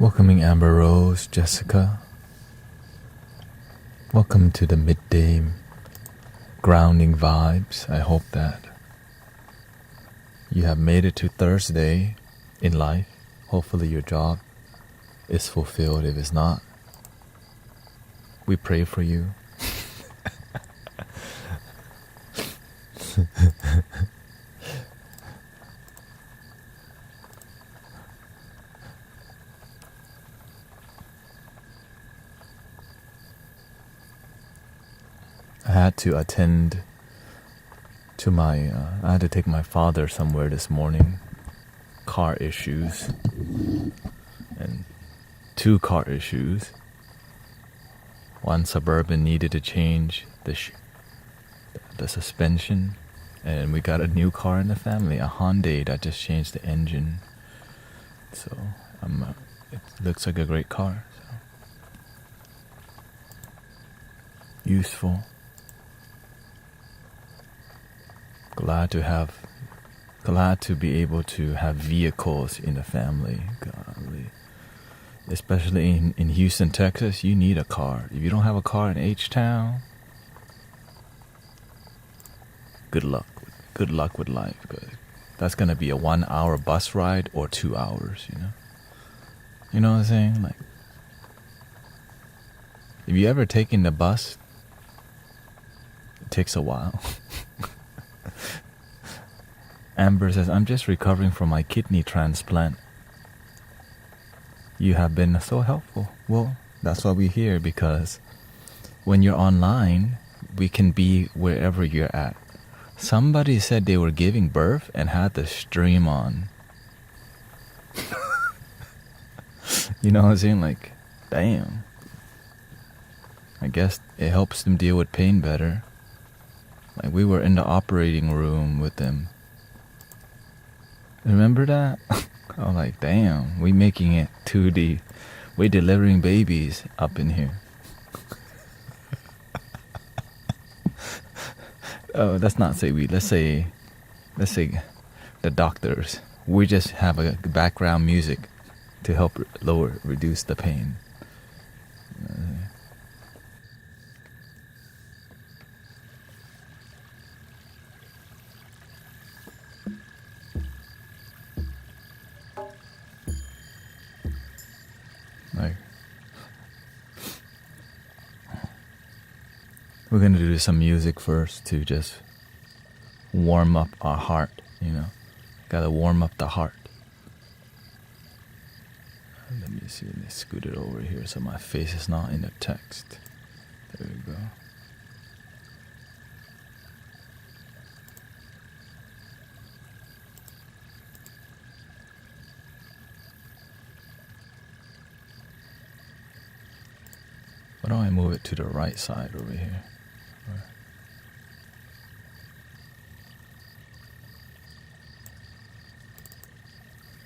Welcoming Amber Rose, Jessica. Welcome to the midday grounding vibes. I hope that you have made it to Thursday in life. Hopefully your job is fulfilled. If it's not, we pray for you. I had to attend to I had to take my father somewhere this morning. Car issues. And 2 car issues. One Suburban needed to change the suspension. And we got a new car in the family, a Hyundai that just changed the engine. So it looks like a great car. So. Useful. Glad to be able to have vehicles in the family. Golly. Especially in Houston, Texas, you need a car. If you don't have a car in H-Town, good luck with life. Because that's gonna be a 1-hour bus ride or 2 hours. You know what I'm saying? Like, if you ever taken the bus, it takes a while. Amber says, I'm just recovering from my kidney transplant. You have been so helpful. Well, that's why we're here, because when you're online, we can be wherever you're at. Somebody said they were giving birth and had the stream on. You know what I'm saying? Like, damn. I guess it helps them deal with pain better. Like, we were in the operating room with them. Remember that? I was like, damn, we making it to we delivering babies up in here. Oh, let's not say we. Let's say the doctors. We just have a background music to help reduce the pain. Like, we're gonna do some music first to just warm up our heart, Gotta warm up the heart. Let me see, let me scoot it over here so my face is not in the text. There we go. Why don't I move it to the right side over here?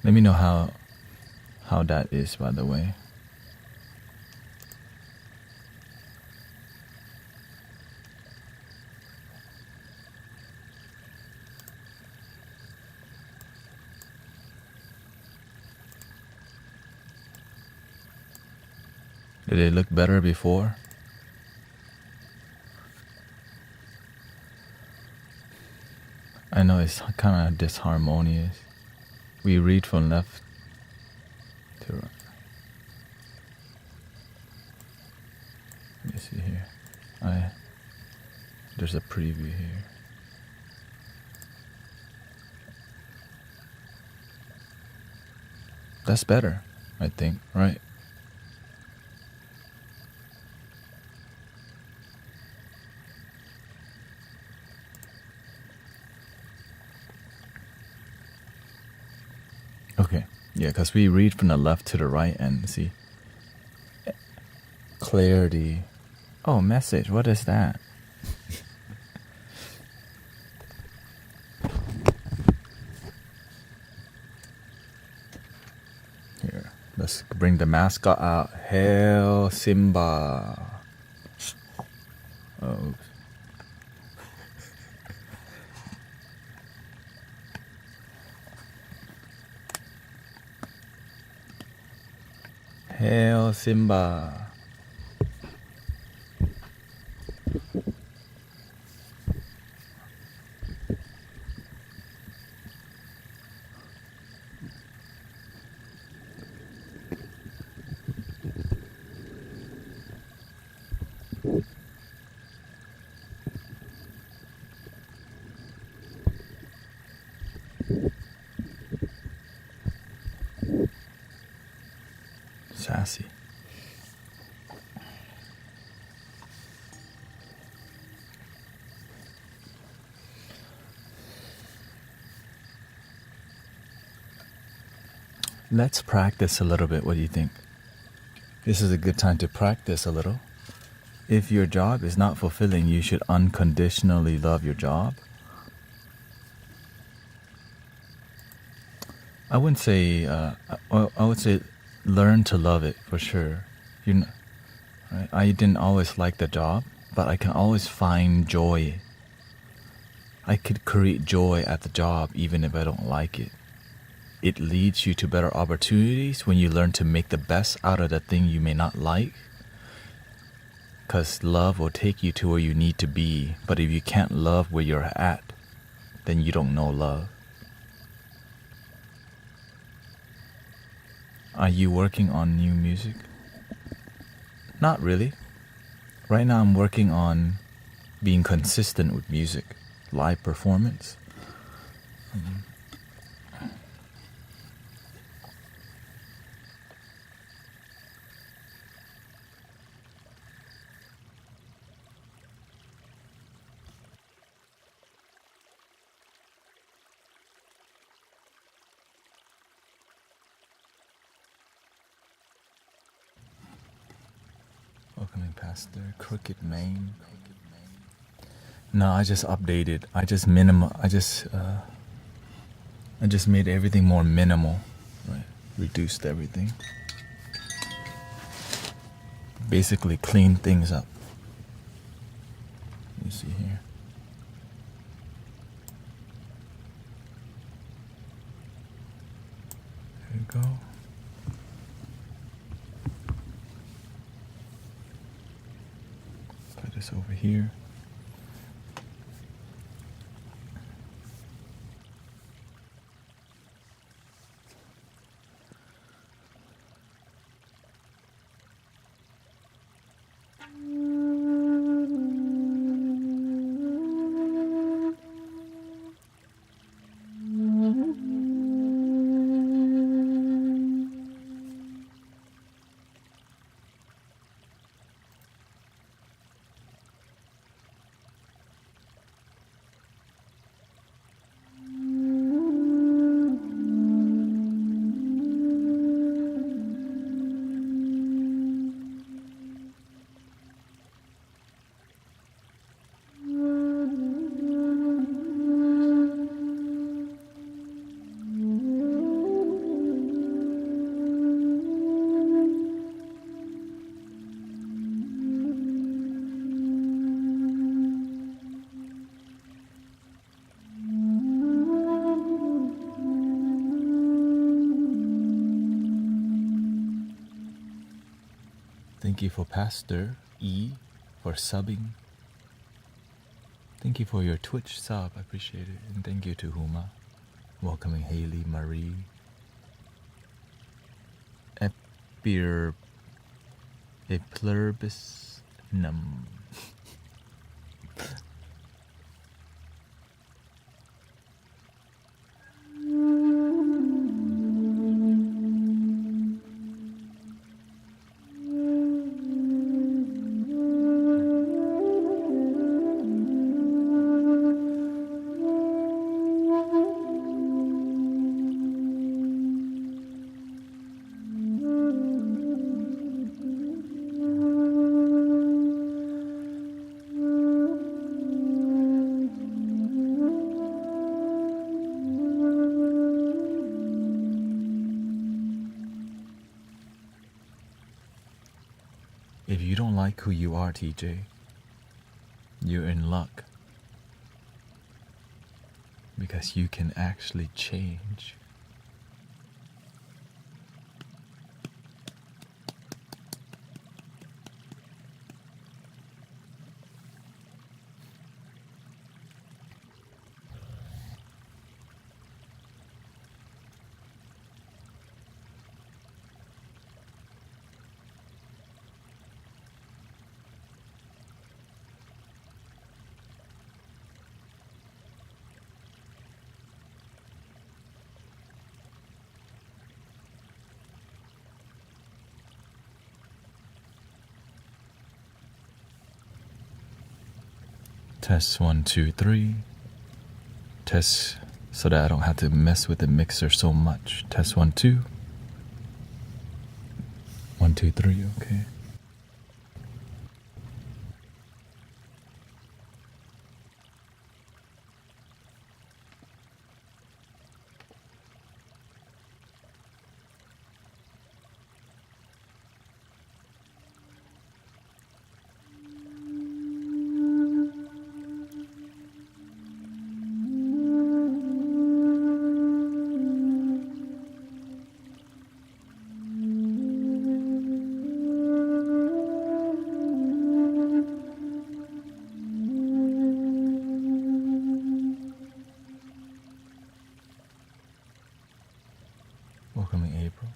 Let me know how that is, by the way. Did it look better before? I know it's kind of disharmonious. We read from left to right. Let me see here. There's a preview here. That's better, I think, right? Okay, yeah, because we read from the left to the right and see clarity. Oh, message, what is that? Here, let's bring the mascot out. Hail Simba. Oh. Hail Simba. Sassy. Let's practice a little bit. What do you think? This is a good time to practice a little. If your job is not fulfilling, you should unconditionally love your job. I wouldn't say, I would say learn to love it for sure. Right? I didn't always like the job, but I can always find joy. I could create joy at the job even if I don't like it. It leads you to better opportunities when you learn to make the best out of the thing you may not like. Because love will take you to where you need to be. But if you can't love where you're at, then you don't know love. Are you working on new music? Not really. Right now I'm working on being consistent with music, live performance. Welcoming Pastor, Crooked Main. No, I just updated. I just made everything more minimal, right? Reduced everything. Basically cleaned things up. You see here. There you go. Put this over here. Thank you for Pastor E for subbing. Thank you for your Twitch sub, I appreciate it. And thank you to Huma. Welcoming Haley, Marie. Eplurbis Num. If you don't like who you are, TJ, you're in luck. Because you can actually change. Test 1, 2, 3. Test so that I don't have to mess with the mixer so much. Test 1, 2. 1, 2, 3, okay. Welcoming April.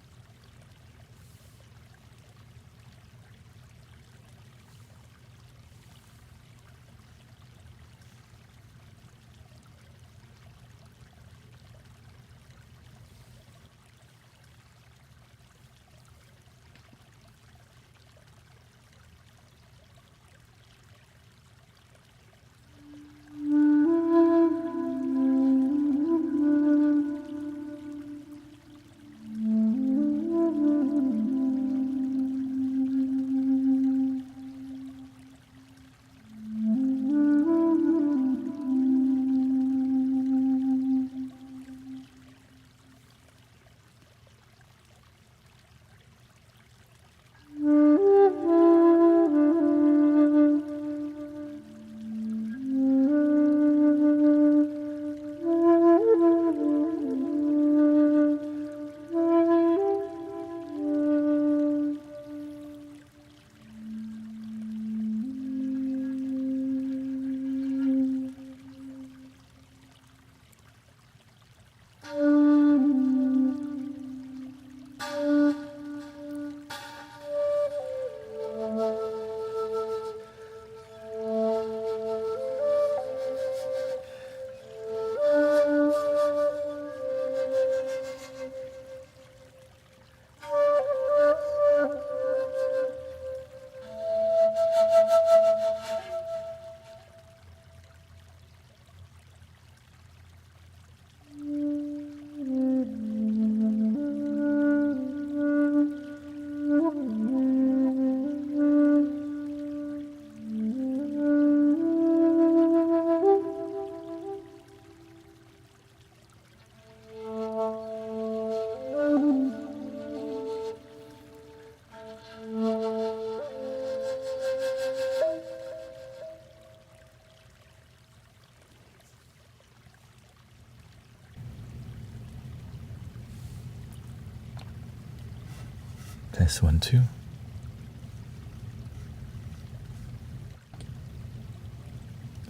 Test 1, 2.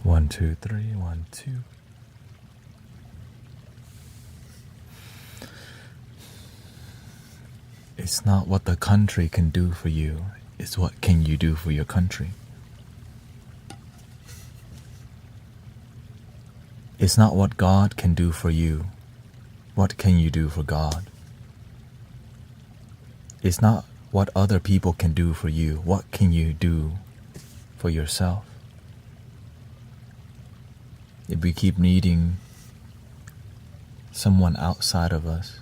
1, 2, 3, 1, 2. It's not what the country can do for you, it's what can you do for your country. It's not what God can do for you, what can you do for God. It's not what other people can do for you, what can you do for yourself. If we keep needing someone outside of us,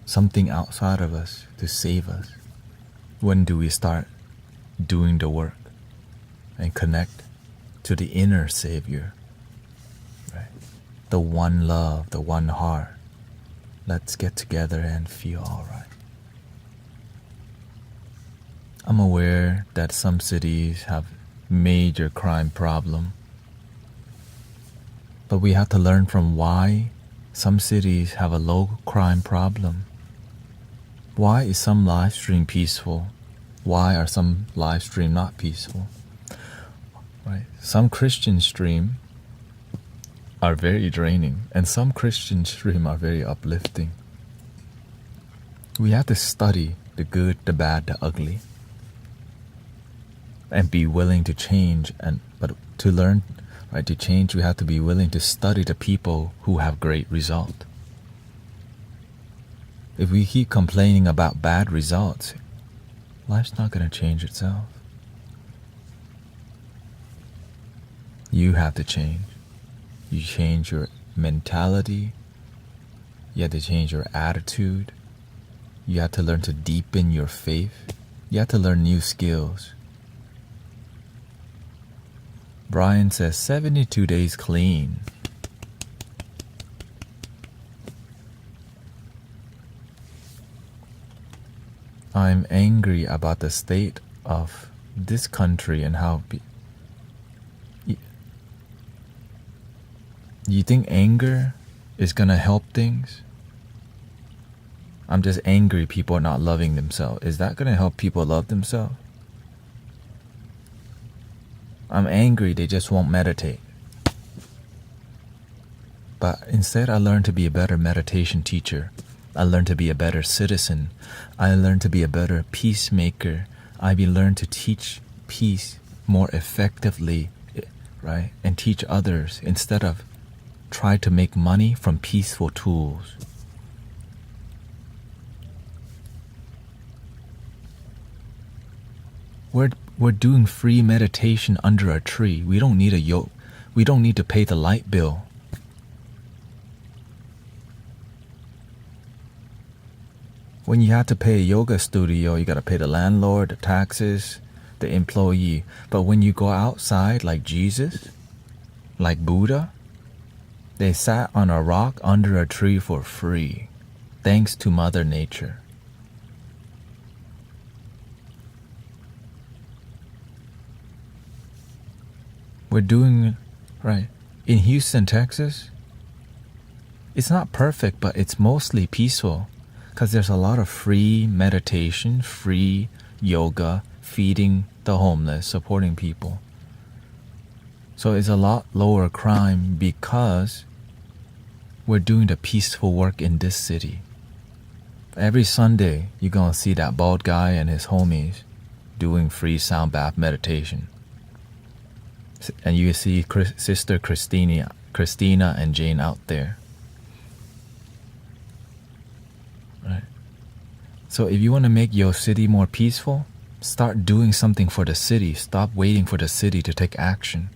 something outside of us to save us, when do we start doing the work and connect to the inner Savior, right? The one love, the one heart. Let's get together and feel all right. I'm aware that some cities have major crime problem, but we have to learn from why some cities have a low crime problem. Why is some live stream peaceful? Why are some live stream not peaceful? Right? Some Christian stream are very draining, and some Christian stream are very uplifting. We have to study the good, the bad, the ugly, and be willing to change. But to learn, right, to change, we have to be willing to study the people who have great result. If we keep complaining about bad results, life's not going to change itself. You have to change. You change your mentality. You have to change your attitude. You have to learn to deepen your faith. You have to learn new skills. Brian says 72 days clean. I'm angry about the state of this country and how... You think anger is gonna help things? I'm just angry people are not loving themselves. Is that gonna help people love themselves? I'm angry they just won't meditate. But instead I learned to be a better meditation teacher. I learned to be a better citizen. I learned to be a better peacemaker. I learned to teach peace more effectively, right? And teach others instead of try to make money from peaceful tools. We're doing free meditation under a tree. We don't need a yoke. We don't need to pay the light bill. When you have to pay a yoga studio, you got to pay the landlord, the taxes, the employee. But when you go outside like Jesus, like Buddha, they sat on a rock under a tree for free, thanks to Mother Nature. We're doing, right, in Houston, Texas, it's not perfect, but it's mostly peaceful because there's a lot of free meditation, free yoga, feeding the homeless, supporting people. So it's a lot lower crime because we're doing the peaceful work in this city. Every Sunday, you're going to see that bald guy and his homies doing free sound bath meditation. And you see Sister Christina and Jane out there. Right? So if you want to make your city more peaceful, start doing something for the city. Stop waiting for the city to take action.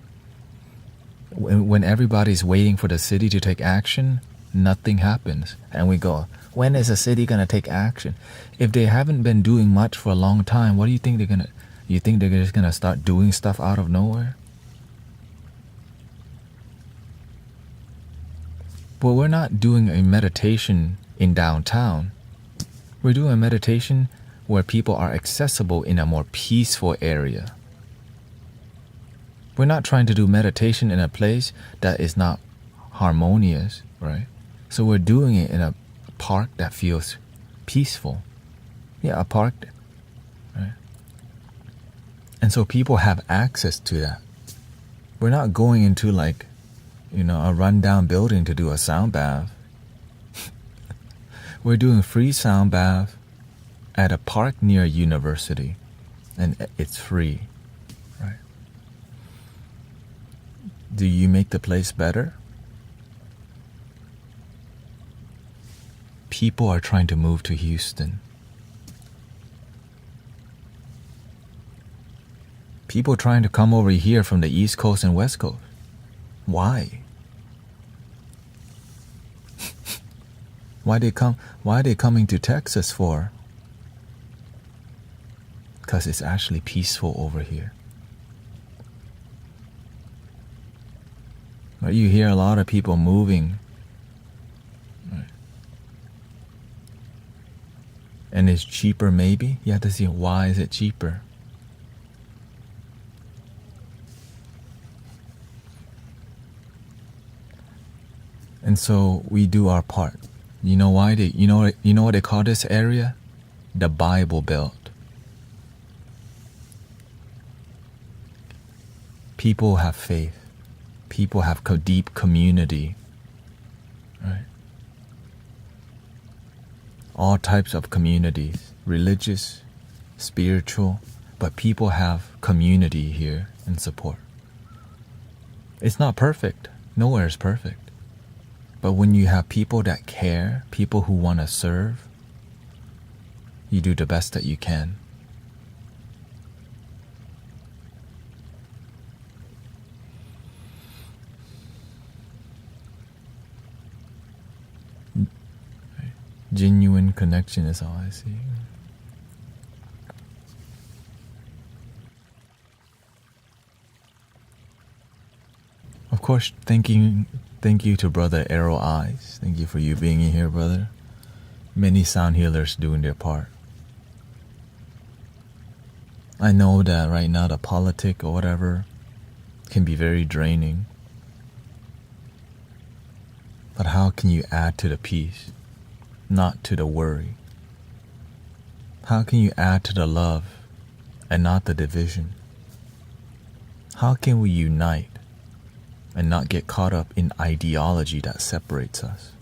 When everybody's waiting for the city to take action, nothing happens. And we go, when is the city going to take action? If they haven't been doing much for a long time, what do you think they're going to... You think they're just going to start doing stuff out of nowhere? But we're not doing a meditation in downtown. We're doing a meditation where people are accessible in a more peaceful area. We're not trying to do meditation in a place that is not harmonious, right? So we're doing it in a park that feels peaceful. Yeah, a park, right? And so people have access to that. We're not going into like, a rundown building to do a sound bath. We're doing free sound bath at a park near a university, and it's free, right? Do you make the place better? People are trying to move to Houston. People trying to come over here from the East Coast and West Coast. Why? Why are they coming to Texas for? Because it's actually peaceful over here. But you hear a lot of people moving. Right? And it's cheaper maybe? You have to see why is it cheaper. And so we do our part. You know why you know what they call this area? The Bible Belt. People have faith. People have deep community. Right? All types of communities, religious, spiritual, but people have community here and support. It's not perfect. Nowhere is perfect. But when you have people that care, people who want to serve, you do the best that you can. Genuine connection is all I see. Of course, thank you to Brother Arrow Eyes. Thank you for you being in here, brother. Many sound healers doing their part. I know that right now the politic or whatever can be very draining. But how can you add to the peace, not to the worry? How can you add to the love and not the division? How can we unite and not get caught up in ideology that separates us?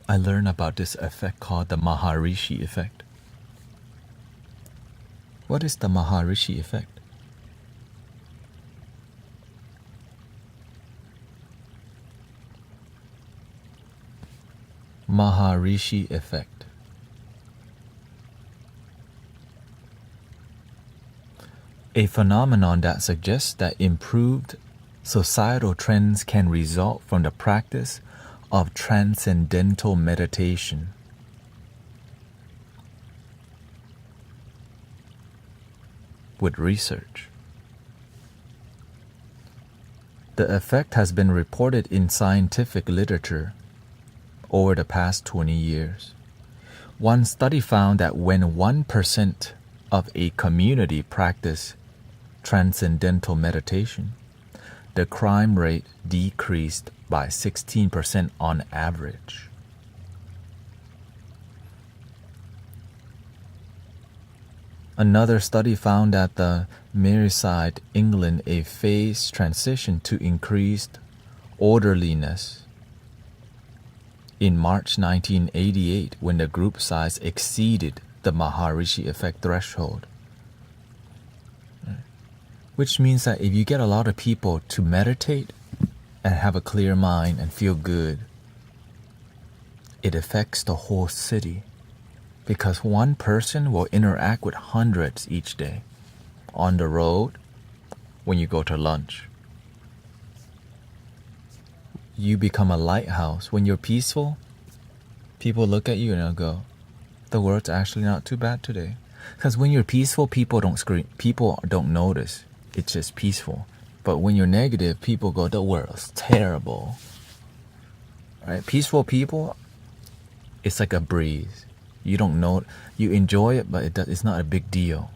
I learned about this effect called the Maharishi effect. What is the Maharishi effect? Maharishi effect. A phenomenon that suggests that improved societal trends can result from the practice of transcendental meditation. With research. The effect has been reported in scientific literature over the past 20 years. One study found that when 1% of a community practiced transcendental meditation, the crime rate decreased by 16% on average. Another study found that the Merseyside, England, a phased transition to increased orderliness in March 1988 when the group size exceeded the Maharishi effect threshold. Which means that if you get a lot of people to meditate and have a clear mind and feel good, it affects the whole city. Because one person will interact with hundreds each day. On the road, when you go to lunch. You become a lighthouse. When you're peaceful, people look at you and they'll go, the world's actually not too bad today. Because when you're peaceful, people don't scream. People don't notice. It's just peaceful. But when you're negative, people go, the world's terrible. Right? Peaceful people, it's like a breeze. You don't know, you enjoy it, but it's not a big deal.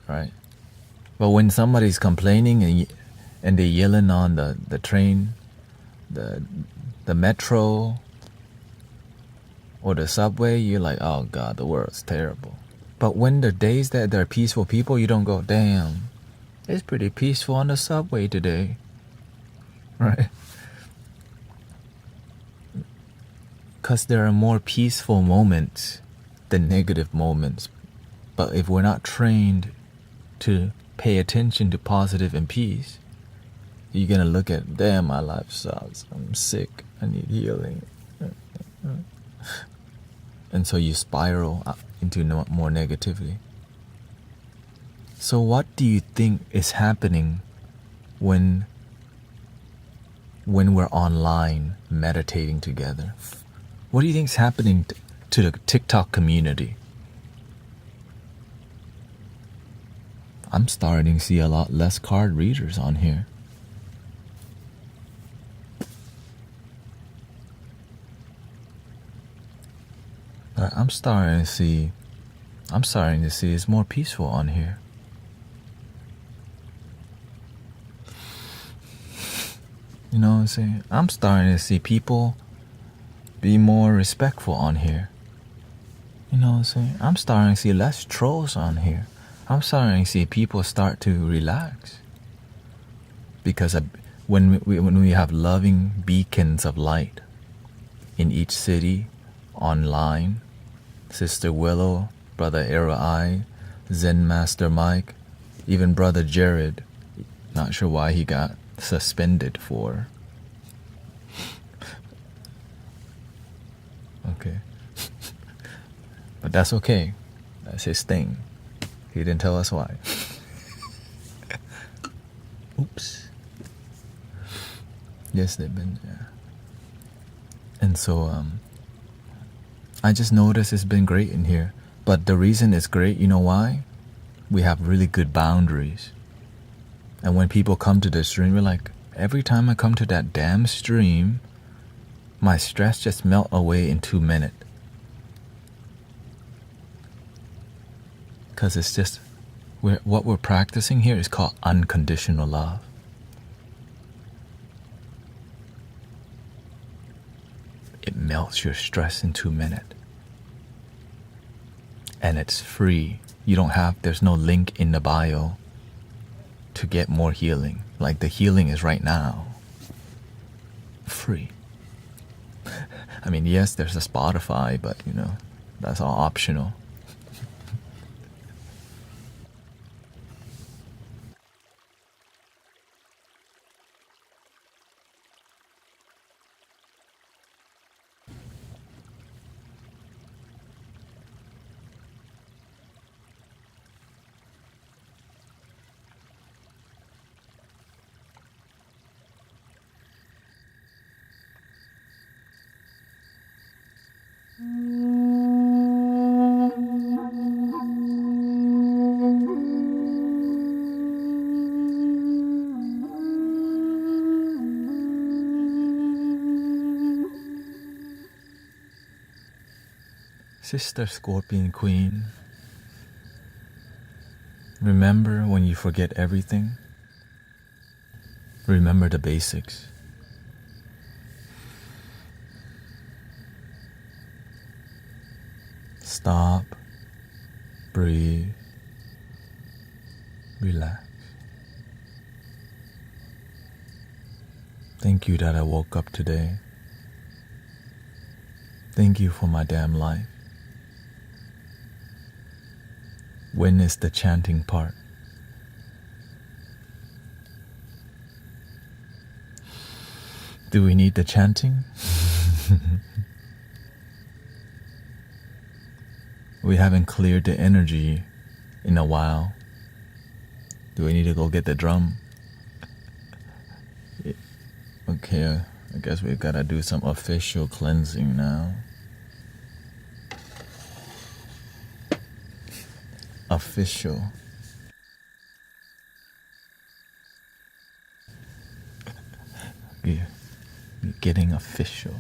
Right? But when somebody's complaining and they're yelling on the train, the metro, or the subway, you're like, oh God, the world's terrible. But when the days that there are peaceful people, you don't go, damn, it's pretty peaceful on the subway today, right? Because there are more peaceful moments than negative moments. But if we're not trained to pay attention to positive and peace, you're going to look at, damn, my life sucks. I'm sick. I need healing. And so you spiral into more negativity. So what do you think is happening when we're online meditating together? What do you think is happening to the TikTok community? I'm starting to see a lot less card readers on here. But I'm starting to see it's more peaceful on here. You know what I'm saying? I'm starting to see people be more respectful on here. You know what I'm saying? I'm starting to see less trolls on here. I'm starting to see people start to relax. Because when we have loving beacons of light in each city, online, Sister Willow, Brother Era I, Zen Master Mike, even Brother Jared, not sure why he got suspended for. Okay. But that's okay. That's his thing. He didn't tell us why. Oops. Yes, they've been there. And so, I just noticed it's been great in here. But the reason it's great, you know why? We have really good boundaries. And when people come to the stream, we're like, every time I come to that damn stream, my stress just melt away in 2 minutes. Because it's just, what we're practicing here is called unconditional love. It melts your stress in 2 minutes. And it's free. There's no link in the bio to get more healing. Like the healing is right now. Free. I mean, yes, there's a Spotify, but that's all optional. Sister Scorpion Queen, remember when you forget everything? Remember the basics. Stop, breathe, relax. Thank you that I woke up today. Thank you for my damn life. When is the chanting part? Do we need the chanting? We haven't cleared the energy in a while. Do we need to go get the drum? Okay, I guess we've got to do some official cleansing now. Official. Yeah, getting official.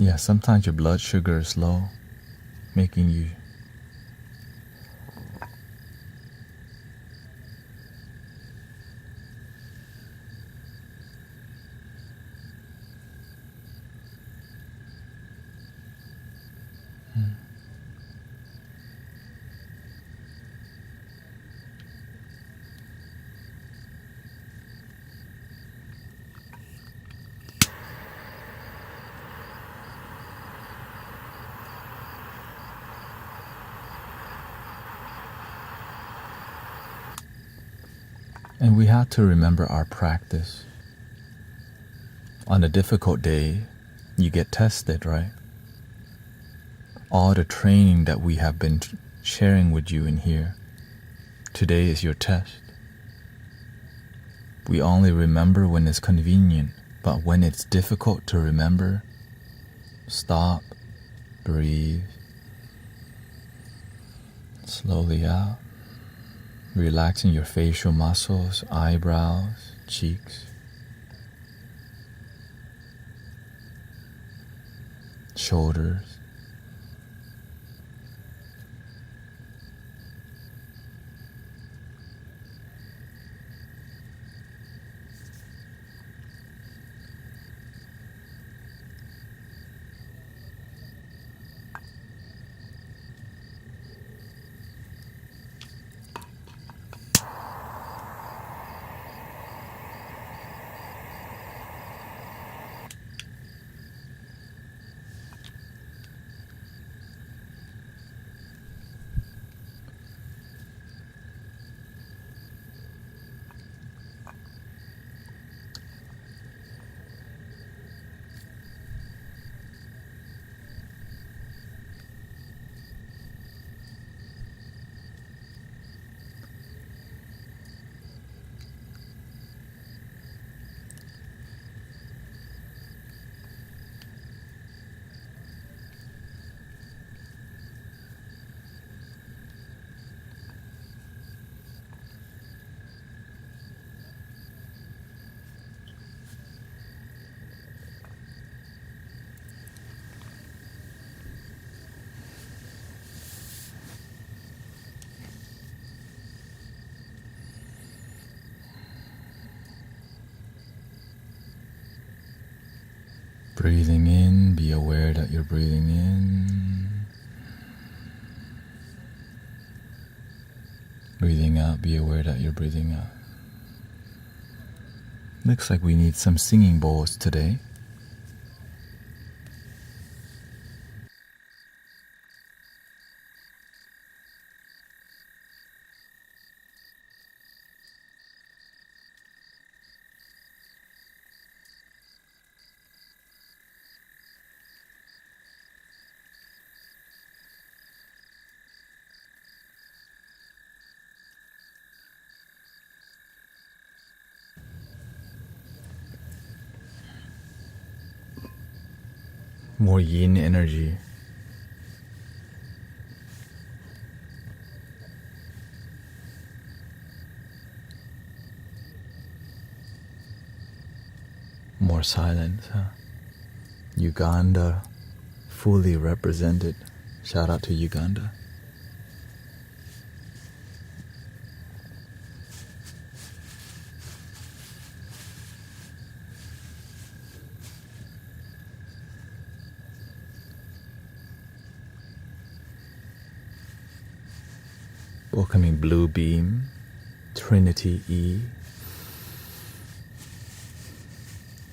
Yeah, sometimes your blood sugar is low, making you and we have to remember our practice. On a difficult day, you get tested, right? All the training that we have been sharing with you in here, today is your test. We only remember when it's convenient, but when it's difficult to remember, stop, breathe, slowly out, relaxing your facial muscles, eyebrows, cheeks, shoulders. Breathing in, be aware that you're breathing in. Breathing out, be aware that you're breathing out. Looks like we need some singing bowls today. More yin energy. More silence, huh? Uganda, fully represented. Shout out to Uganda. Welcoming Blue Beam, Trinity E.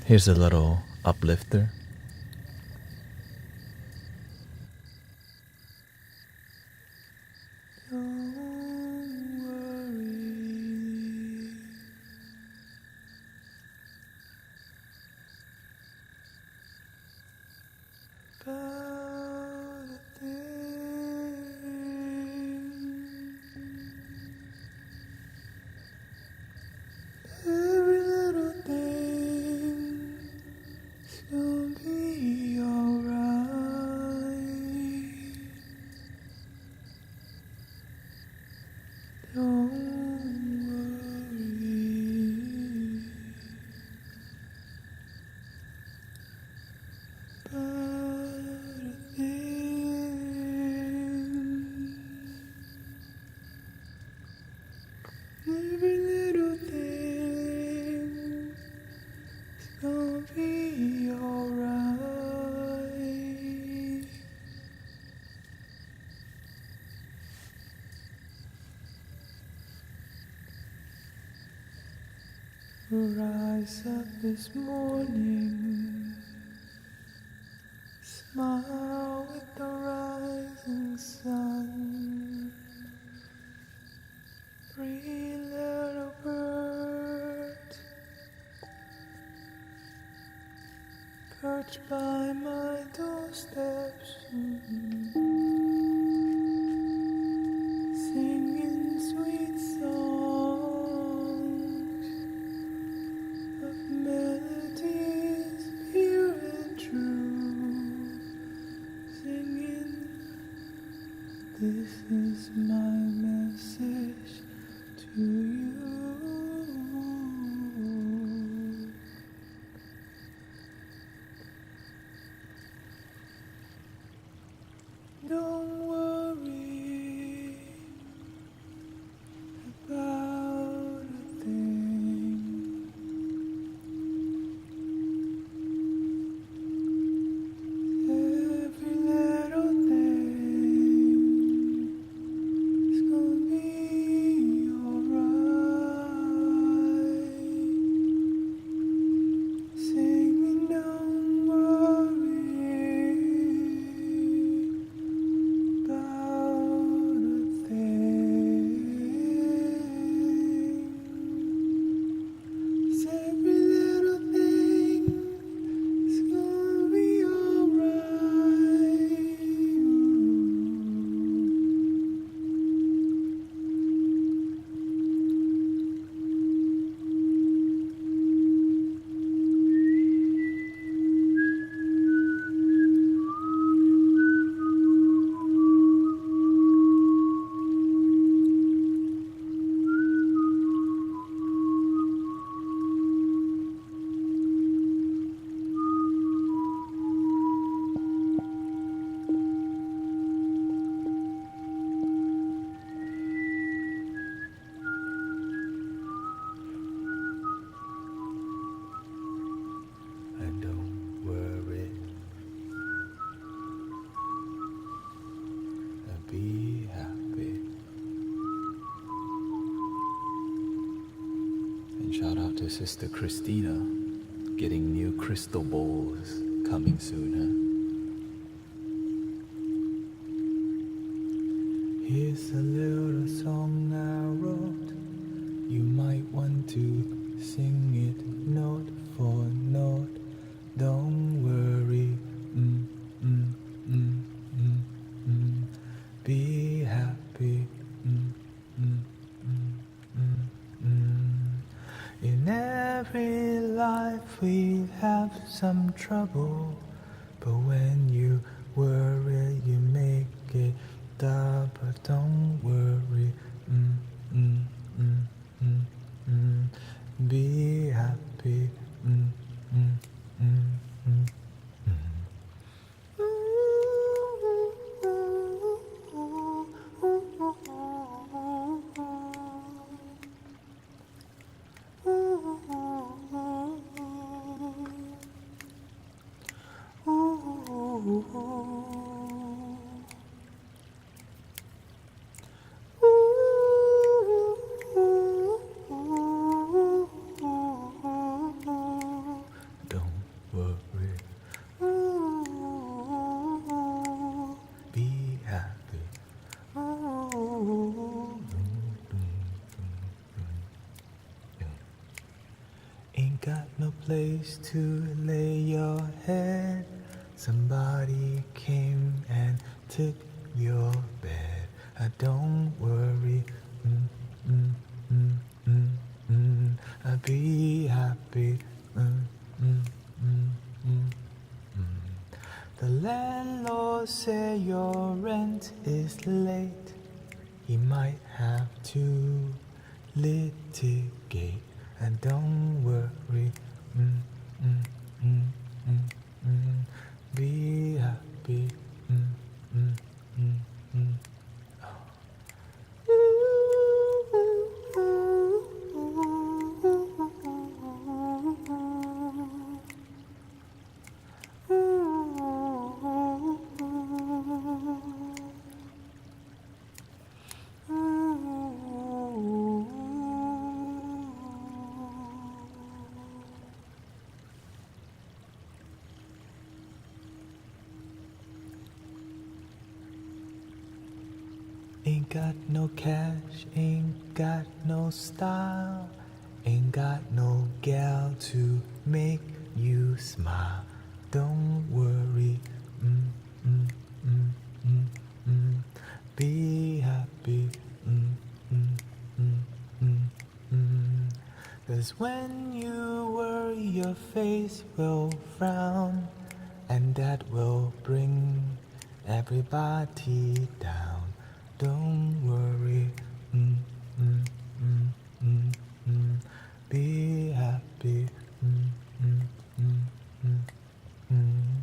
Here's a little uplifter. Rise up this morning, smile with the rising sun. Three little birds perch by my doorsteps, singing sweet songs of melodies pure and true, singing, this is my message to you. Don't worry about a thing. Every little thing is gonna be alright. Singing, don't worry about a thing. 'Cause every little thing is gonna be alright. And don't worry, and be happy. And shout out to Sister Christina, getting new crystal bowls coming soon, huh? Here's a little song I wrote. You might want to sing it note for note. Don't worry, be happy, In every life we have some trouble, but when you worry you make it double. Don't worry, be happy, Don't worry, be happy. Ain't got no place to lay your head. Somebody came and took your bed. Don't worry, be happy. The landlord said your rent is late. He might have to litigate. And don't worry, be happy. Ain't got no cash, ain't got no style, ain't got no gal to make you smile. Don't worry, mm, mm, mm, mm, mm. Be happy, mm, mm, mm, mm, mm. 'Cause when you worry, your face will frown, and that will bring everybody down. Don't worry, mm, mm, mm, mm, mm. Be happy, mm, mm, mm, mm, mm.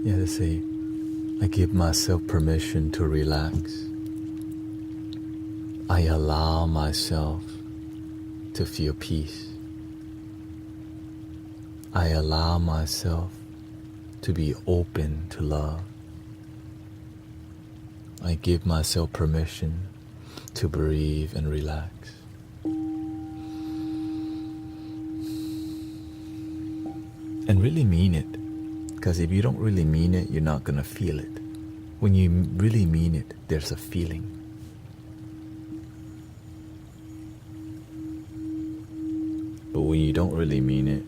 Yeah, they say, I give myself permission to relax. I allow myself to feel peace. I allow myself to be open to love. I give myself permission to breathe and relax. And really mean it. Because if you don't really mean it, you're not going to feel it. When you really mean it, there's a feeling. But when you don't really mean it,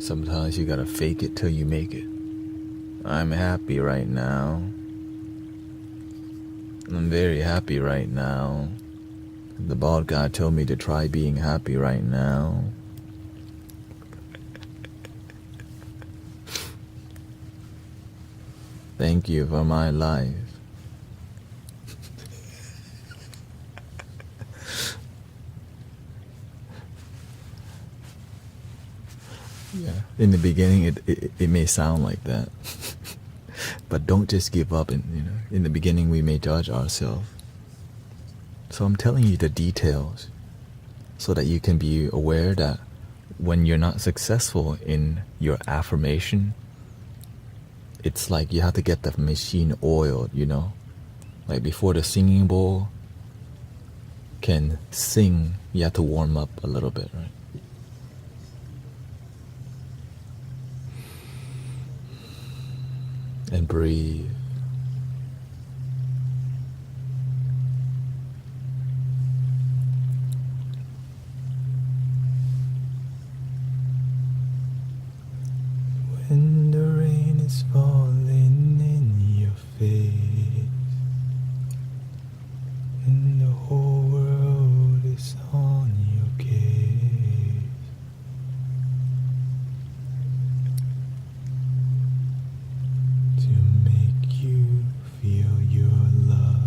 sometimes you gotta fake it till you make it. I'm happy right now. I'm very happy right now. The bald guy told me to try being happy right now. Thank you for my life. Yeah. In the beginning, it may sound like that, but don't just give up. In the beginning, we may judge ourselves. So I'm telling you the details, so that you can be aware that when you're not successful in your affirmation, it's like you have to get the machine oiled. Like before the singing bowl can sing, you have to warm up a little bit, right? And breathe. When the rain is falling in your face, and the whole world is on your case, to make you feel your love.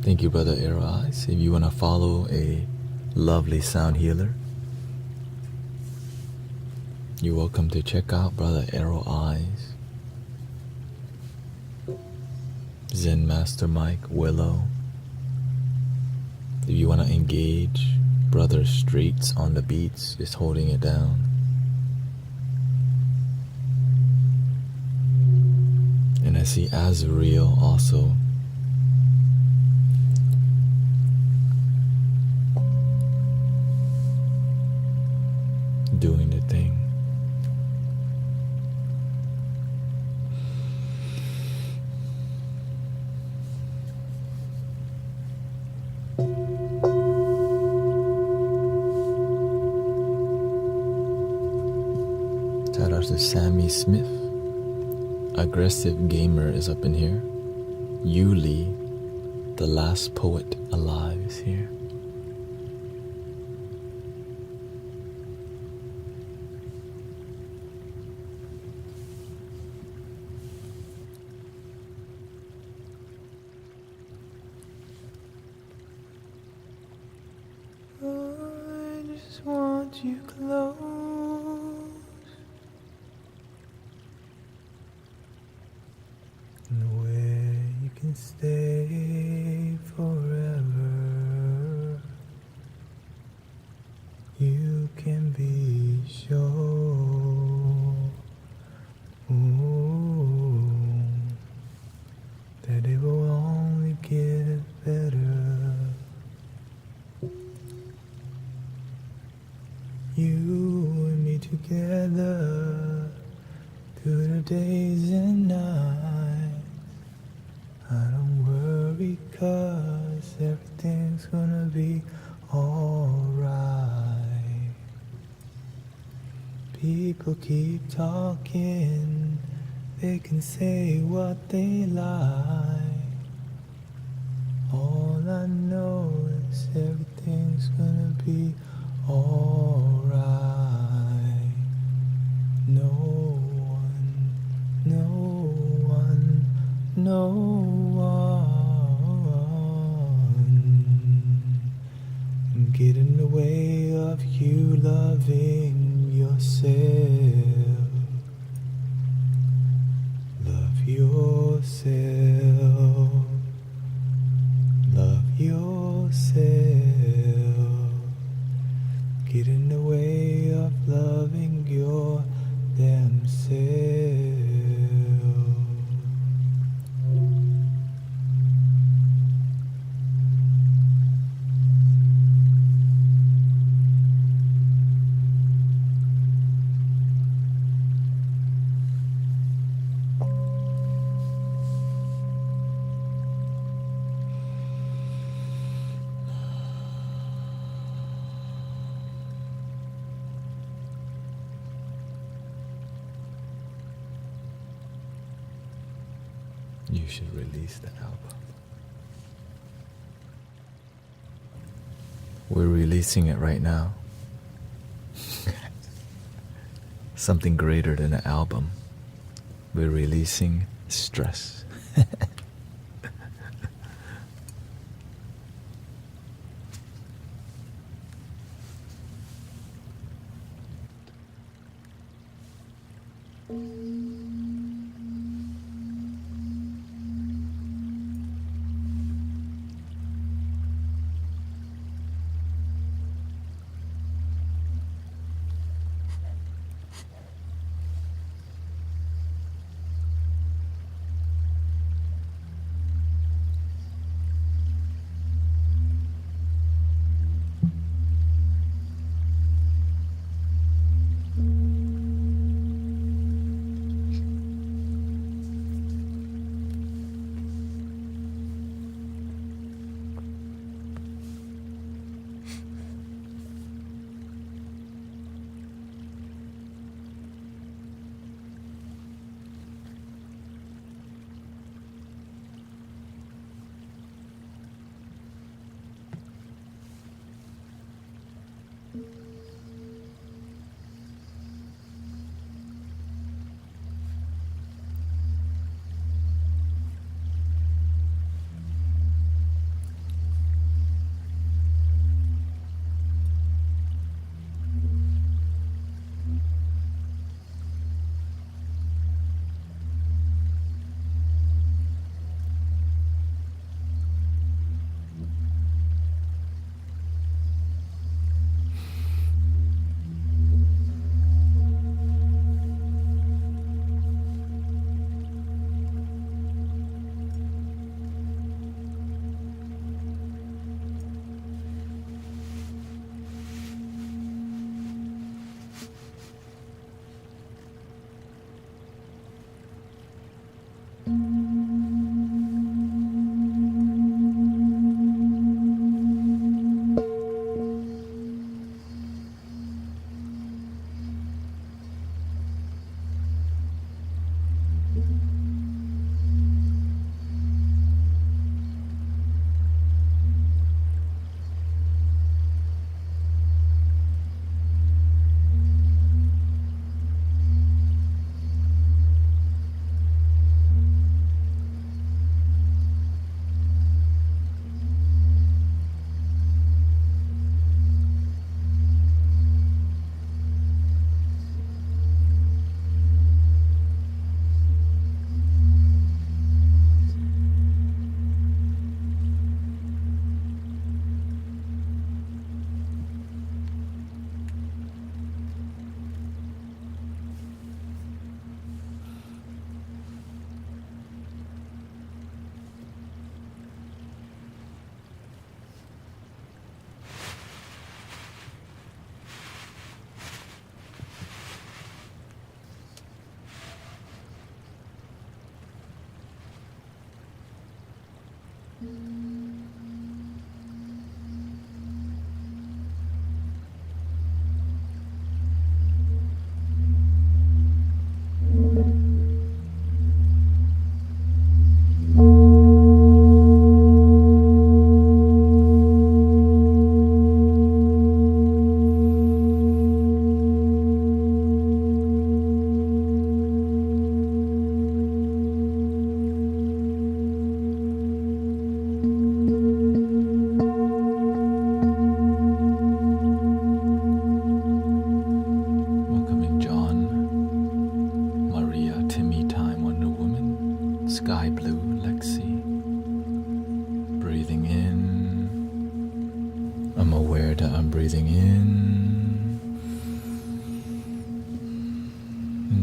Thank you, Brother Arrow Eyes. If you want to follow a lovely sound healer, You're welcome to check out Brother Arrow Eyes, Zen Master Mike, Willow. If you want to engage Brother Streets on the beats, just holding it down. And I see Azrael also. Doing the thing. Shout out to Sammy Smith. Aggressive Gamer is up in here. Yuli, the last poet alive, is here. I just want you close. Where you can stay forever, you can be sure, that it will only get better. You and me together through the days and nights. I don't worry, 'cause everything's gonna be alright. People keep talking, they can say what they like. All I know is everything's gonna be alright. No one can get in the way of you loving yourself. Love yourself. Love yourself. Get in the way of loving your damn self. You should release the album. We're releasing it right now. Something greater than an album. We're releasing stress. in.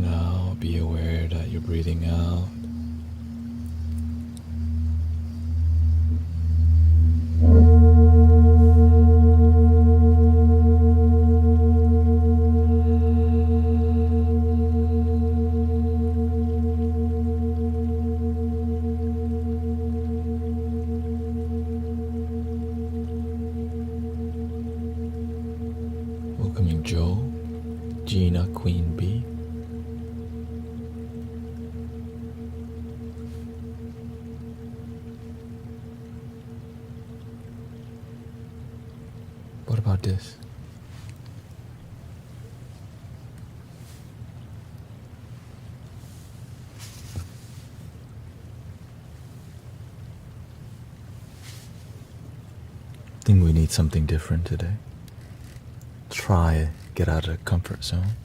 Now be aware that you're breathing out. Welcoming Joe, Gina, Queen Bee. What about this? Think we need something different today. Try get out of the comfort zone.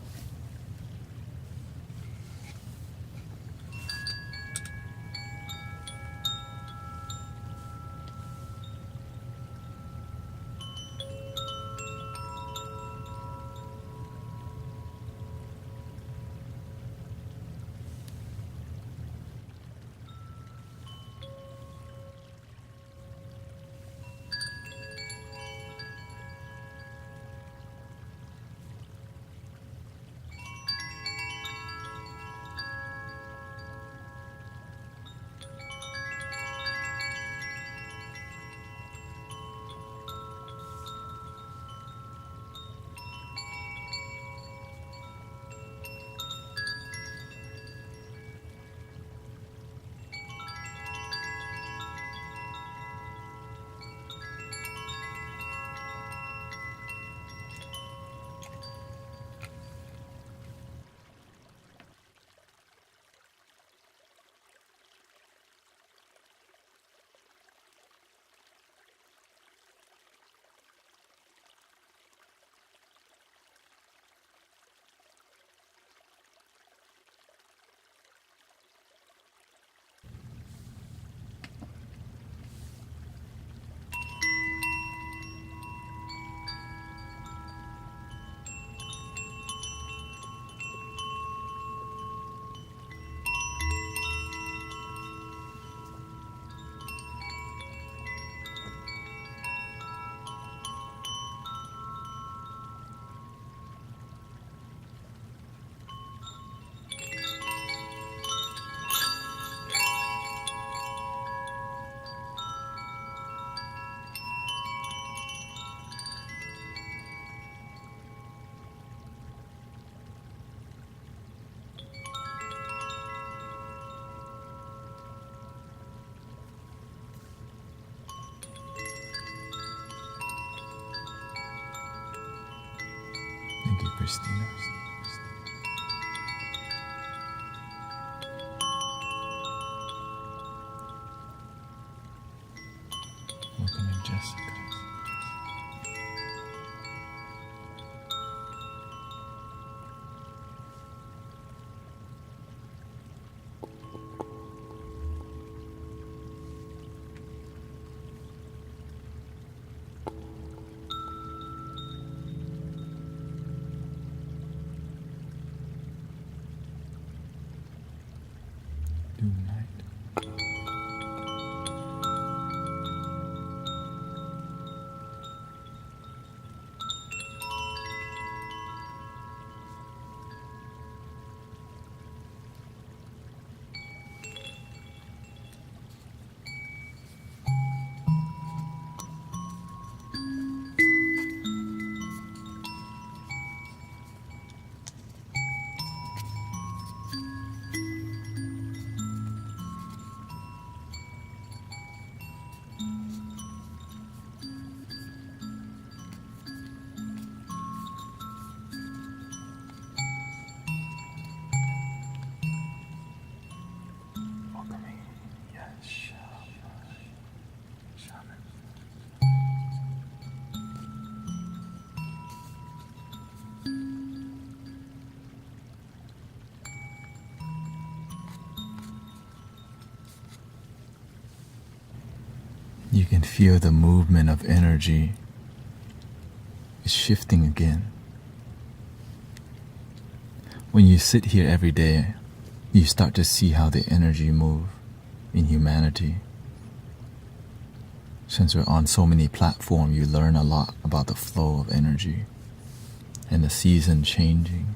Thank you, Christina. Welcoming Jessica. Night. You can feel the movement of energy. It's shifting again. When you sit here every day, you start to see how the energy moves in humanity. Since we're on so many platforms, you learn a lot about the flow of energy and the season changing.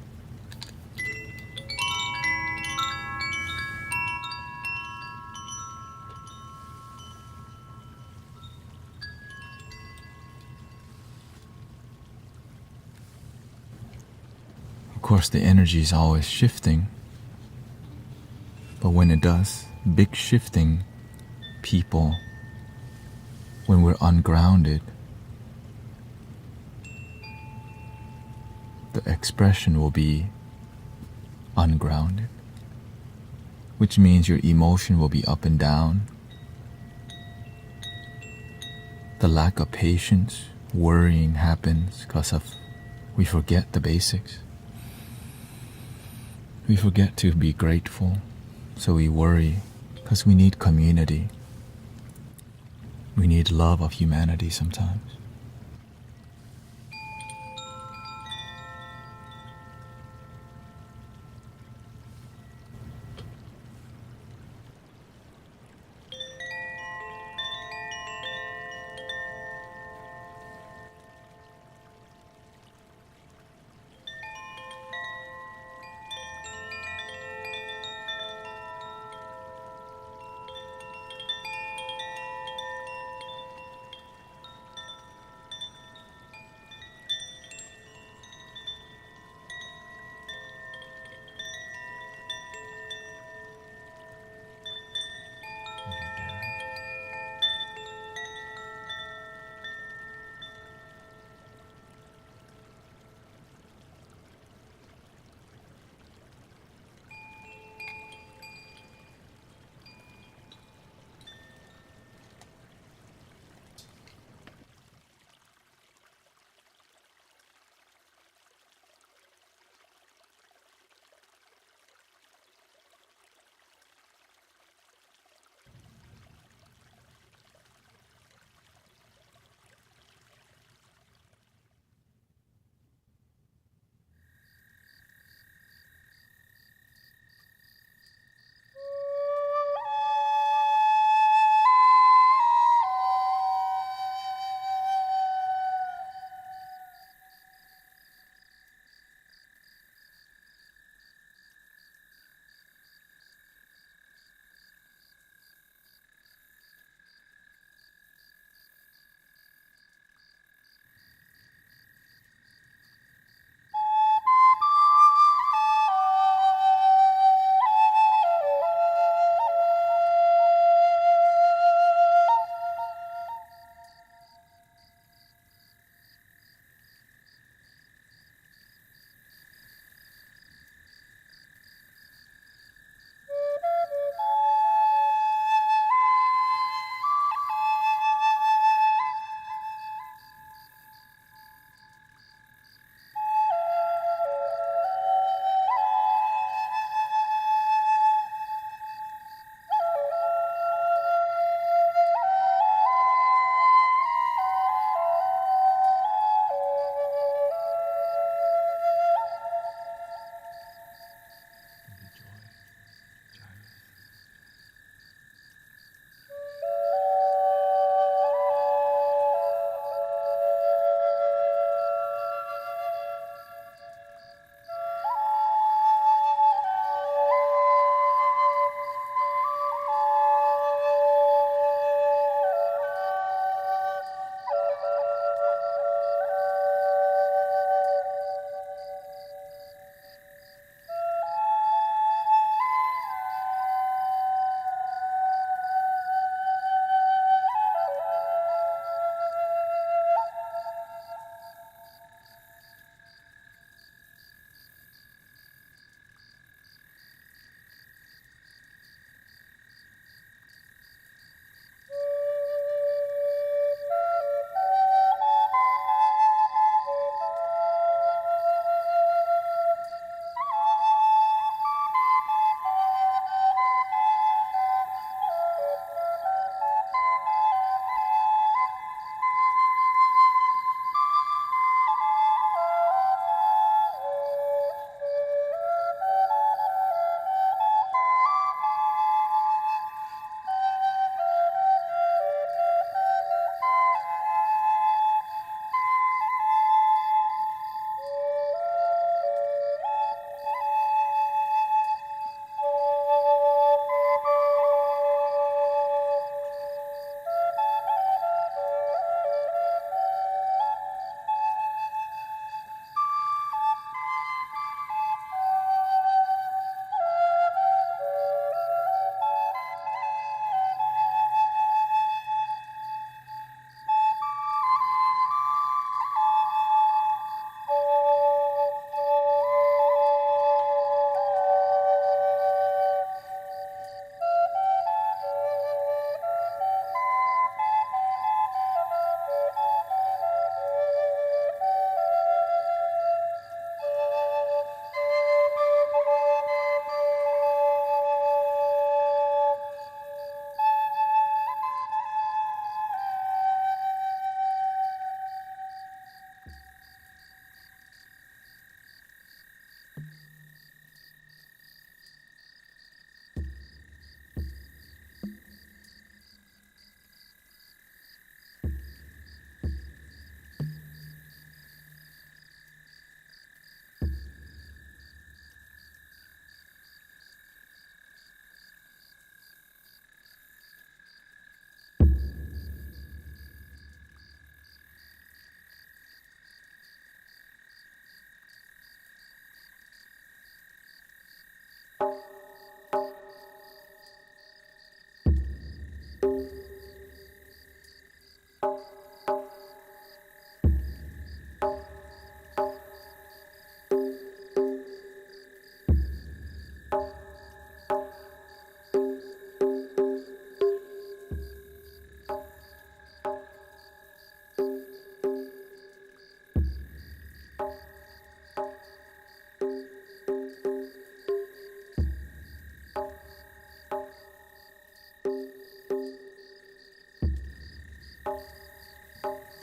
Of course, the energy is always shifting, but when it does, big shifting, people, when we're ungrounded, the expression will be ungrounded, which means your emotion will be up and down. The lack of patience, worrying happens because of we forget the basics. We forget to be grateful, so we worry because we need community. We need love of humanity sometimes.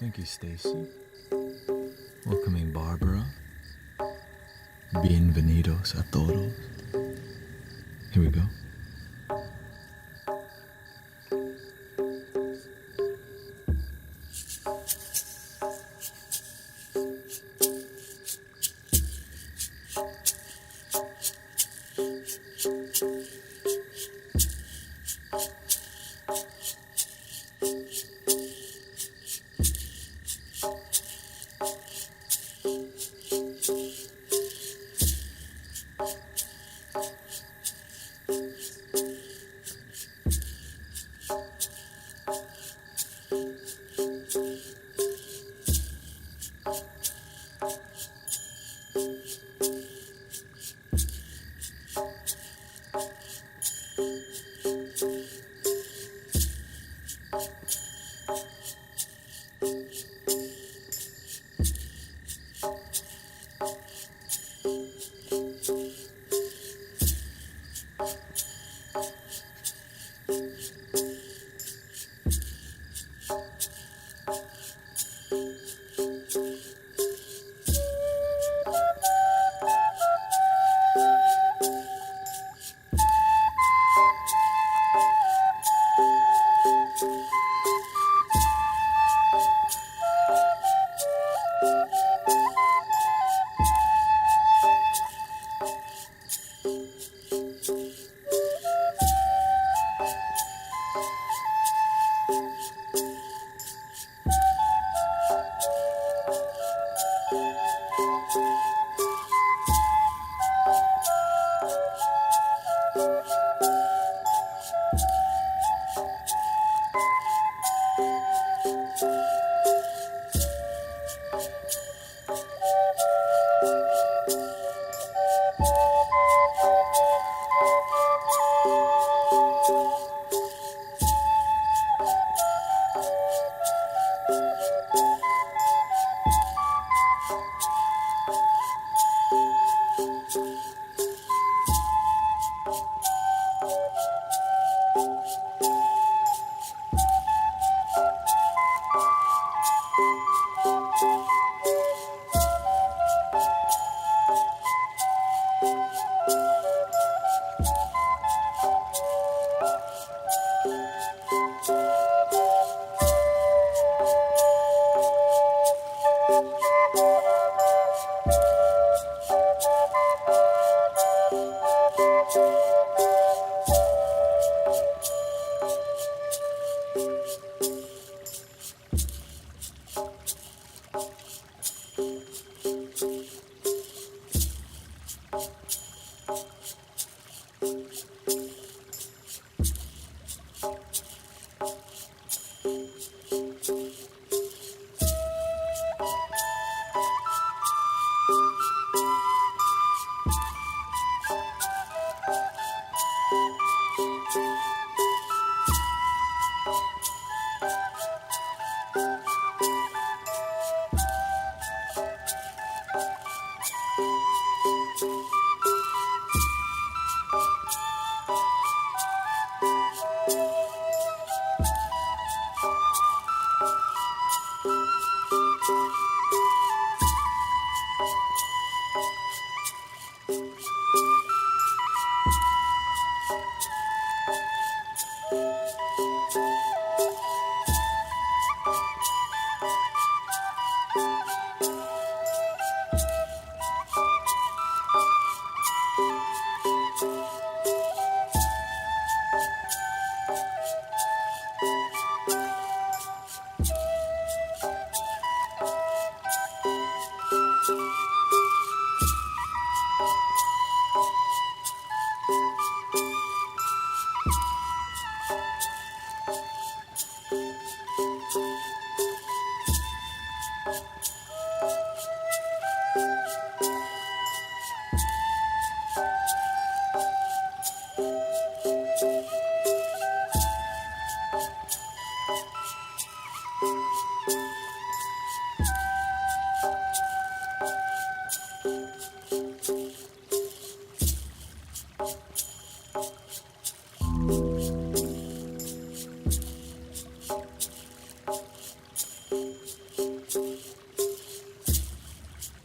Thank you, Stacy. Welcoming Barbara. Bienvenidos a todos. Here we go.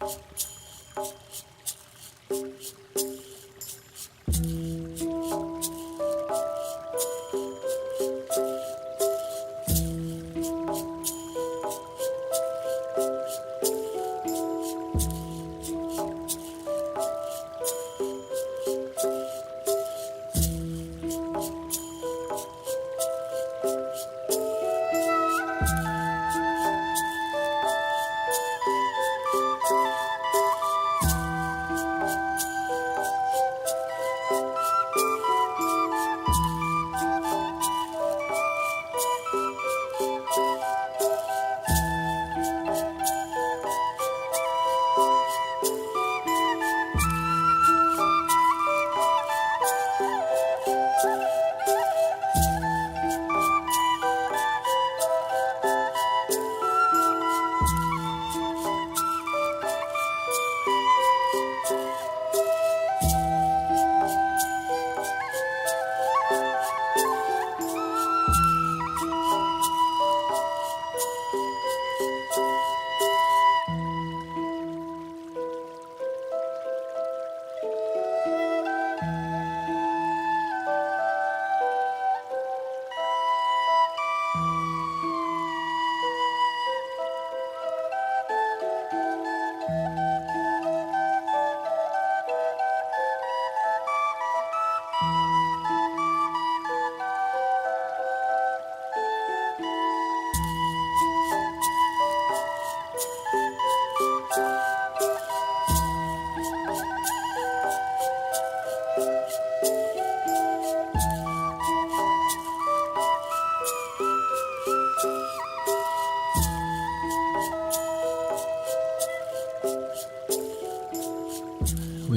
We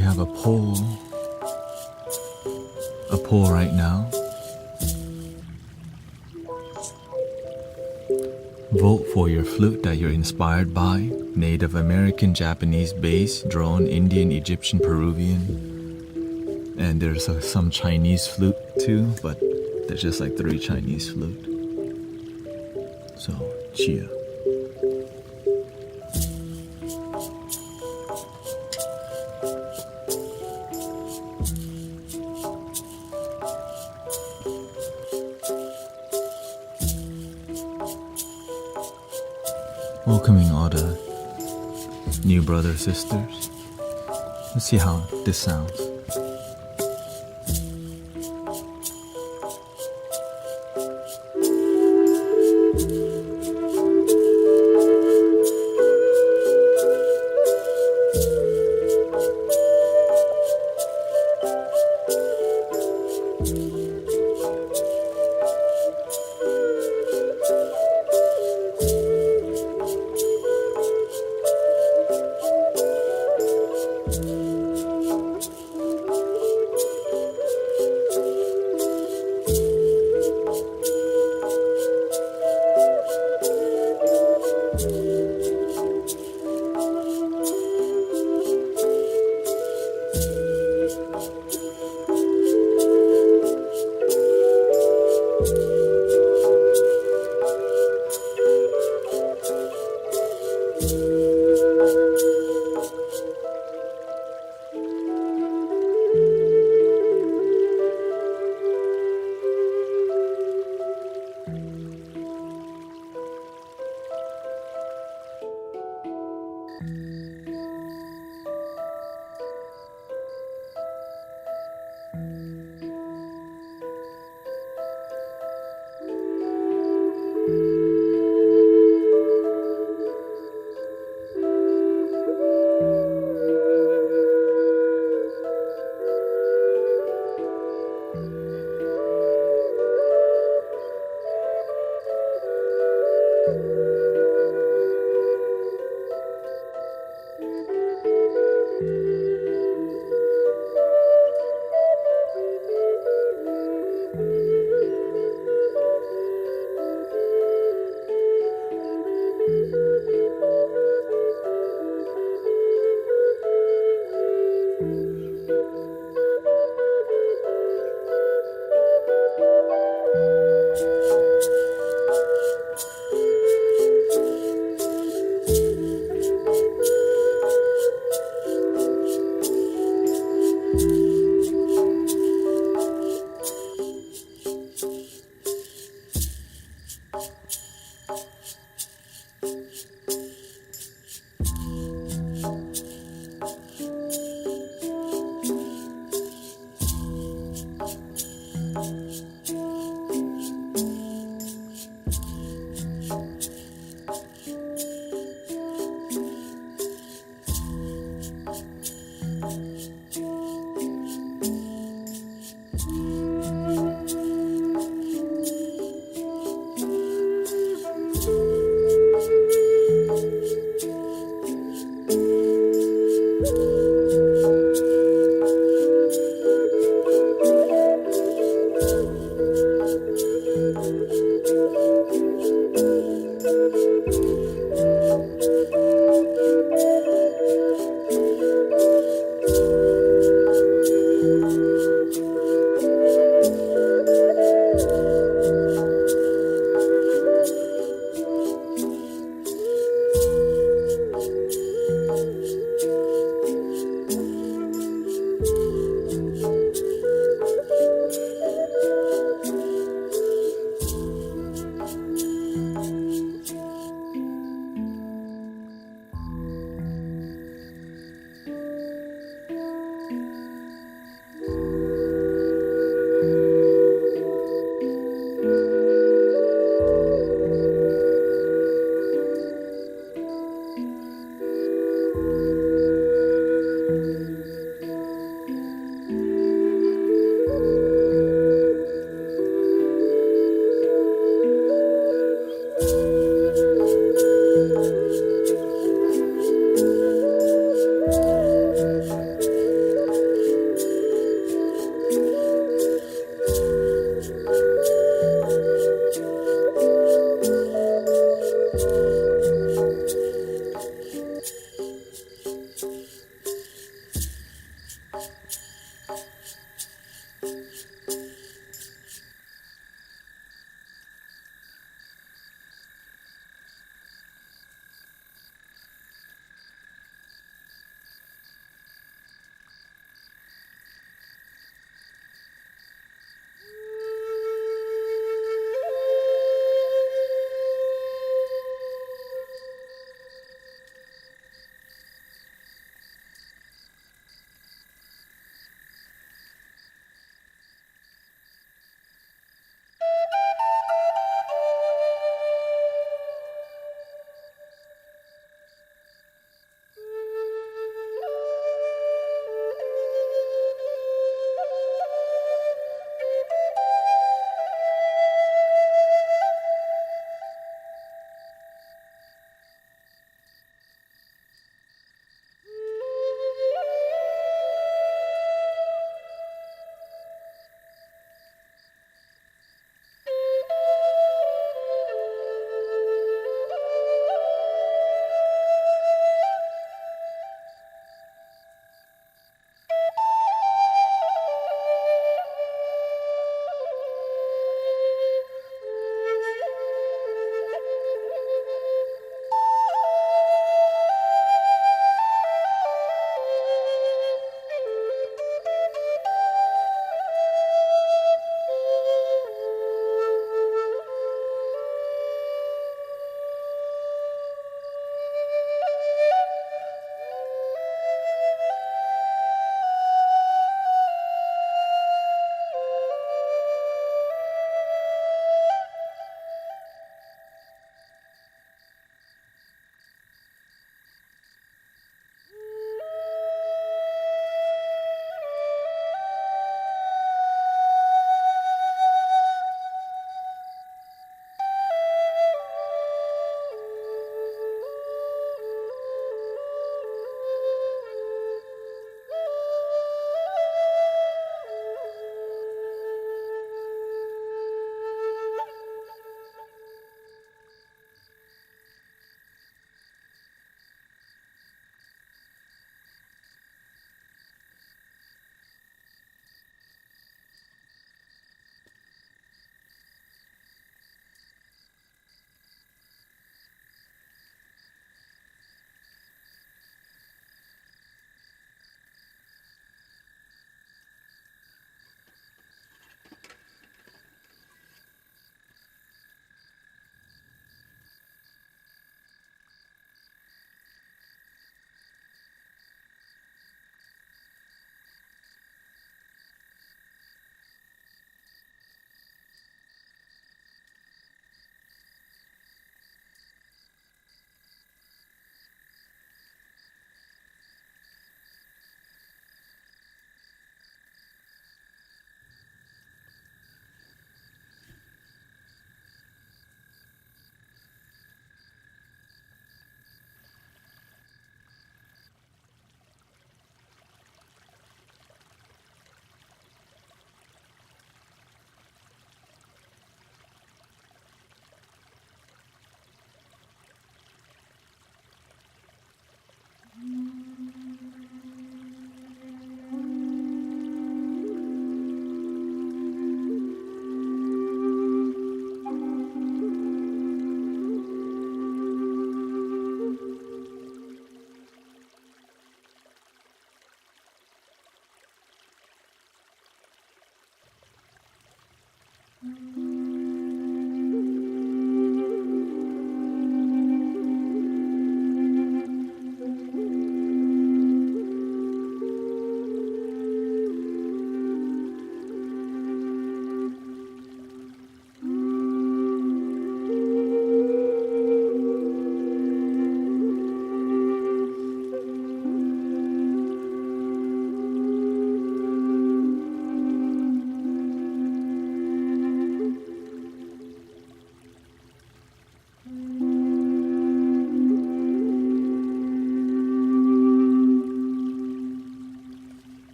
have a poll right now. Vote for your flute that you're inspired by. Native American, Japanese, bass, drone, Indian, Egyptian, Peruvian. And there's some Chinese flute too, but there's just like 3 Chinese flute. So, cheer. Welcoming all the new brothers, sisters. Let's see how this sounds.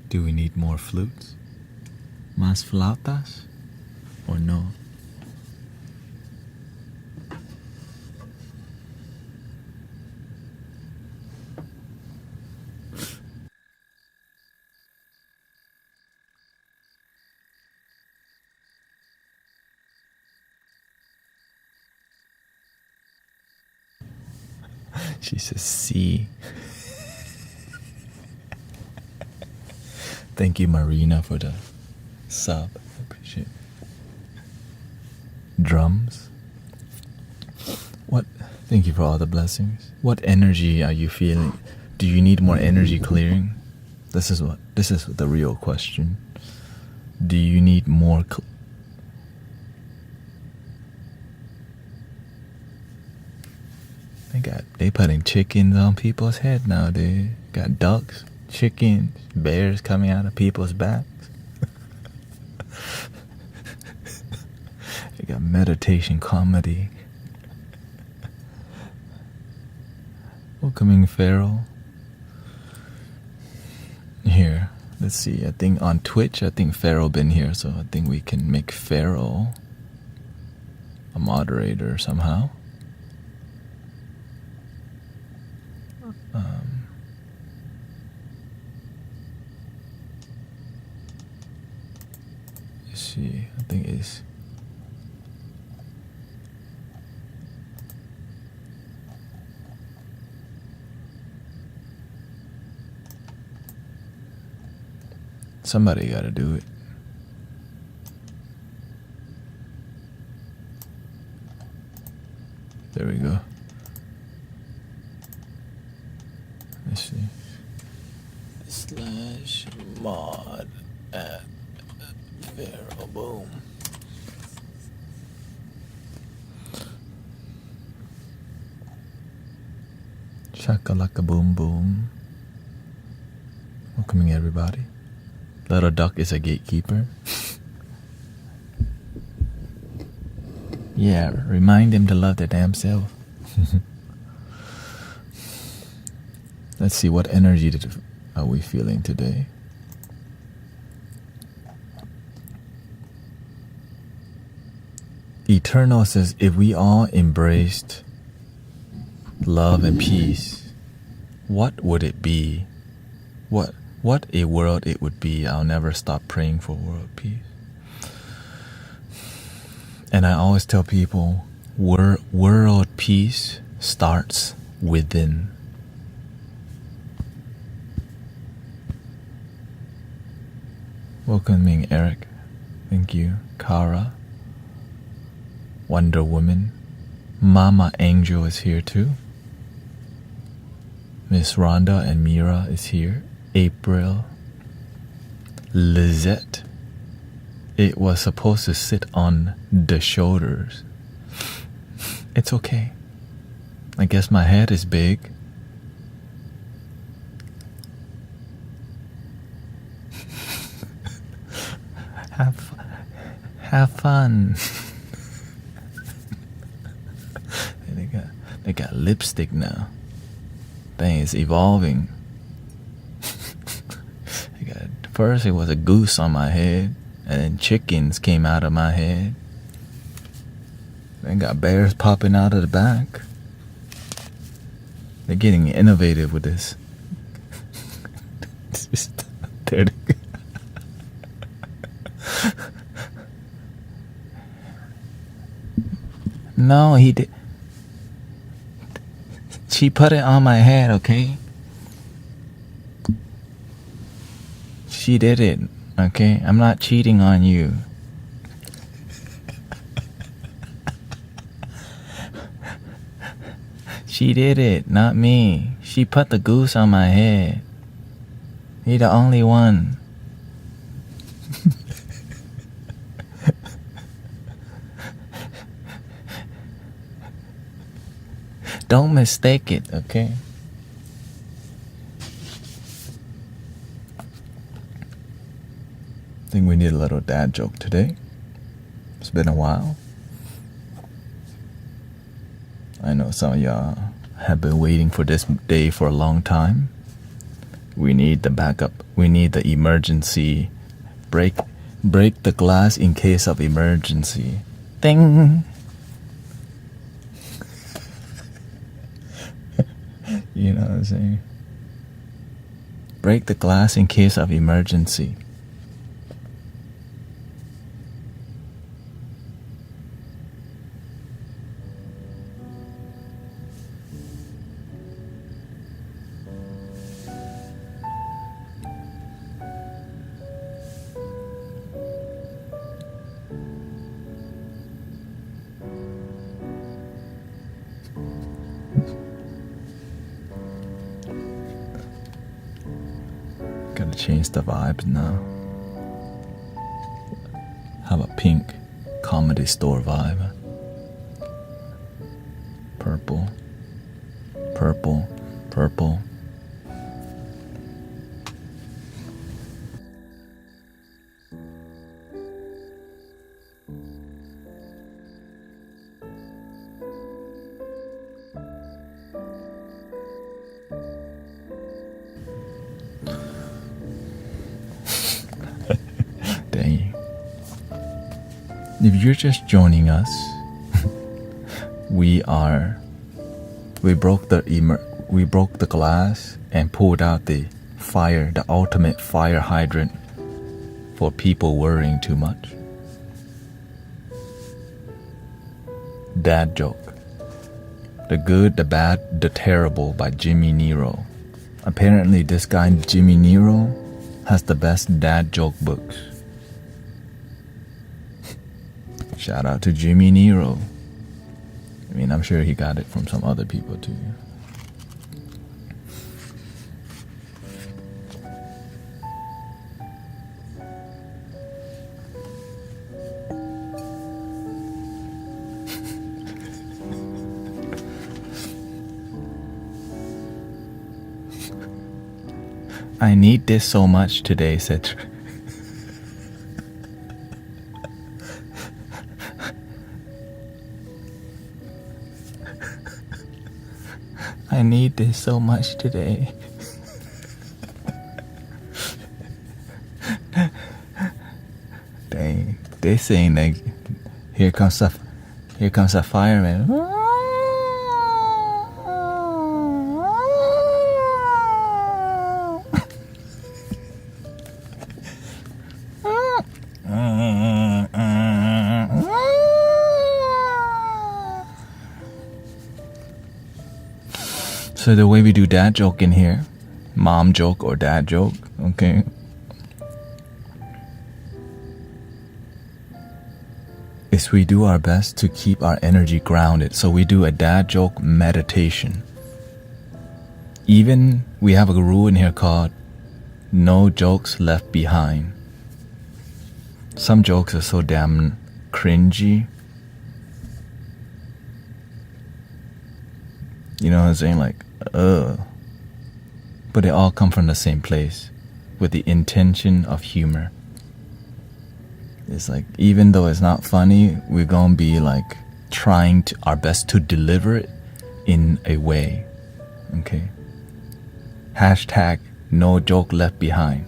Do we need more flutes? Más flautas? Or no? She says, "See." Thank you, Marina, for the sub. I appreciate it. Drums. What? Thank you for all the blessings. What energy are you feeling? Do you need more energy clearing? This is the real question. Do you need more? They putting chickens on people's head now. They got ducks, chickens, bears coming out of people's backs. They got meditation comedy. Welcoming Pharaoh. Here, let's see. I think on Twitch, Pharaoh been here, so I think we can make Pharaoh a moderator somehow. Let's see. I think it's somebody got to do it. There we go. Let's see. /mod at Pharaoh. Boom. Shakalaka boom boom. Welcoming everybody. Little duck is a gatekeeper. Yeah, remind them to love their damn self. Let's see, what energy are we feeling today? Eternal says, if we all embraced love and peace, what would it be? What what a world it would be. I'll never stop praying for world peace. And I always tell people, world peace starts within. Welcoming Eric. Thank you. Kara. Wonder Woman. Mama Angel is here too. Miss Rhonda and Mira is here. April. Lizette. It was supposed to sit on the shoulders. It's okay. I guess my head is big. Have fun. They got lipstick now. Thing is evolving. First it was a goose on my head, and then chickens came out of my head. Then got bears popping out of the back. They're getting innovative with this. No, he did. She put it on my head, okay? She did it, okay? I'm not cheating on you. She did it, not me. She put the goose on my head. You're the only one. Don't mistake it, okay? I think we need a little dad joke today. It's been a while. I know some of y'all have been waiting for this day for a long time. We need the backup. We need the emergency. Break the glass in case of emergency. Ding! You know what I'm saying? Break the glass in case of emergency. Gotta change the vibes now. Have a pink comedy store vibe. Purple, purple, purple. If you're just joining us, we broke the glass and pulled out the ultimate fire hydrant for people worrying too much. Dad joke. The Good, the Bad, the Terrible by Jimmy Nero. Apparently this guy Jimmy Nero has the best dad joke books. Shout out to Jimmy Nero. I mean, I'm sure he got it from some other people too. I need this so much today, said I need this so much today. Dang, they saying that here comes a fireman. So the way we do dad joke in here, mom joke or dad joke, okay, is we do our best to keep our energy grounded. So we do a dad joke meditation. Even we have a rule in here called no jokes left behind. Some jokes are so damn cringy. You know what I'm saying? Like, but they all come from the same place with the intention of humor. It's like, even though it's not funny, we're gonna be like trying our best to deliver it in a way. Okay. Hashtag no joke left behind.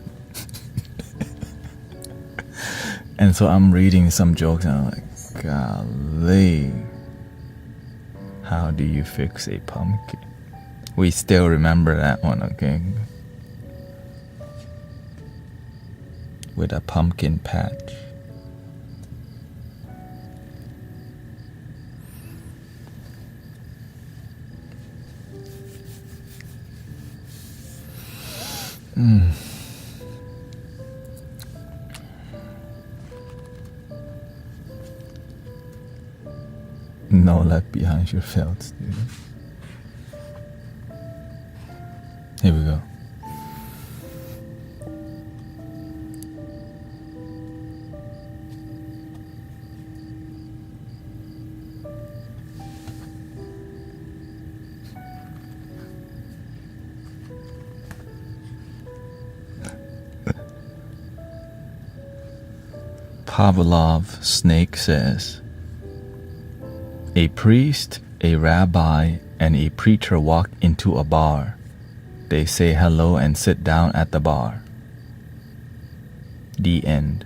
And so I'm reading some jokes and I'm like, golly, how do you fix a pumpkin? We still remember that one, okay? With a pumpkin patch. No left behind your felt, dude. Here we go. Pavlov Snake says, a priest, a rabbi, and a preacher walk into a bar. They say hello and sit down at the bar. The end.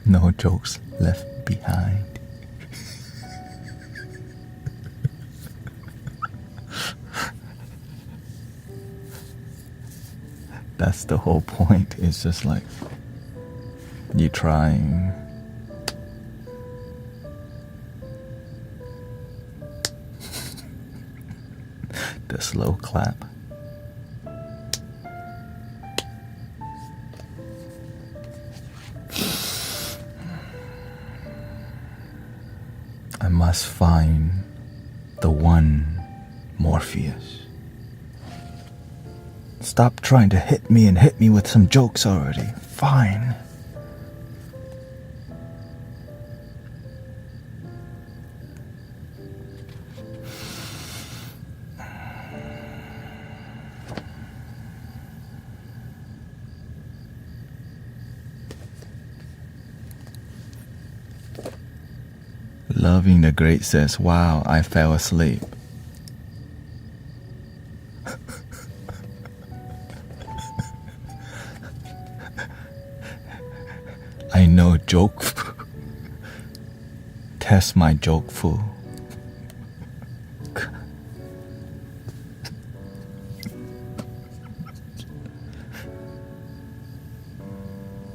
No jokes left behind. That's the whole point. It's just like you trying. The slow clap. I must find the one Morpheus. Stop trying to hit me and hit me with some jokes already. Fine. Loving the Great says, wow, I fell asleep. I know joke. Test my joke full.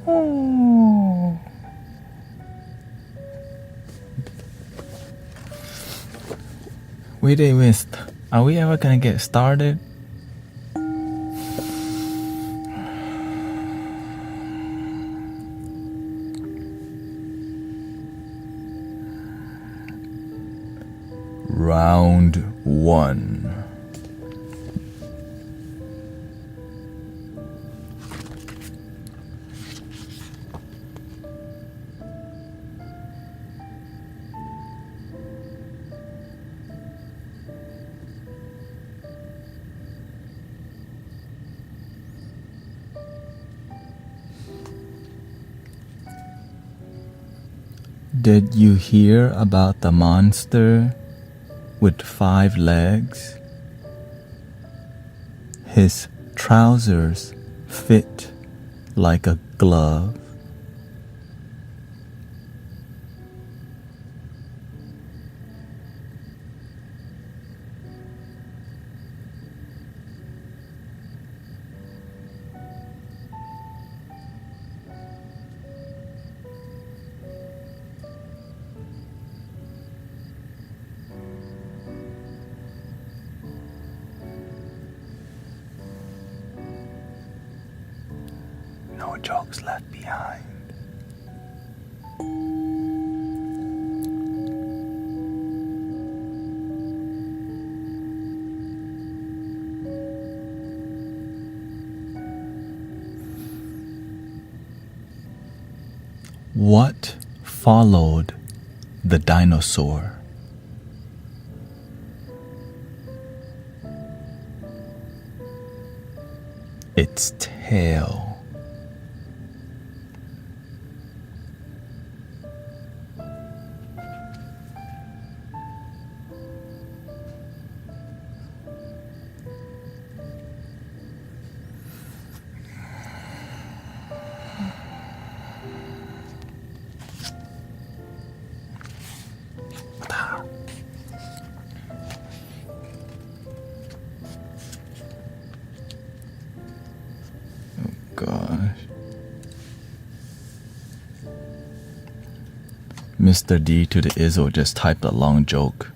Oh. Wait a minute. Are we ever gonna get started? Round 1. Did you hear about the monster with 5 legs? His trousers fit like a glove. No jokes left behind. What followed the dinosaur? Its tail. Gosh. Mr. D to the Izzo just typed a long joke.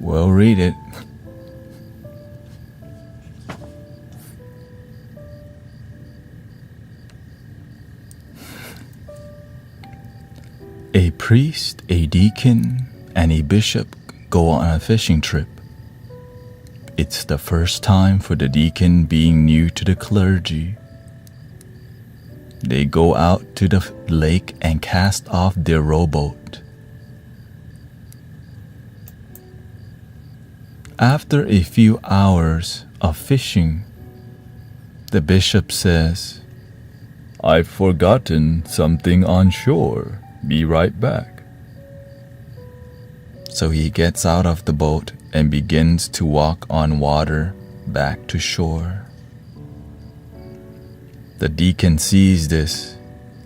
Well, read it. A priest, a deacon, and a bishop go on a fishing trip. It's the first time for the deacon being new to the clergy. They go out to the lake and cast off their rowboat. After a few hours of fishing, the bishop says, "I've forgotten something on shore. Be right back." So he gets out of the boat and begins to walk on water back to shore. The deacon sees this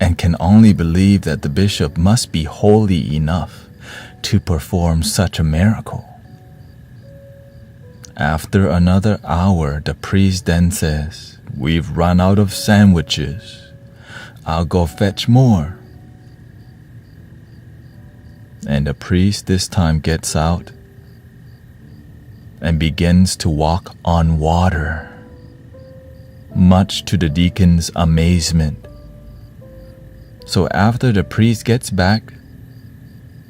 and can only believe that the bishop must be holy enough to perform such a miracle. After another hour, the priest then says, "We've run out of sandwiches. I'll go fetch more." And the priest this time gets out and begins to walk on water, much to the deacon's amazement. So after the priest gets back,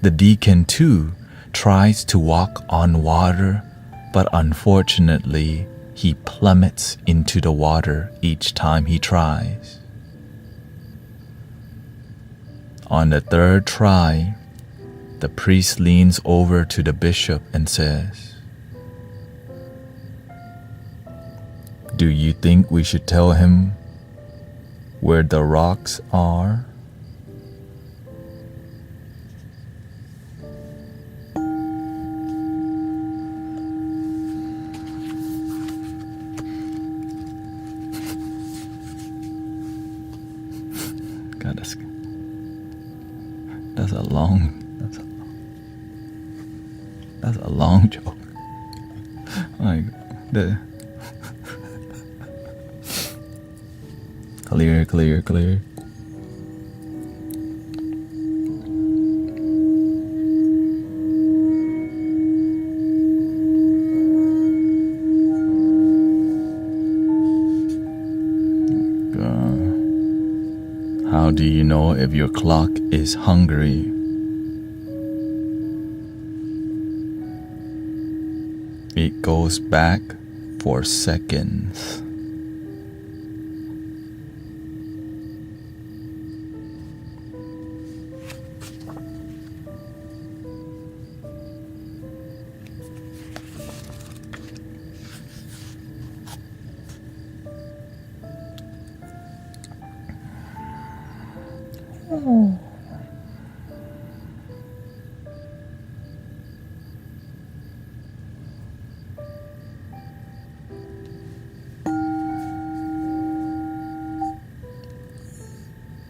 the deacon too tries to walk on water, but unfortunately, he plummets into the water each time he tries. On the third try, the priest leans over to the bishop and says, "Do you think we should tell him where the rocks are?" God, That's a long joke. Like the clear. How do you know if your clock is hungry? It goes back for seconds.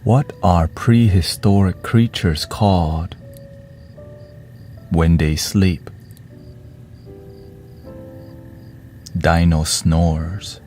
What are prehistoric creatures called when they sleep? Dino snores.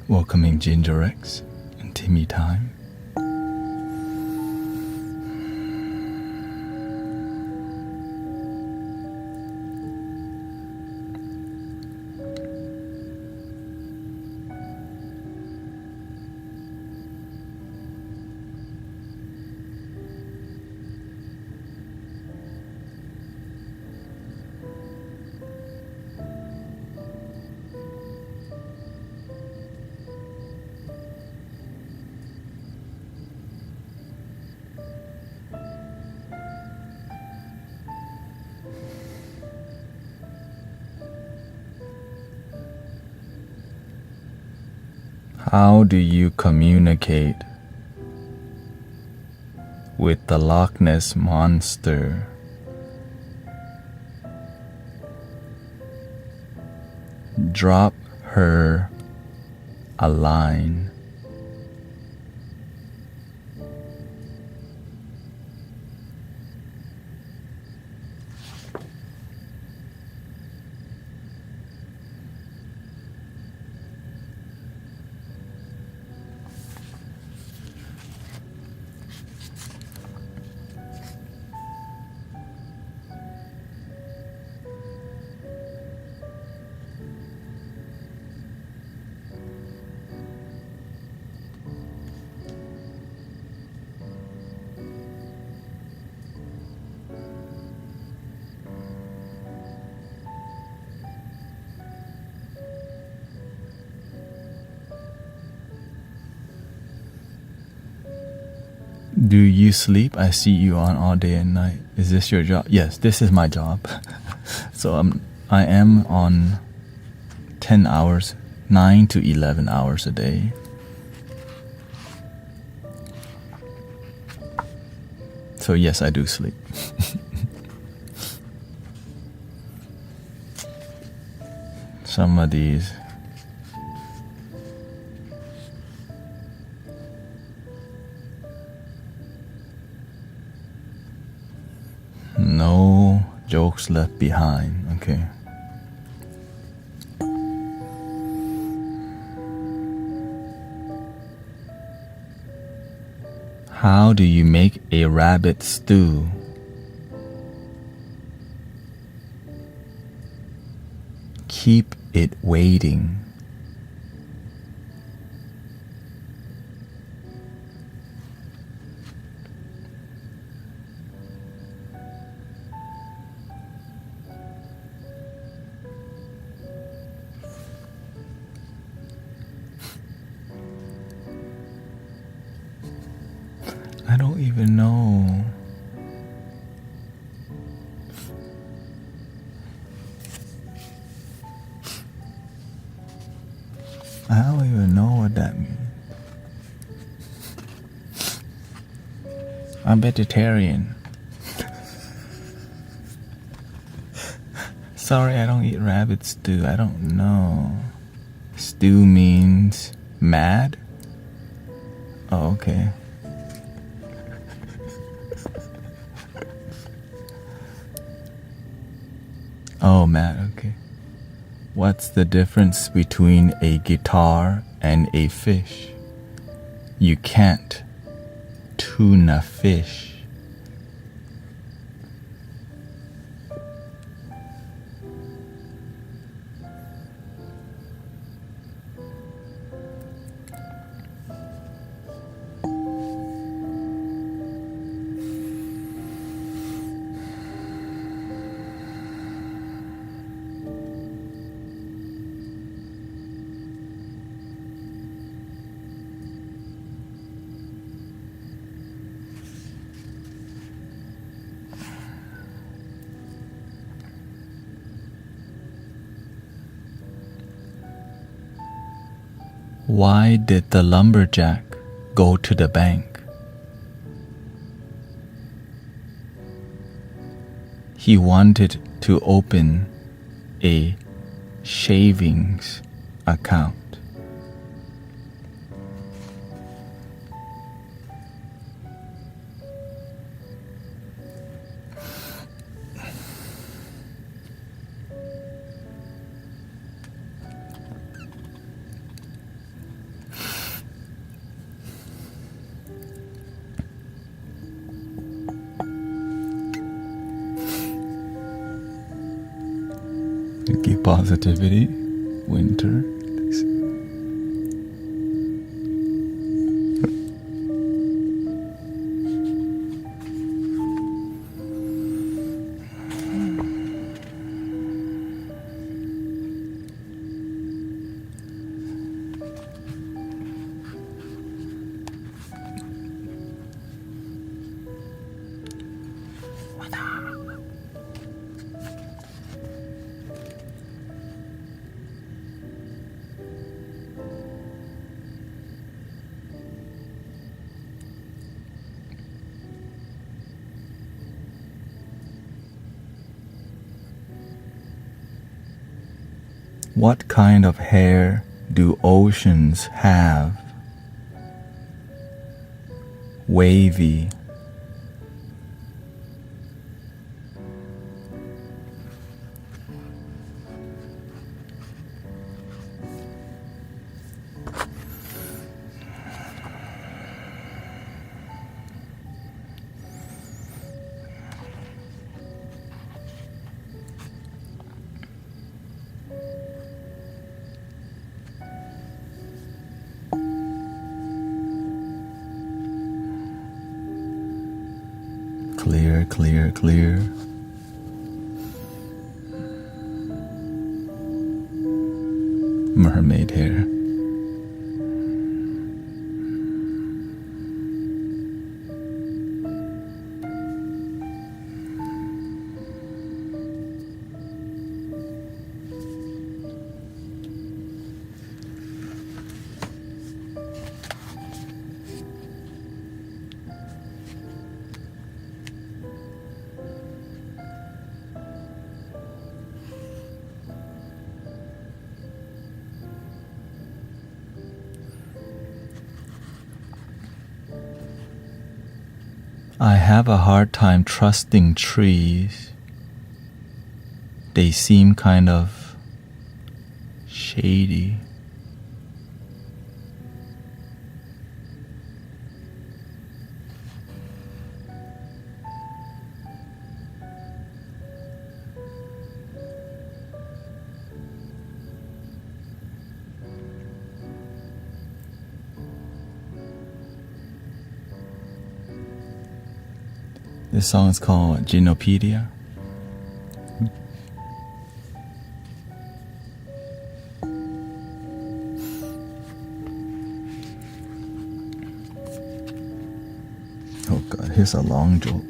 Welcoming Ginger X and Timmy Time. How do you communicate with the Loch Ness Monster? Drop her a line. Do you sleep? I see you on all day and night. Is this your job? Yes, this is my job. So I am on 10 hours, 9 to 11 hours a day. So yes, I do sleep. Some of these. No jokes left behind. Okay. How do you make a rabbit stew? Keep it waiting. I don't even know. that mean. I'm vegetarian. Sorry, I don't eat rabbit stew. I don't know. Stew means mad? Oh, okay. Oh, mad, okay. What's the difference between a guitar and a fish? You can't tune a fish. Why did the lumberjack go to the bank? He wanted to open a shavings account. Keep positivity, winter. What kind of hair do oceans have? Wavy. Clear, clear, clear. Mermaid hair. I have a hard time trusting trees. They seem kind of shady. This song is called Gynopedia. Oh God, here's a long joke.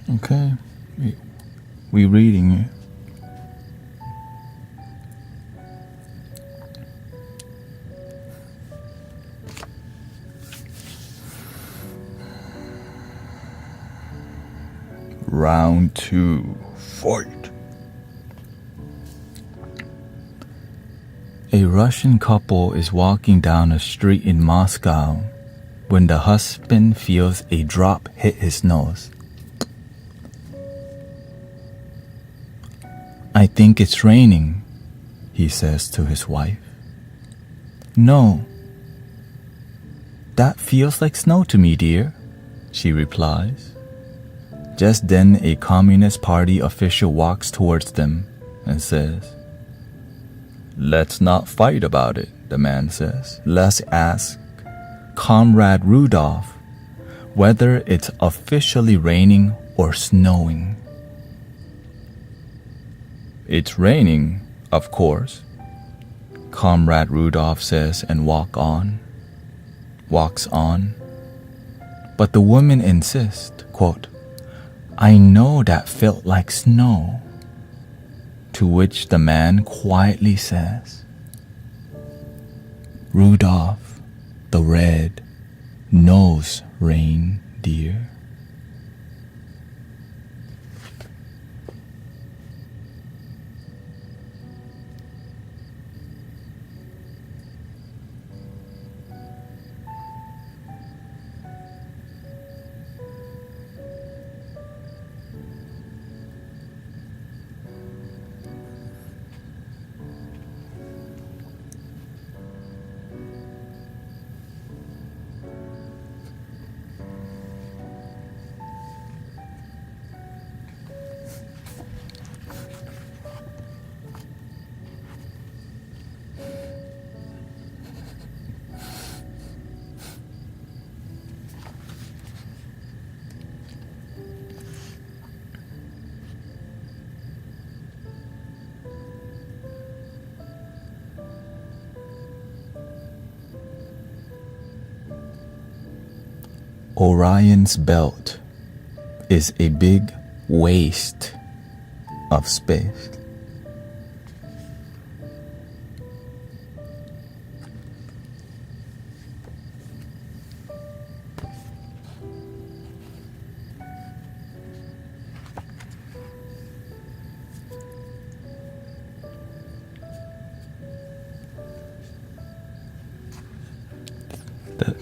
Okay, we reading it. Round 2, fight. A Russian couple is walking down a street in Moscow when the husband feels a drop hit his nose. I think it's raining, he says to his wife. No, that feels like snow to me, dear, she replies. Just then, a Communist Party official walks towards them and says, Let's not fight about it, the man says. Let's ask Comrade Rudolph whether it's officially raining or snowing. It's raining, of course, Comrade Rudolph says and walks on. But the woman insists, quote, I know that felt like snow. To which the man quietly says, Rudolph the red nose reindeer. Orion's belt is a big waste of space.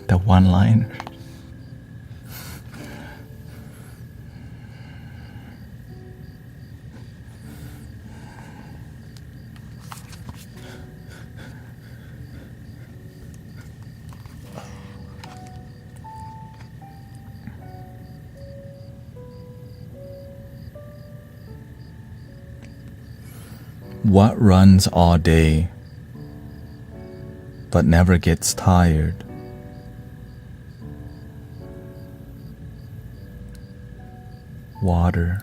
The one line. What runs all day but never gets tired? Water.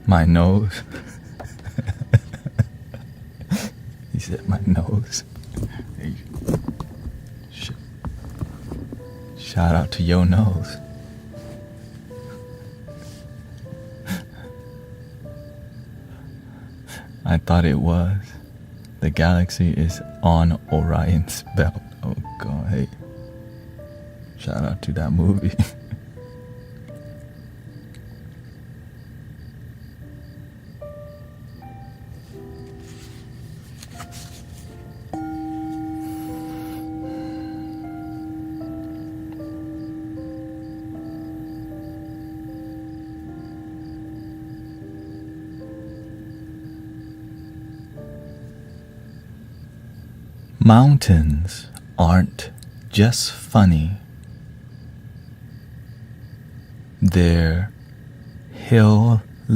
My nose. He said my nose. Shout out to your nose. I thought it was. The galaxy is on Orion's belt. Oh God, hey. Shout out to that movie. Mountains aren't just funny. They're hilarious.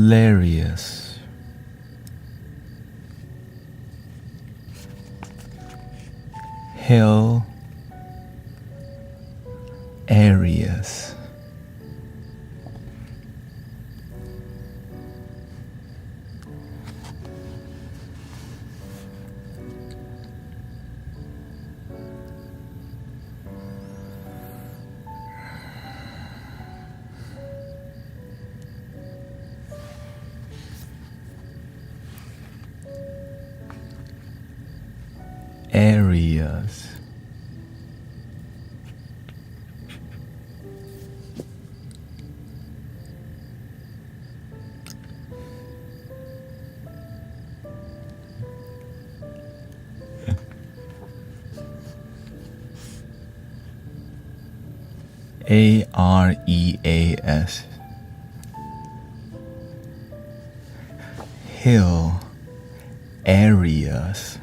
Hilarious. areas. Areas. Hill areas.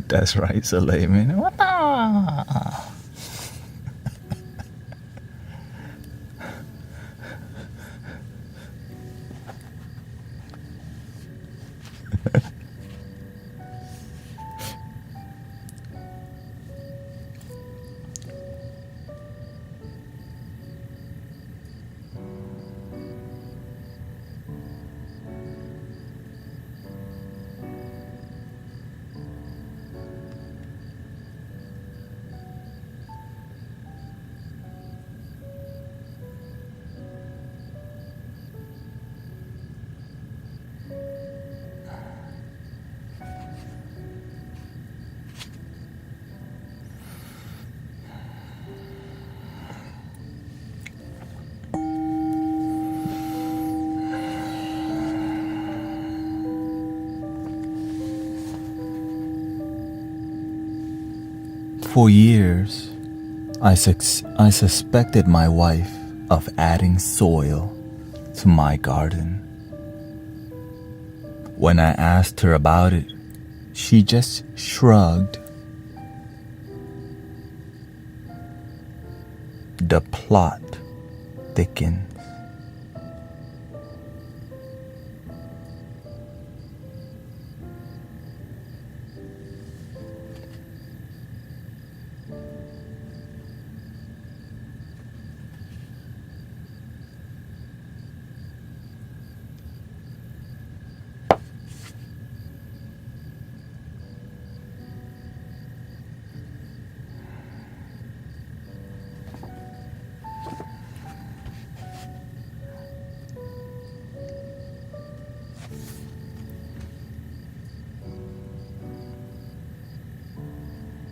That's right, Suleiman. What the? For years, I suspected my wife of adding soil to my garden. When I asked her about it, she just shrugged. The plot thickens.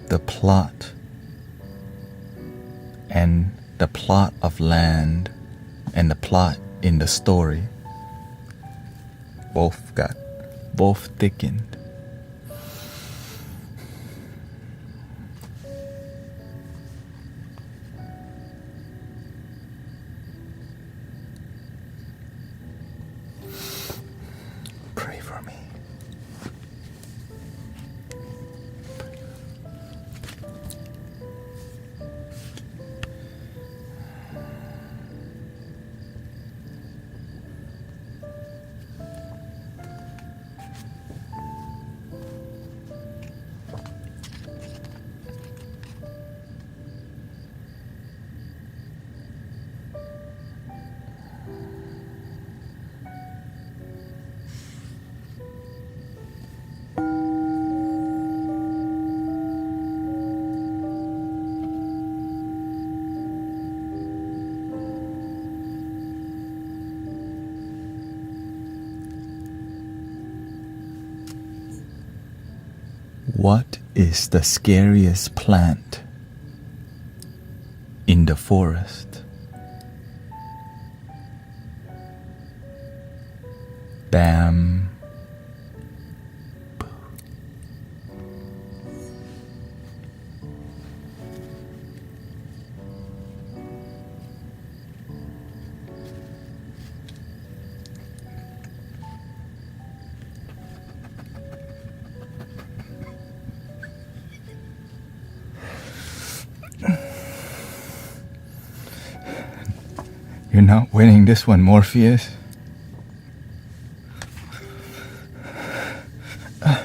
The plot and the plot of land and the plot in the story both thickened. Pray for me. What is the scariest plant in the forest? Bamboo. You're not winning this one, Morpheus. I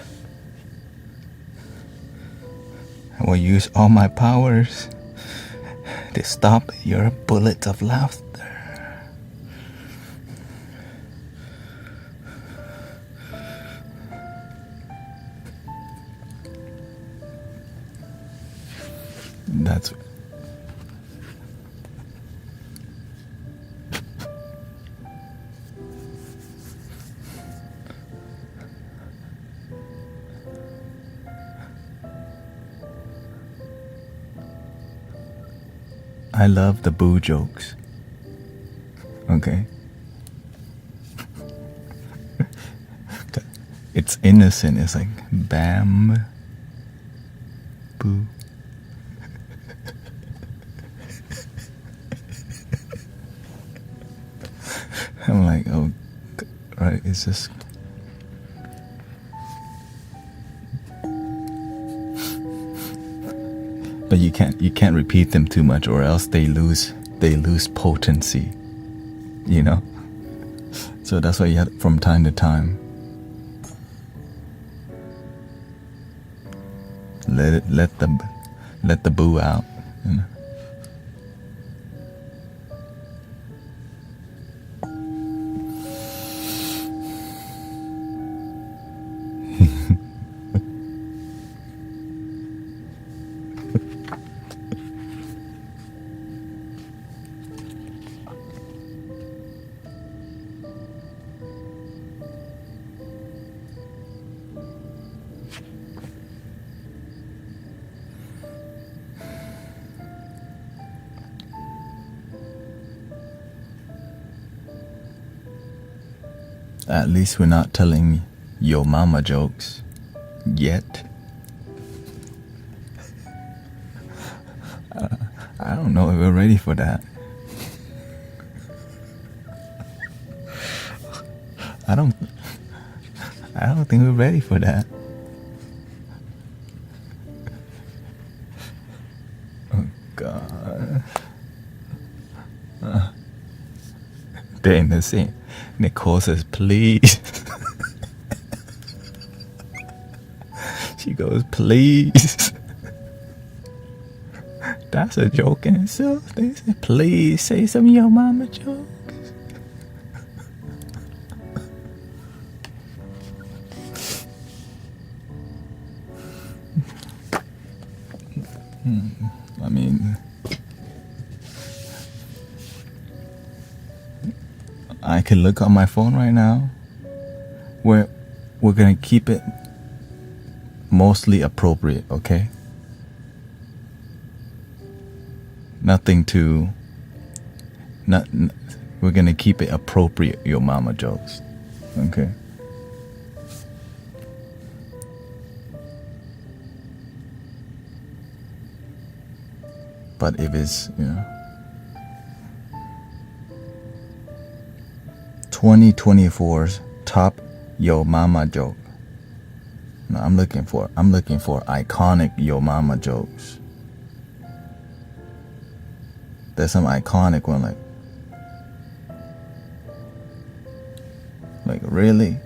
will use all my powers to stop your bullets of laughter. That's I love the boo jokes. Okay. It's innocent. It's like bam, boo. I'm like, oh, right. It's just. But you can't repeat them too much, or else they lose potency. You know. So that's why you have from time to time. Let the boo out. You know? At least we're not telling yo mama jokes yet. I don't know if we're ready for that. I don't think we're ready for that. Oh God. Then the same. Nicole says, please. She goes, please. That's a joke in itself. They say, please say some of your mama jokes. I mean, I can look on my phone right now. We're gonna keep it mostly appropriate, okay? We're gonna keep it appropriate, your mama jokes, okay? But if it's, 2024's top yo mama joke. No, I'm looking for iconic yo mama jokes. There's some iconic one like really?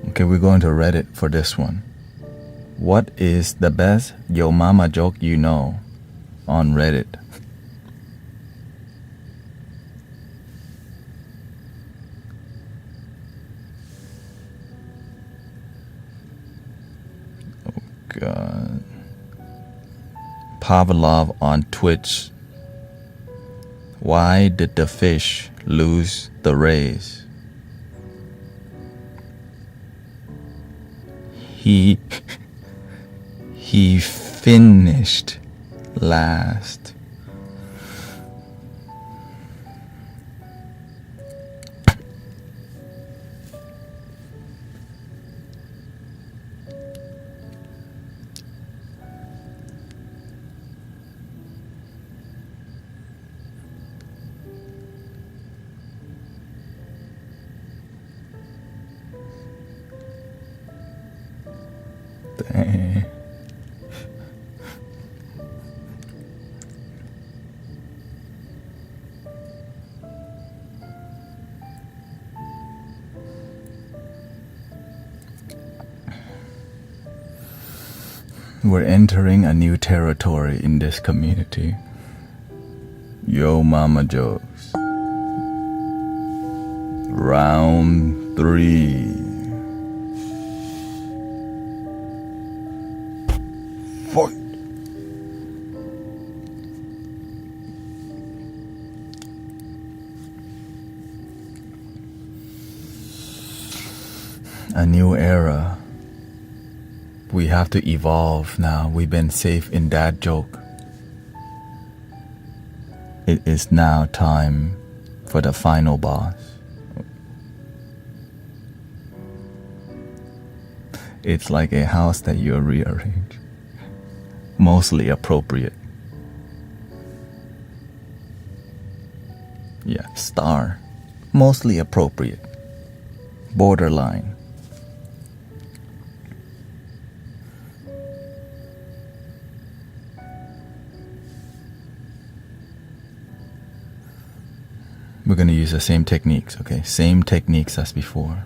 Okay, we're going to Reddit for this one. What is the best yo mama joke you know on Reddit? Oh God. Pavlov on Twitch. Why did the fish lose the race? He finished last. Dang. We're entering a new territory in this community. Yo mama jokes. Round 3. A new era. We have to evolve now. We've been safe in that joke. It is now time for the final boss. It's like a house that you rearrange. Mostly appropriate. Yeah, star. Mostly appropriate. Borderline. We're going to use the same techniques, okay? Same techniques as before.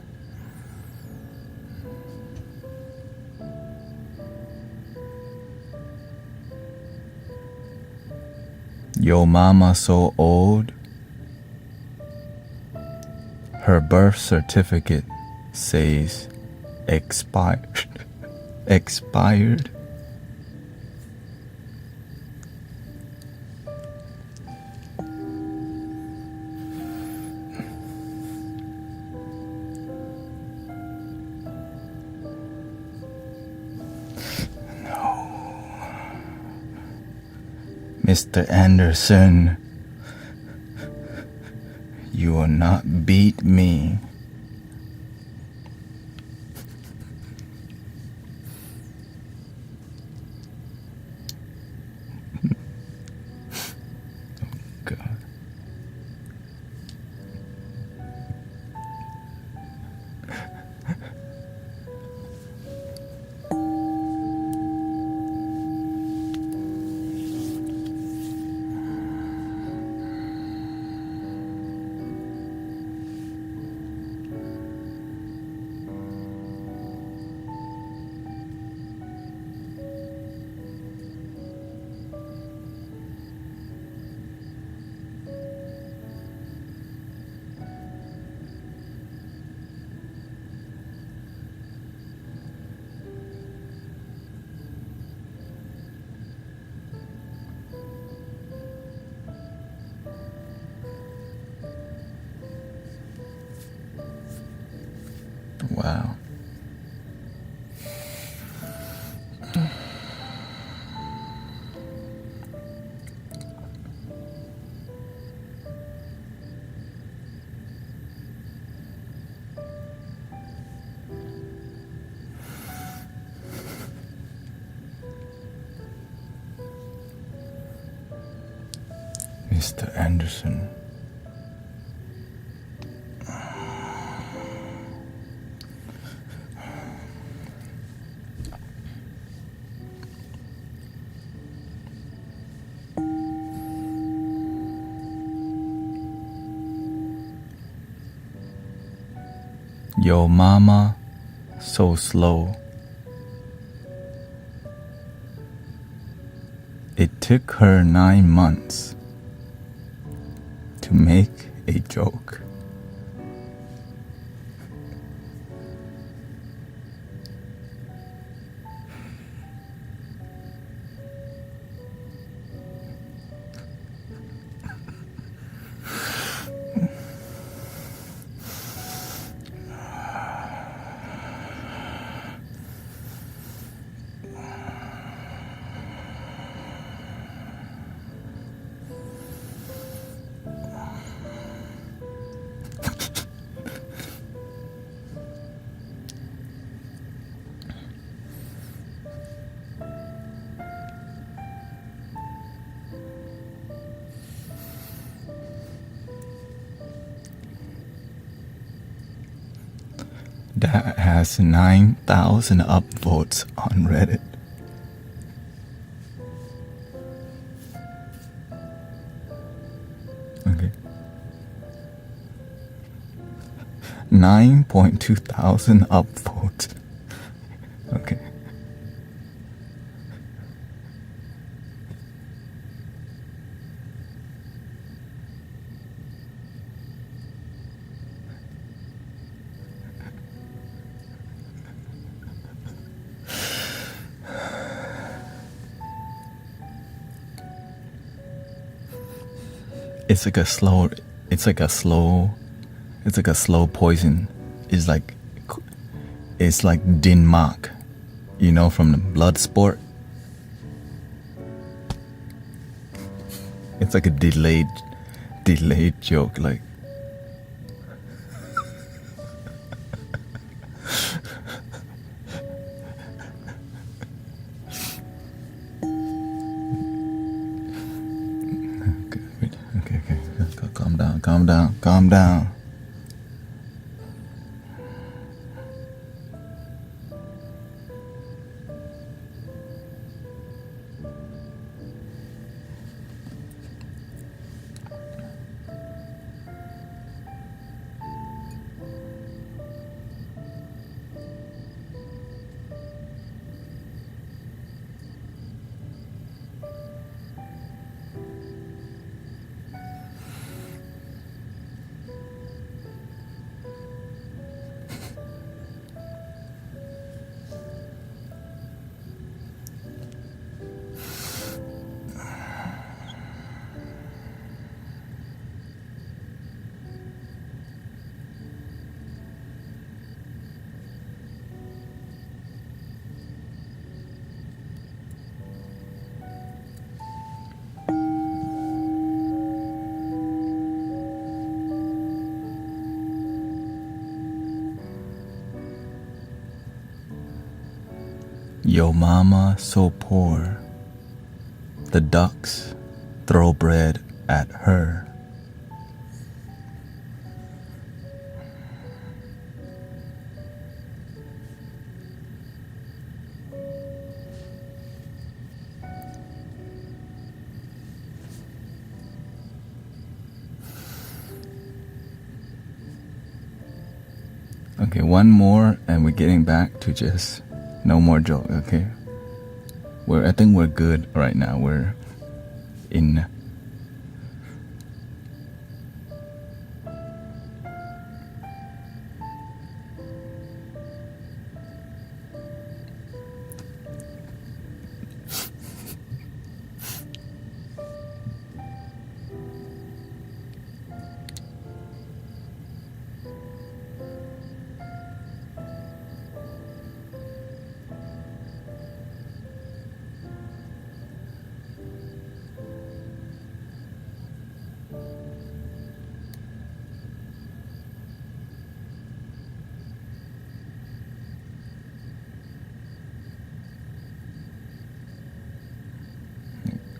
Yo mama so old, her birth certificate says expired. Expired. Mr. Anderson, you will not beat me. God. Wow. Mr. Anderson. Yo mama so slow. It took her 9 months to make a joke. That has 9,000 upvotes on Reddit. Okay. 9.2 thousand upvotes. Okay. It's like a slow poison. It's like It's like Denmark, you know, from the blood sport. It's like a delayed joke, like. Okay. Calm down. Yo mama so poor, the ducks throw bread at her. Okay, one more and we're getting back to just no more joke, okay? I think we're good right now. We're in.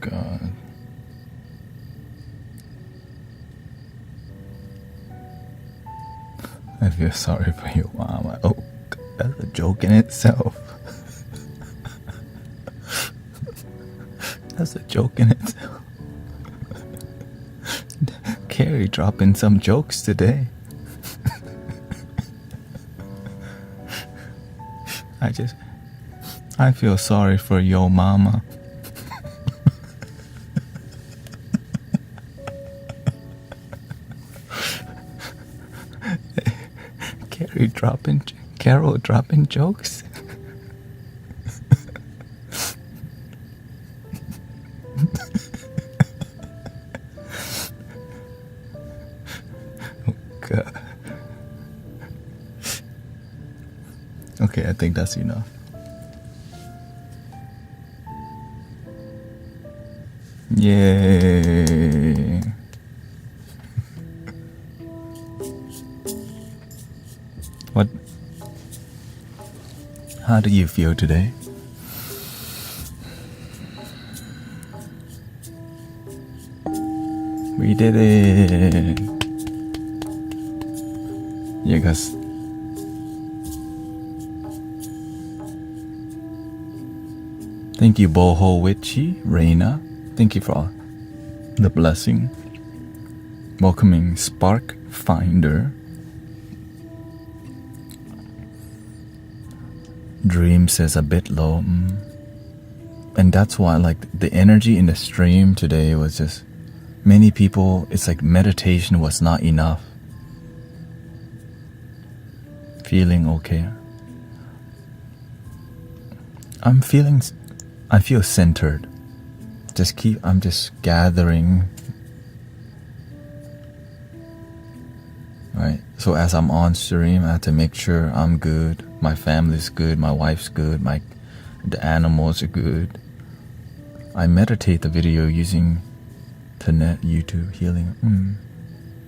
God. I feel sorry for you, Mama. Oh, that's a joke in itself. That's a joke in itself. Carrie dropping some jokes today. I feel sorry for yo mama. Carol dropping jokes. Oh God. Okay, I think that's enough. Yay. What? How do you feel today? We did it. Yeah, guys. Thank you, Boho Witchy, Reina. Thank you for the blessing. Welcoming Spark Finder. Dream says a bit low. And that's why, like, the energy in the stream today was just many people. It's like meditation was not enough. Feeling okay. I feel centered. I'm just gathering. right? So as I'm on stream, I have to make sure I'm good, my family's good, my wife's good, the animals are good. I meditate the video using YouTube healing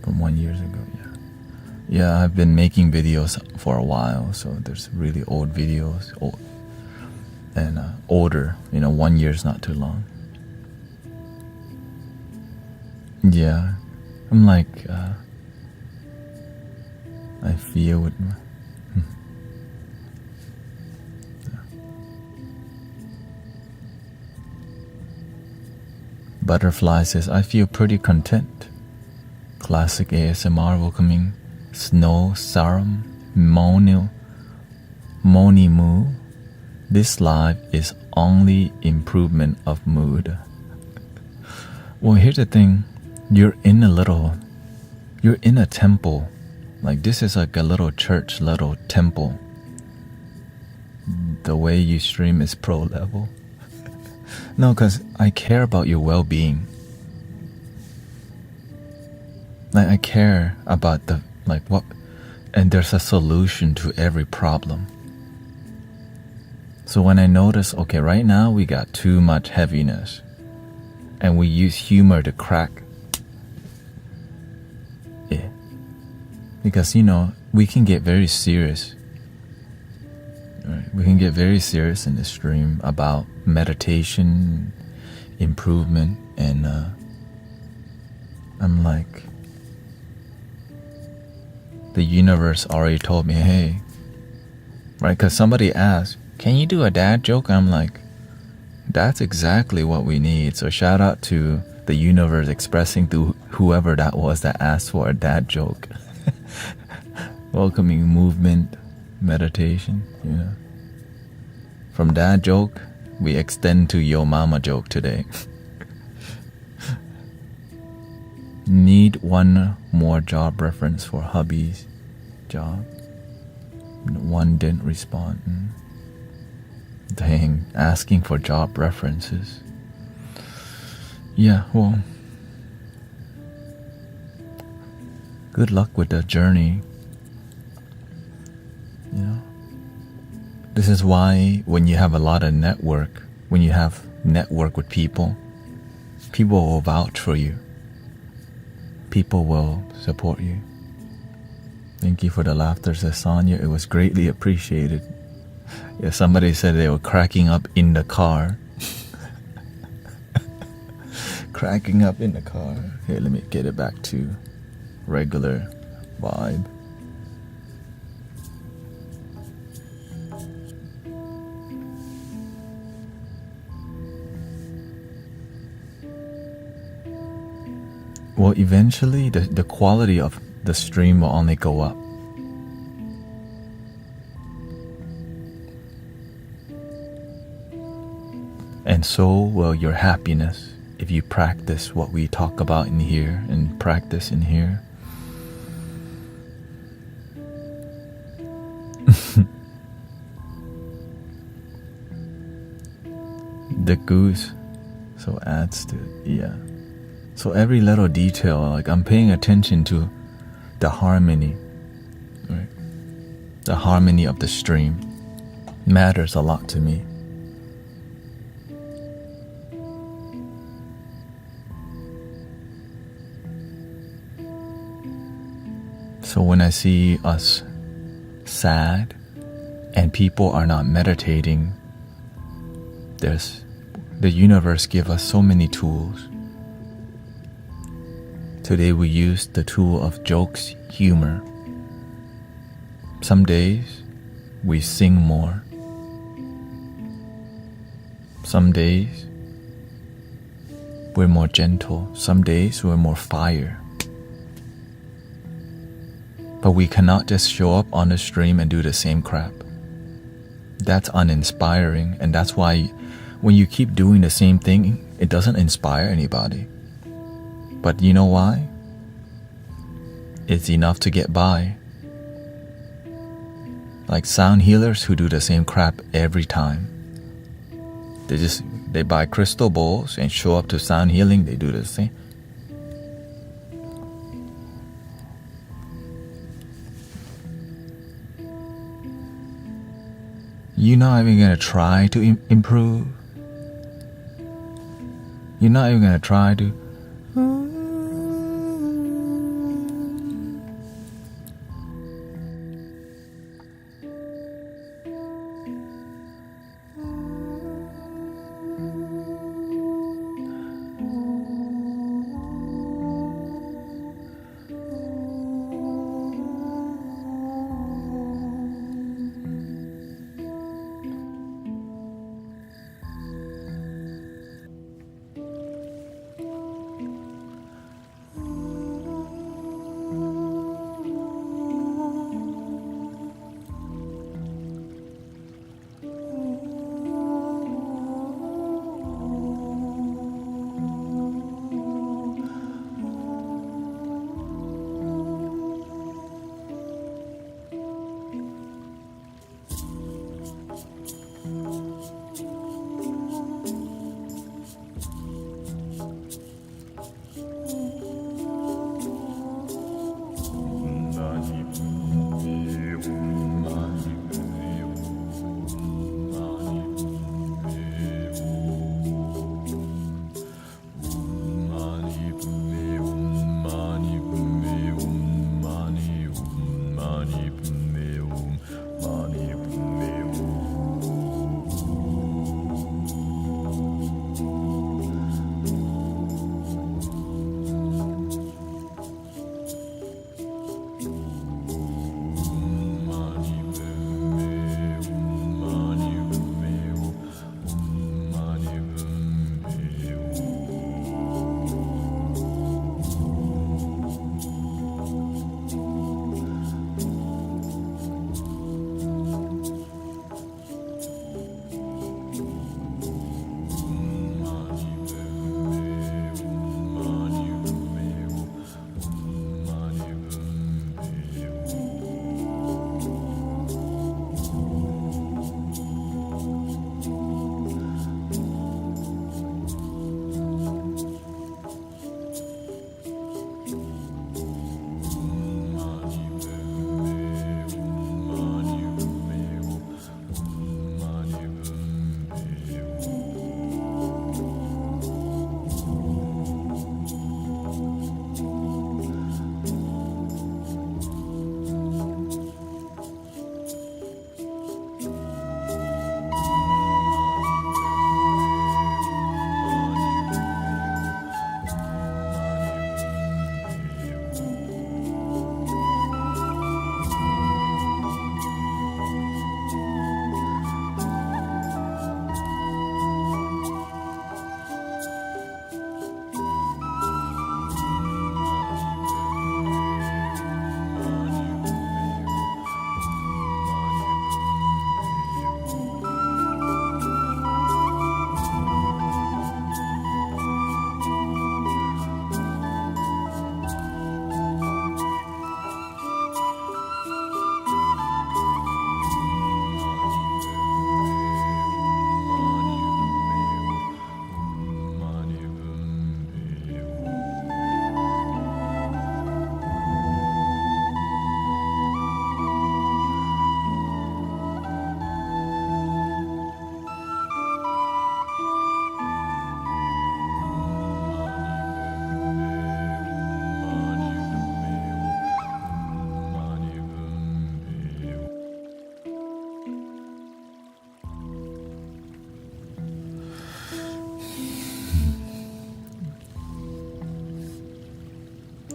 from 1 year ago. Yeah, I've been making videos for a while, so there's really old videos, and older. 1 year is not too long. Yeah, I'm like, I feel with my. Butterfly says, I feel pretty content. Classic ASMR welcoming. Snow Saram Moni Moo. This live is only improvement of mood. Well, here's the thing. You're in a temple. Like this is like a little church, little temple. The way you stream is pro level. No, because I care about your well-being. Like I care about and there's a solution to every problem. So when I notice, okay, right now we got too much heaviness, and we use humor to crack it. Because, we can get very serious. Right? We can get very serious in the stream about meditation, improvement, and I'm like, the universe already told me, hey, right? Because somebody asked, can you do a dad joke? I'm like, that's exactly what we need. So shout out to the universe expressing to whoever that was that asked for a dad joke. Welcoming movement, meditation, From dad joke, we extend to yo mama joke today. Need one more job reference for hubby's job. One didn't respond. Dang, asking for job references. Yeah, well, good luck with the journey. This is why when you have a lot of network, when you have network with people will vouch for you. People will support you. Thank you for the laughter, says Sonia. It was greatly appreciated. Yeah, somebody said they were cracking up in the car. Cracking up in the car. Here, let me get it back to regular vibe. Well, eventually the quality of the stream will only go up. And so will your happiness if you practice what we talk about in here and practice in here. The goose, so adds to, yeah. So every little detail, like I'm paying attention to the harmony, right? The harmony of the stream matters a lot to me. So when I see us sad and people are not meditating, the universe gives us so many tools. Today we use the tool of jokes, humor. Some days we sing more. Some days we're more gentle. Some days we're more fire. But we cannot just show up on the stream and do the same crap. That's uninspiring, and that's why when you keep doing the same thing, it doesn't inspire anybody. But you know why? It's enough to get by. Like sound healers who do the same crap every time. They buy crystal bowls and show up to sound healing, they do the same. You're not even gonna try to improve. You're not even gonna try to.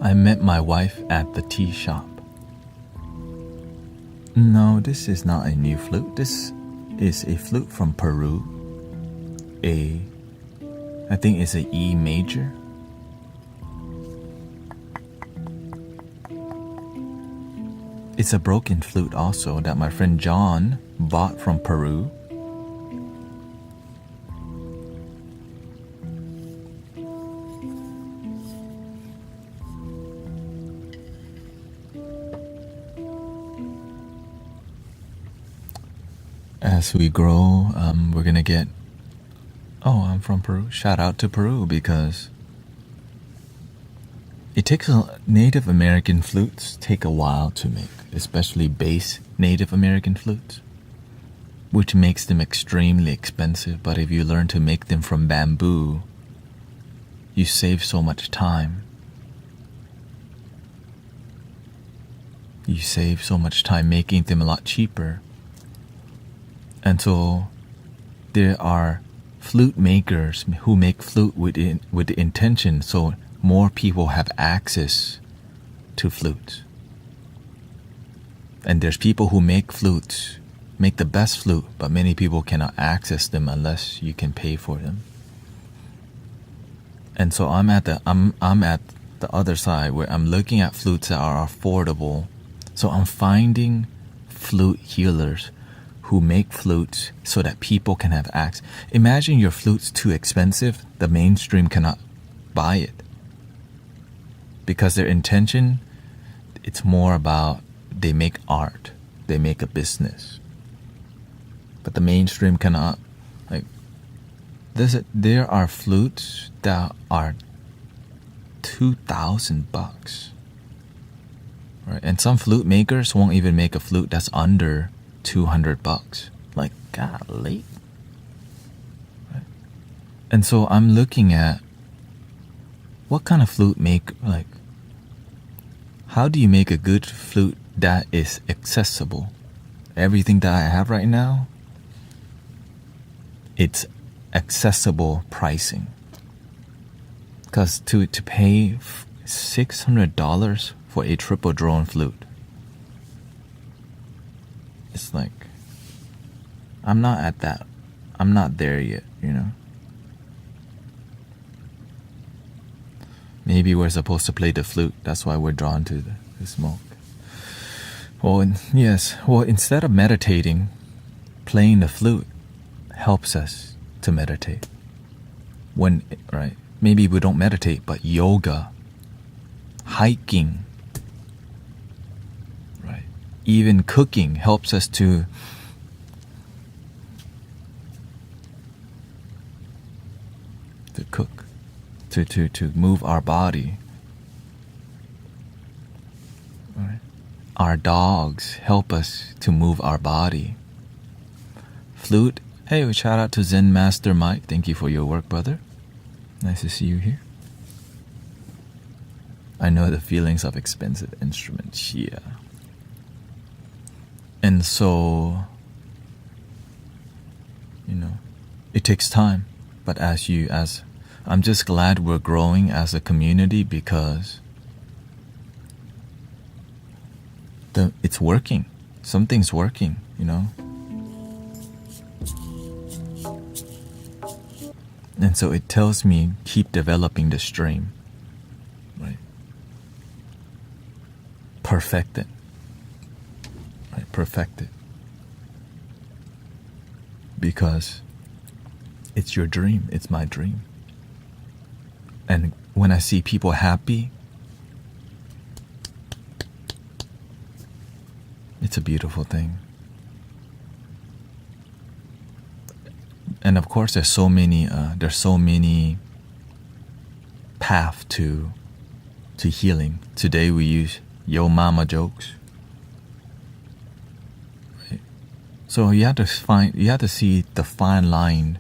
I met my wife at the tea shop. No, this is not a new flute. This is a flute from Peru. I think it's a E major. It's a broken flute also that my friend John bought from Peru. As we grow, we're gonna get... Oh, I'm from Peru. Shout out to Peru, because it takes Native American flutes take a while to make, especially bass Native American flutes. which makes them extremely expensive. But if you learn to make them from bamboo, you save so much time. You save so much time making them a lot cheaper. And so there are flute makers who make flute with the intention so more people have access to flutes. And there's people who make flutes, make the best flute, but many people cannot access them unless you can pay for them. And so I'm at the other side where I'm looking at flutes that are affordable. So I'm finding flute healers who make flutes so that people can have access. Imagine your flute's too expensive, the mainstream cannot buy it. Because their intention, it's more about they make art, they make a business. But the mainstream cannot, like, there are flutes that are $2,000. Right? And some flute makers won't even make a flute that's under $200. Like, golly. Right? And so I'm looking at what kind of flute how do you make a good flute that is accessible? Everything that I have right now, it's accessible pricing. Because to pay $600 for a triple drone flute, it's like, I'm not there yet, you know. Maybe we're supposed to play the flute, that's why we're drawn to the smoke. Well, yes, instead of meditating, playing the flute helps us to meditate. Right? Maybe we don't meditate, but yoga, hiking, right? Even cooking helps us to cook, to move our body. Right? Our dogs help us to move our body. Flute, hey, shout out to Zen Master Mike. Thank you for your work, brother. Nice to see you here. I know the feelings of expensive instruments, yeah. And so, you know, it takes time. But I'm just glad we're growing as a community because it's working. Something's working, you know. And so it tells me keep developing the stream, right? Perfect it, right? Perfect it. Because it's your dream, it's my dream. And when I see people happy, it's a beautiful thing. And of course, there's so many paths to healing. Today we use yo mama jokes. Right? So you have to see the fine line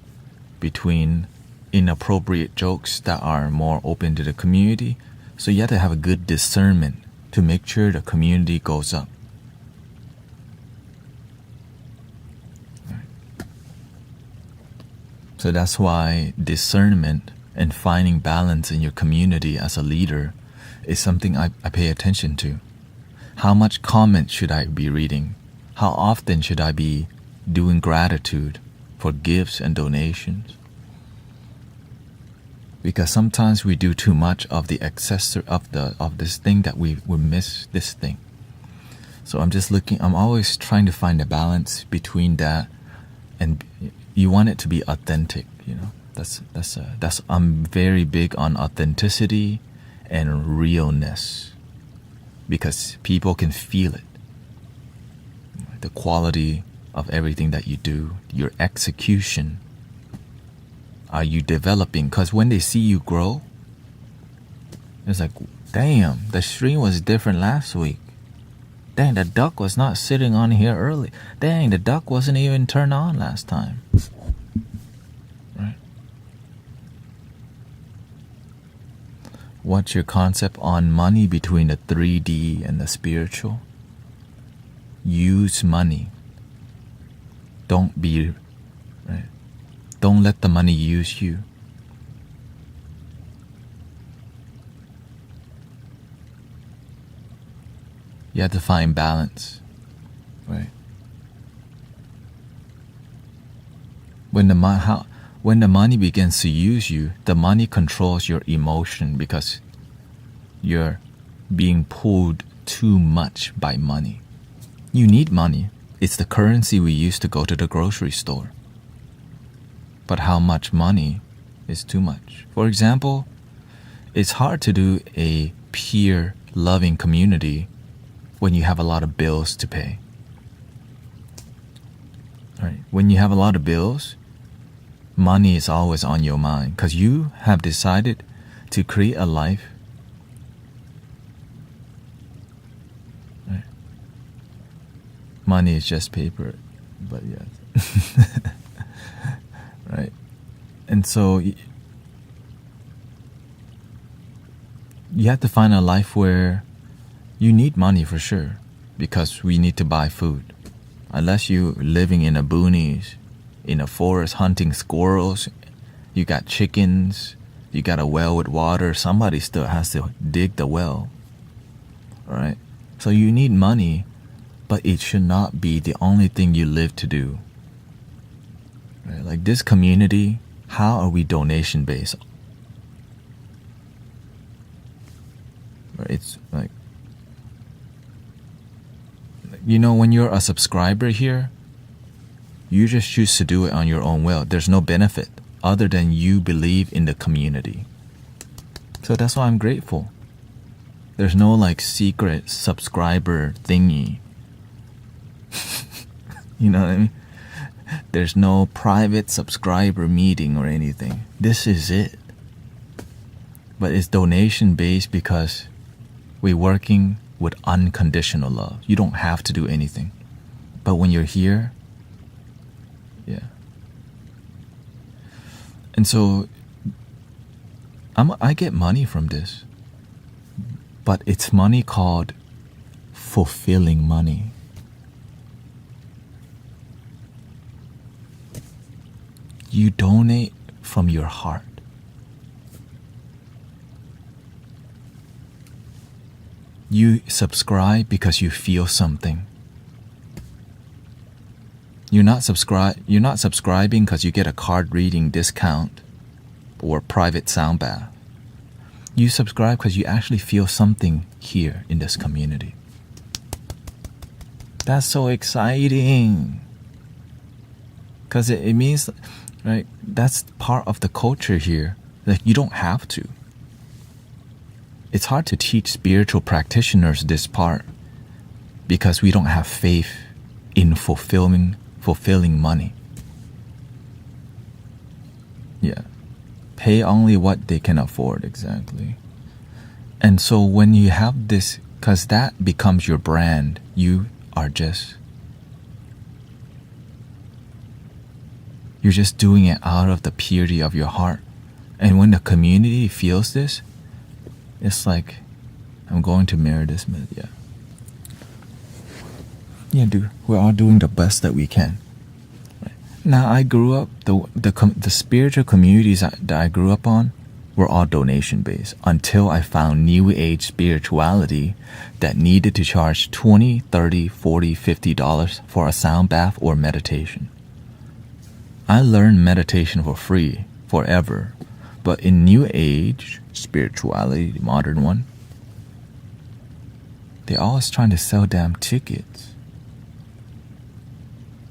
between inappropriate jokes that are more open to the community. So you have to have a good discernment to make sure the community goes up. So that's why discernment and finding balance in your community as a leader is something I pay attention to. How much comment should I be reading? How often should I be doing gratitude for gifts and donations? Because sometimes we do too much of the excess of this thing that we miss this thing. So I'm always trying to find a balance between that, and you want it to be authentic, you know. I'm very big on authenticity and realness because people can feel it. The quality of everything that you do, your execution. Are you developing? Because when they see you grow, it's like, damn, the stream was different last week. Dang, the duck was not sitting on here early. Dang, the duck wasn't even turned on last time. Right? What's your concept on money between the 3D and the spiritual? Use money. Don't be, right? Don't let the money use you. You have to find balance, right? When the money begins to use you, the money controls your emotion because you're being pulled too much by money. You need money. It's the currency we use to go to the grocery store. But how much money is too much? For example, it's hard to do a peer loving community when you have a lot of bills to pay. Right? When you have a lot of bills, money is always on your mind because you have decided to create a life. Right? Money is just paper, but yes. Right? And so you have to find a life where you need money for sure because we need to buy food. Unless you're living in the boonies, in a forest hunting squirrels, you got chickens, you got a well with water, somebody still has to dig the well. Alright? So you need money, but it should not be the only thing you live to do. Right? Like this community, how are we donation based? It's like, you know, when you're a subscriber here, you just choose to do it on your own will. There's no benefit other than you believe in the community. So that's why I'm grateful. There's no like secret subscriber thingy. You know what I mean? There's no private subscriber meeting or anything. This is it. But it's donation based because we're working with unconditional love. You don't have to do anything. But when you're here, yeah. And so I get money from this. But it's money called fulfilling money. You donate from your heart. You subscribe because you feel something. You're not subscribing because you get a card reading discount or private sound bath. You subscribe because you actually feel something here in this community. That's so exciting. Because it means, right, that's part of the culture here. Like, you don't have to. It's hard to teach spiritual practitioners this part because we don't have faith in fulfilling money. Yeah. Pay only what they can afford, exactly. And so when you have this, because that becomes your brand, you're just doing it out of the purity of your heart. And when the community feels this, it's like, I'm going to mirror this myth, yeah. Yeah, dude, we're all doing the best that we can. Right. Now, I grew up, the spiritual communities that I grew up on were all donation-based until I found New Age spirituality that needed to charge $20, $30, $40, $50 for a sound bath or meditation. I learned meditation for free forever, but in New Age spirituality, the modern one, they're always trying to sell damn tickets.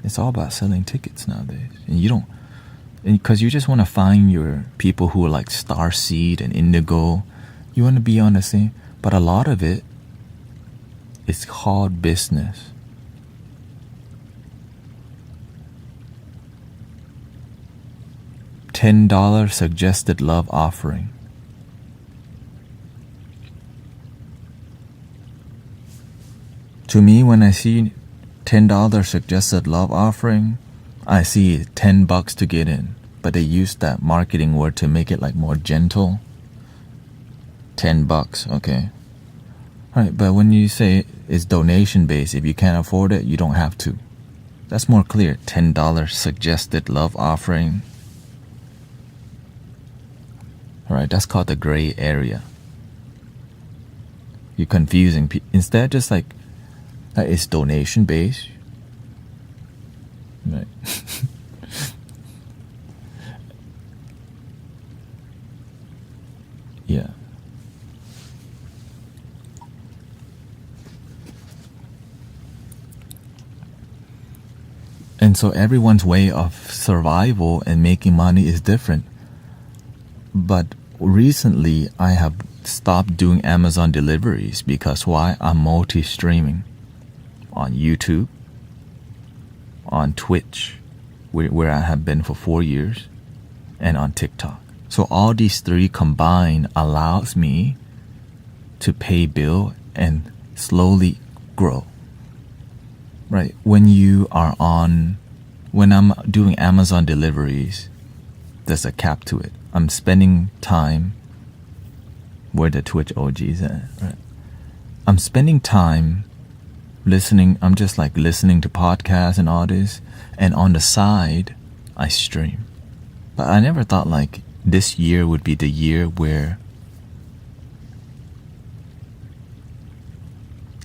It's all about selling tickets nowadays. And because you just want to find your people who are like starseed and indigo. You want to be on the same, but a lot of it is called business. $10 suggested love offering. To me, when I see $10 suggested love offering, I see $10 to get in. But they use that marketing word to make it like more gentle. $10, okay. All right, but when you say it's donation based, if you can't afford it, you don't have to. That's more clear. $10 suggested love offering. All right, that's called the gray area. You're confusing people. Instead, just like it's donation based. Right. Yeah. And so everyone's way of survival and making money is different. But recently, I have stopped doing Amazon deliveries because why? I'm multi-streaming on YouTube, on Twitch, where I have been for 4 years, and on TikTok. So all these three combined allows me to pay bill and slowly grow. Right? When I'm doing Amazon deliveries, there's a cap to it. I'm spending time where the Twitch OGs at, right? I'm spending time listening. I'm just like listening to podcasts and all this. And on the side, I stream. But I never thought like this year would be the year where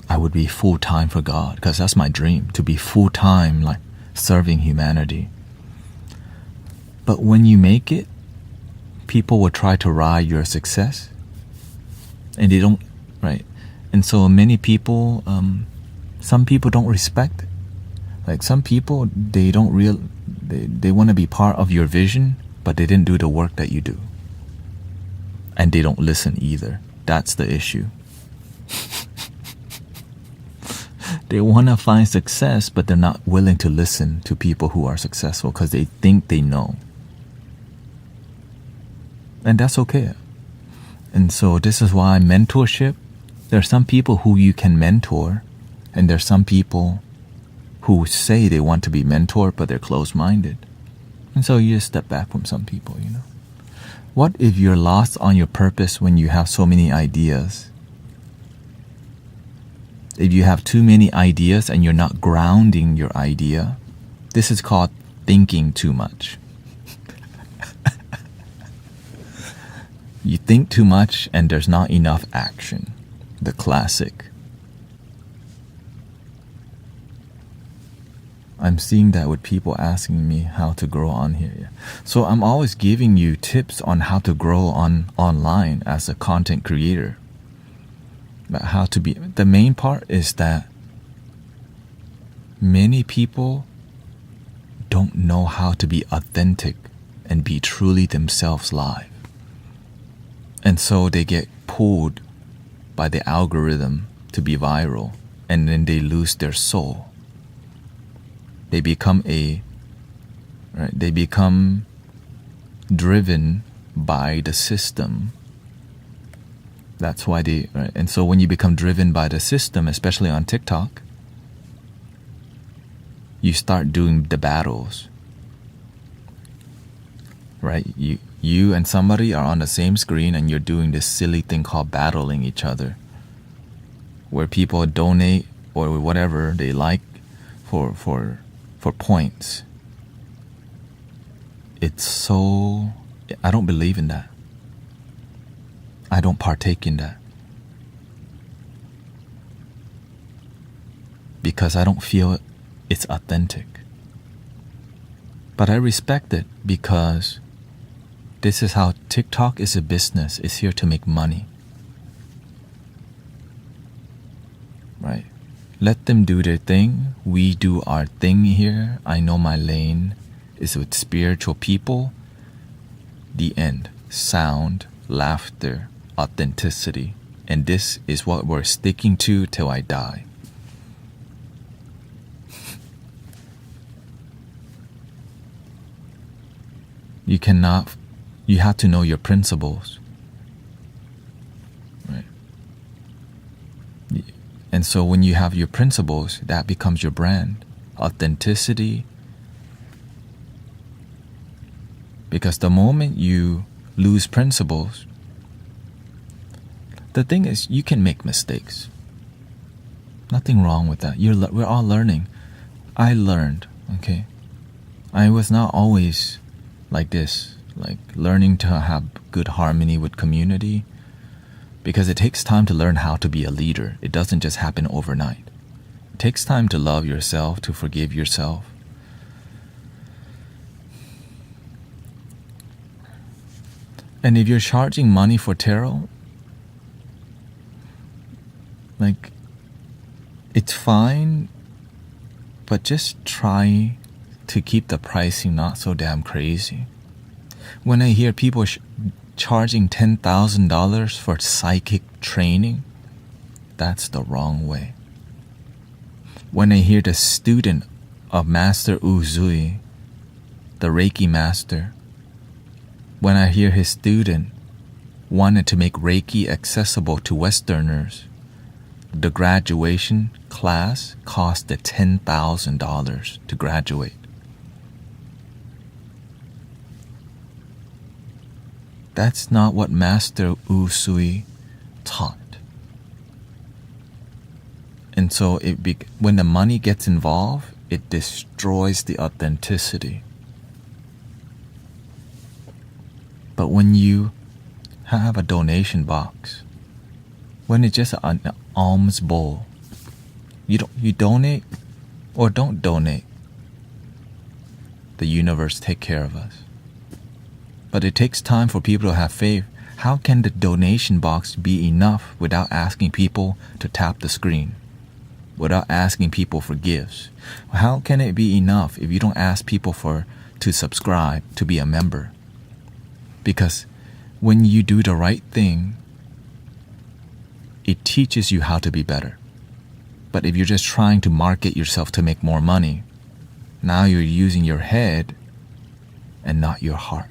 I would be full-time for God, because that's my dream, to be full-time, like serving humanity. But when you make it, people will try to ride your success, and they don't, right? And so many people, some people don't respect it. Like some people, they want to be part of your vision, but they didn't do the work that you do. And they don't listen either. That's the issue. They want to find success, but they're not willing to listen to people who are successful because they think they know. And that's okay. And so this is why mentorship, there are some people who you can mentor, and there's some people who say they want to be mentored, but they're closed-minded. And so you just step back from some people, you know. What if you're lost on your purpose when you have so many ideas? If you have too many ideas and you're not grounding your idea, this is called thinking too much. You think too much and there's not enough action. The classic. I'm seeing that with people asking me how to grow on here. So I'm always giving you tips on how to grow online as a content creator. But how to be. The main part is that many people don't know how to be authentic and be truly themselves live. And so they get pulled by the algorithm to be viral, and then they lose their soul. They become driven by the system. That's why right? And so when you become driven by the system, especially on TikTok, you start doing the battles. Right? You and somebody are on the same screen and you're doing this silly thing called battling each other, where people donate or whatever they like for points. It's so... I don't believe in that. I don't partake in that. Because I don't feel it's authentic. But I respect it because this is how TikTok is a business. It's here to make money. Right? Let them do their thing. We do our thing here. I know my lane is with spiritual people. The end. Sound, laughter, authenticity. And this is what we're sticking to till I die. You have to know your principles. Right? And And so when you have your principles, that becomes your brand. Authenticity. Because the moment you lose principles, the thing is, you can make mistakes. Nothing wrong with that. We're all learning. I learned, okay? I was not always like this, like learning to have good harmony with community, because it takes time to learn how to be a leader. It doesn't just happen overnight. It takes time to love yourself, to forgive yourself. And if you're charging money for tarot, like, it's fine, but just try to keep the pricing not so damn crazy. When I hear people charging $10,000 for psychic training, that's the wrong way. When I hear the student of Master Uzui, the Reiki master, when I hear his student wanted to make Reiki accessible to Westerners, the graduation class cost $10,000 to graduate. That's not what Master Usui taught. And so when the money gets involved, it destroys the authenticity. But when you have a donation box, when it's just an alms bowl, you donate or don't donate, the universe take care of us. But it takes time for people to have faith. How can the donation box be enough without asking people to tap the screen? Without asking people for gifts? How can it be enough if you don't ask people to subscribe, to be a member? Because when you do the right thing, it teaches you how to be better. But if you're just trying to market yourself to make more money, now you're using your head and not your heart.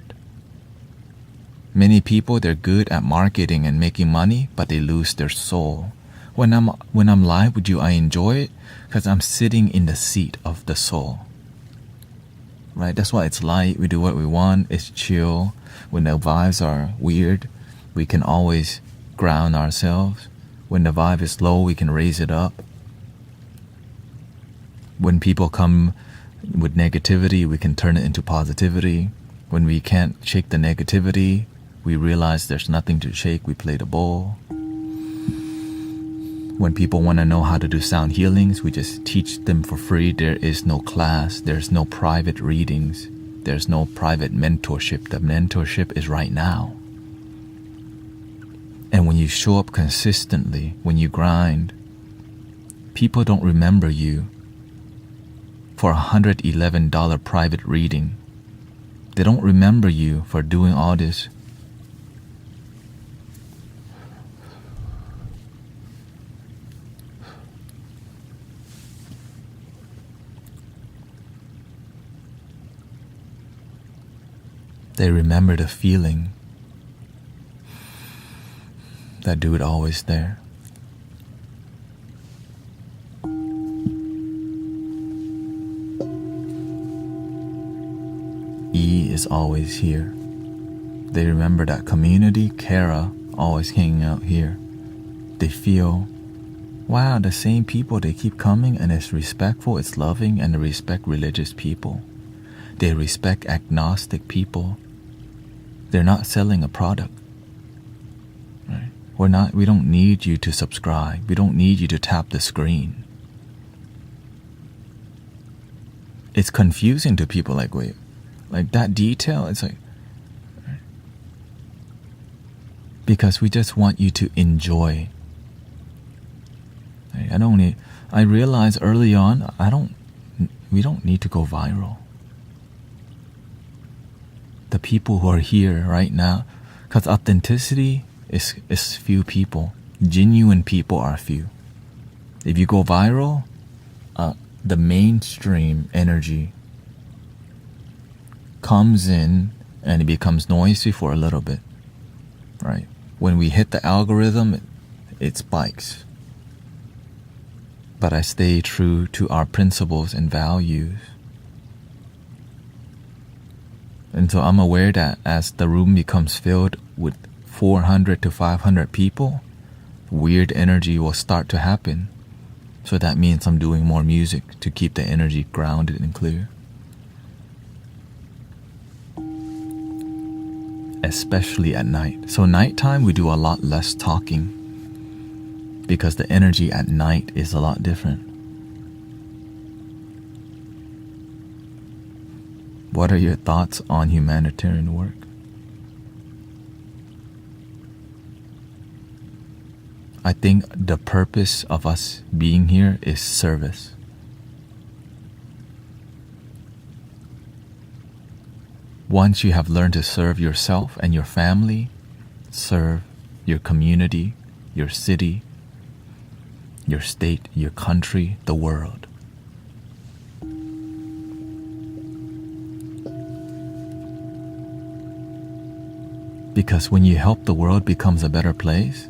Many people, they're good at marketing and making money, but they lose their soul. When I'm live with you, I enjoy it because I'm sitting in the seat of the soul. Right? That's why it's light. We do what we want. It's chill. When the vibes are weird, we can always ground ourselves. When the vibe is low, we can raise it up. When people come with negativity, we can turn it into positivity. When we can't shake the negativity, we realize there's nothing to shake, we play the bowl. When people want to know how to do sound healings, we just teach them for free. There is no class, there's no private readings, there's no private mentorship. The mentorship is right now. And when you show up consistently, when you grind, people don't remember you for a $111 private reading. They don't remember you for doing all this. They remember the feeling. That dude always there. E is always here. They remember that community. Kara always hanging out here. They feel, wow, the same people, they keep coming, and it's respectful, it's loving, and they respect religious people. They respect agnostic people. They're not selling a product. Right? We don't need you to subscribe. We don't need you to tap the screen. It's confusing to people, like, wait, like that detail, it's like, right? Because we just want you to enjoy. Right? I realized early on, we don't need to go viral. The people who are here right now, because authenticity is few people. Genuine people are few. If you go viral, the mainstream energy comes in and it becomes noisy for a little bit, right? When we hit the algorithm, it spikes. but I stay true to our principles and values. And so I'm aware that as the room becomes filled with 400 to 500 people, weird energy will start to happen. So that means I'm doing more music to keep the energy grounded and clear. Especially at night. So nighttime we do a lot less talking because the energy at night is a lot different. What are your thoughts on humanitarian work? I think the purpose of us being here is service. Once you have learned to serve yourself and your family, serve your community, your city, your state, your country, the world. Because when you help the world becomes a better place,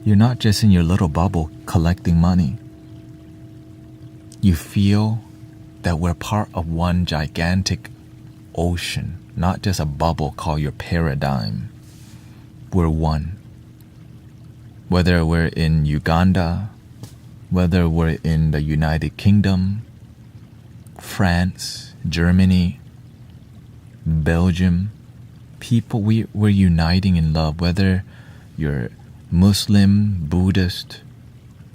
you're not just in your little bubble collecting money. You feel that we're part of one gigantic ocean, not just a bubble called your paradigm. We're one. Whether we're in Uganda, whether we're in the United Kingdom, France, Germany, Belgium, people, we're uniting in love. Whether you're Muslim, Buddhist,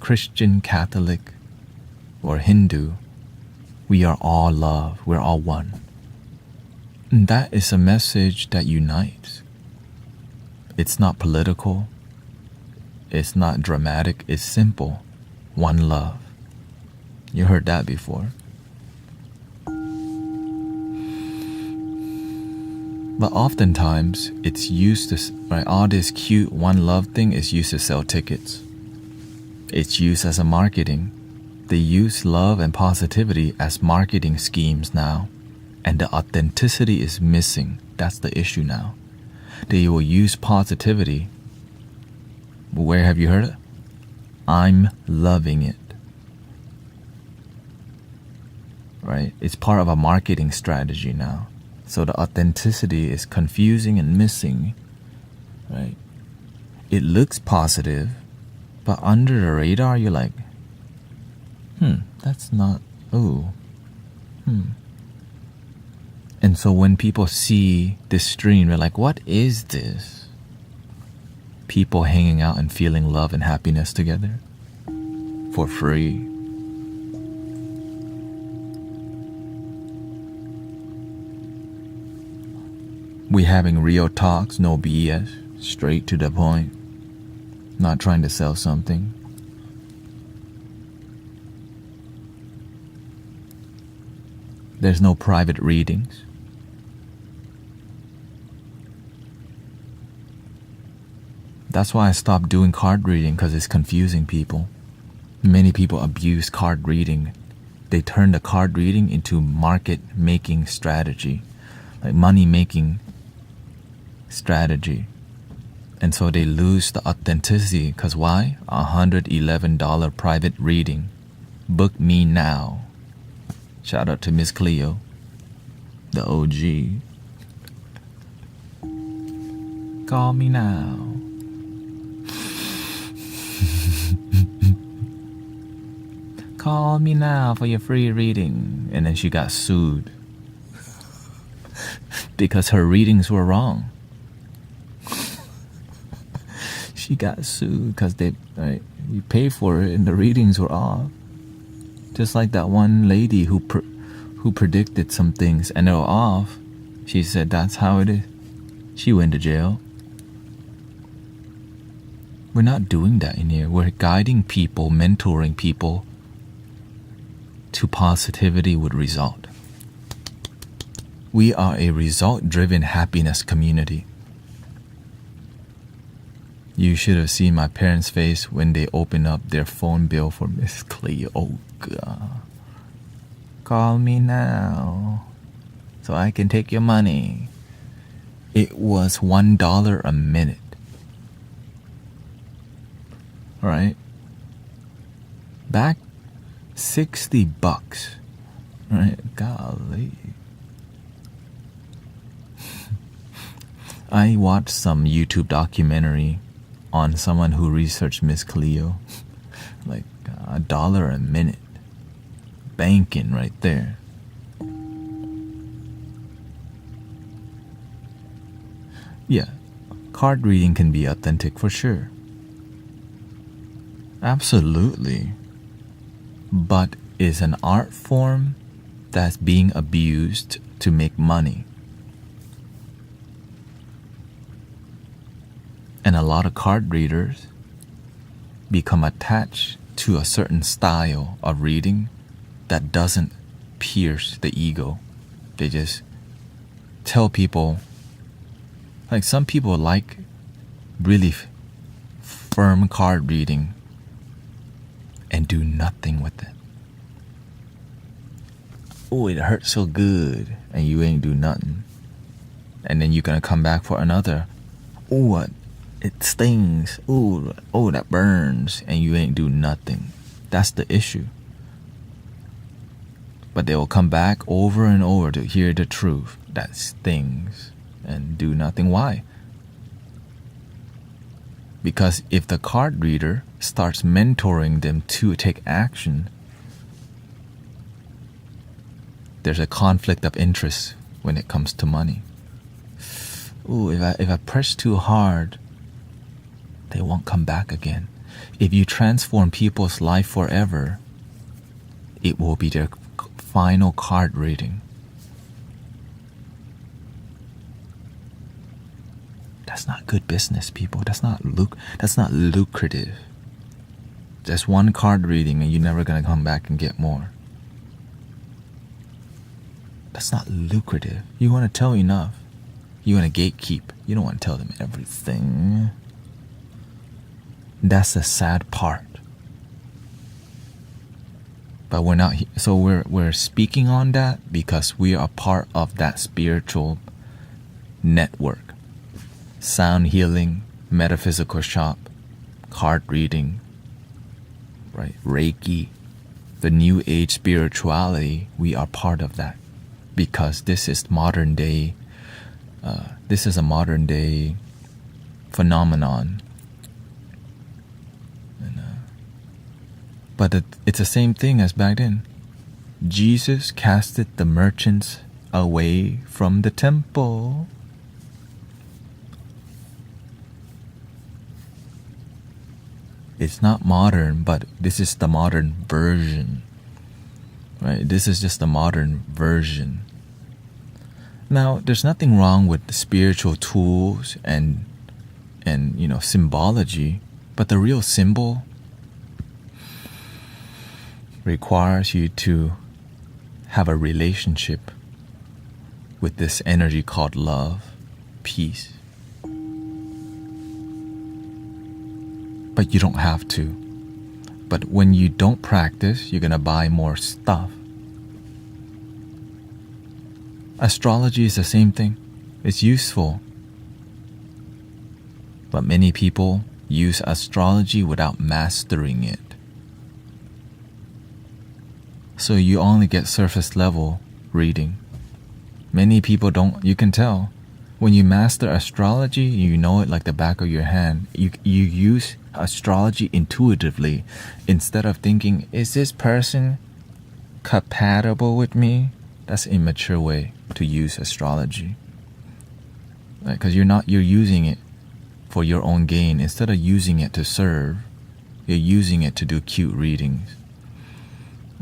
Christian, Catholic, or Hindu, we are all love. We're all one. And that is a message that unites. It's not political. It's not dramatic. It's simple. One love. You heard that before. But oftentimes, it's used to, right, all this cute one love thing is used to sell tickets. It's used as a marketing. They use love and positivity as marketing schemes now. And the authenticity is missing. That's the issue now. They will use positivity. Where have you heard it? I'm loving it. Right? It's part of a marketing strategy now. So the authenticity is confusing and missing, right? It looks positive, but under the radar, you're like, that's not, And so when people see this stream, they're like, what is this? People hanging out and feeling love and happiness together for free. We having real talks, no BS, straight to the point, not trying to sell something. There's no private readings. That's why I stopped doing card reading, because it's confusing people. Many people abuse card reading. They turn the card reading into market-making strategy, like money-making strategy. And so they lose the authenticity. Because why? $111 private reading. Book me now. Shout out to Miss Cleo, the OG. Call me now. Call me now for your free reading. And then she got sued because her readings were wrong. She got sued because you paid for it and the readings were off. Just like that one lady who predicted some things and they were off. She said that's how it is. She went to jail. We're not doing that in here. We're guiding people, mentoring people to positivity with result. We are a result-driven happiness community. You should have seen my parents' face when they opened up their phone bill for Miss Cleo. Oh, God. Call me now so I can take your money. It was $1 a minute. Right? back $60, right? Golly. I watched some YouTube documentary on someone who researched Miss Cleo. Like $1 a minute. Banking right there. Yeah, card reading can be authentic for sure. Absolutely. But is an art form that's being abused to make money. And a lot of card readers become attached to a certain style of reading that doesn't pierce the ego. They just tell people, like some people like really firm card reading and do nothing with it. Oh, it hurts so good, and you ain't do nothing. And then you're gonna come back for another. Oh, what? It stings. Oh, that burns, and you ain't do nothing. That's the issue. But they will come back over and over to hear the truth that stings and do nothing. Why? Because if the card reader starts mentoring them to take action, there's a conflict of interest when it comes to money. Ooh, if I press too hard, they won't come back again. If you transform people's life forever, it will be their final card reading. That's not good business, people. That's not lucrative. Just one card reading and you're never gonna come back and get more. That's not lucrative. You want to tell enough. You want to gatekeep. You don't want to tell them everything. That's the sad part. But we're not. So we're speaking on that because we are part of that spiritual network. Sound healing, metaphysical shop, card reading, right? Reiki, the New Age spirituality. We are part of that because this is modern day. This is a modern day phenomenon. But it's the same thing as back then. Jesus casted the merchants away from the temple. It's not modern, but this is the modern version. Right? This is just the modern version. Now, there's nothing wrong with the spiritual tools and symbology, but the real symbol requires you to have a relationship with this energy called love, peace. But you don't have to. But when you don't practice, you're gonna buy more stuff. Astrology is the same thing. It's useful. But many people use astrology without mastering it. So you only get surface level reading. Many people don't, you can tell. When you master astrology, you know it like the back of your hand. You use astrology intuitively instead of thinking, is this person compatible with me? That's an immature way to use astrology. Because you're using it for your own gain. Instead of using it to serve, you're using it to do cute readings.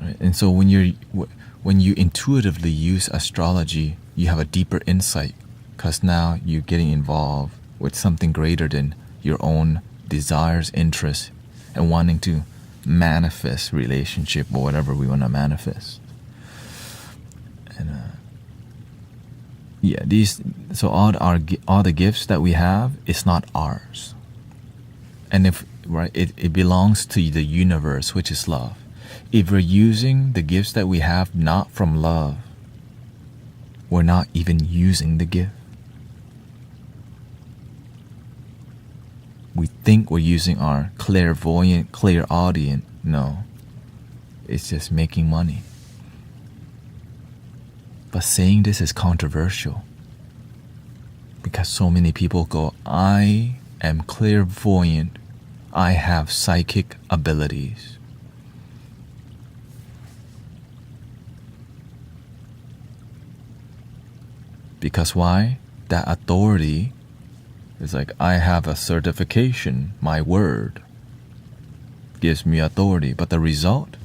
Right? And so when you intuitively use astrology, you have a deeper insight because now you're getting involved with something greater than your own desires, interests, and wanting to manifest relationship or whatever we want to manifest. And all the gifts that we have, it's not ours. And it belongs to the universe, which is love. If we're using the gifts that we have not from love, we're not even using the gift. We think we're using our clairvoyant, clairaudient. No. It's just making money. But saying this is controversial because so many people go, I am clairvoyant. I have psychic abilities. Because why? That authority is like, I have a certification. My word gives me authority. But the result?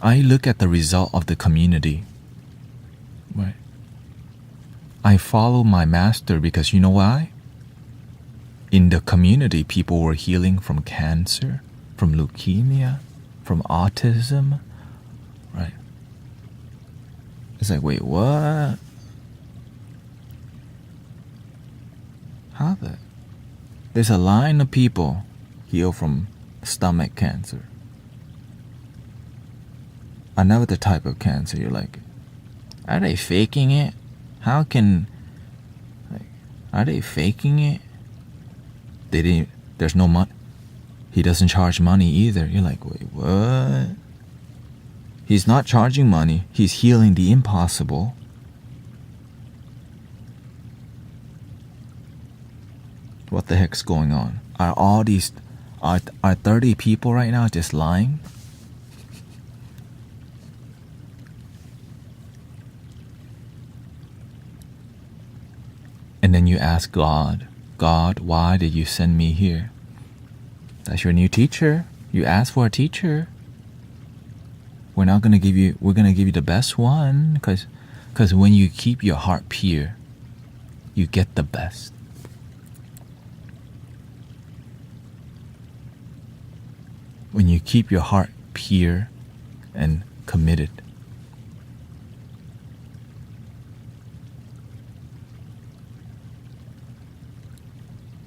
I look at the result of the community. Right? I follow my master because you know why? In the community, people were healing from cancer, from leukemia, from autism. Right? It's like, wait, what? How the? There's a line of people heal from stomach cancer. Another type of cancer, you're like, are they faking it? How can, like, are they faking it? There's no money. He doesn't charge money either. You're like, wait, what? He's not charging money. He's healing the impossible. What the heck's going on? Are all these, are 30 people right now just lying? And then you ask God, why did you send me here? That's your new teacher. You asked for a teacher. We're gonna give you the best one, because when you keep your heart pure, you get the best. When you keep your heart pure and committed,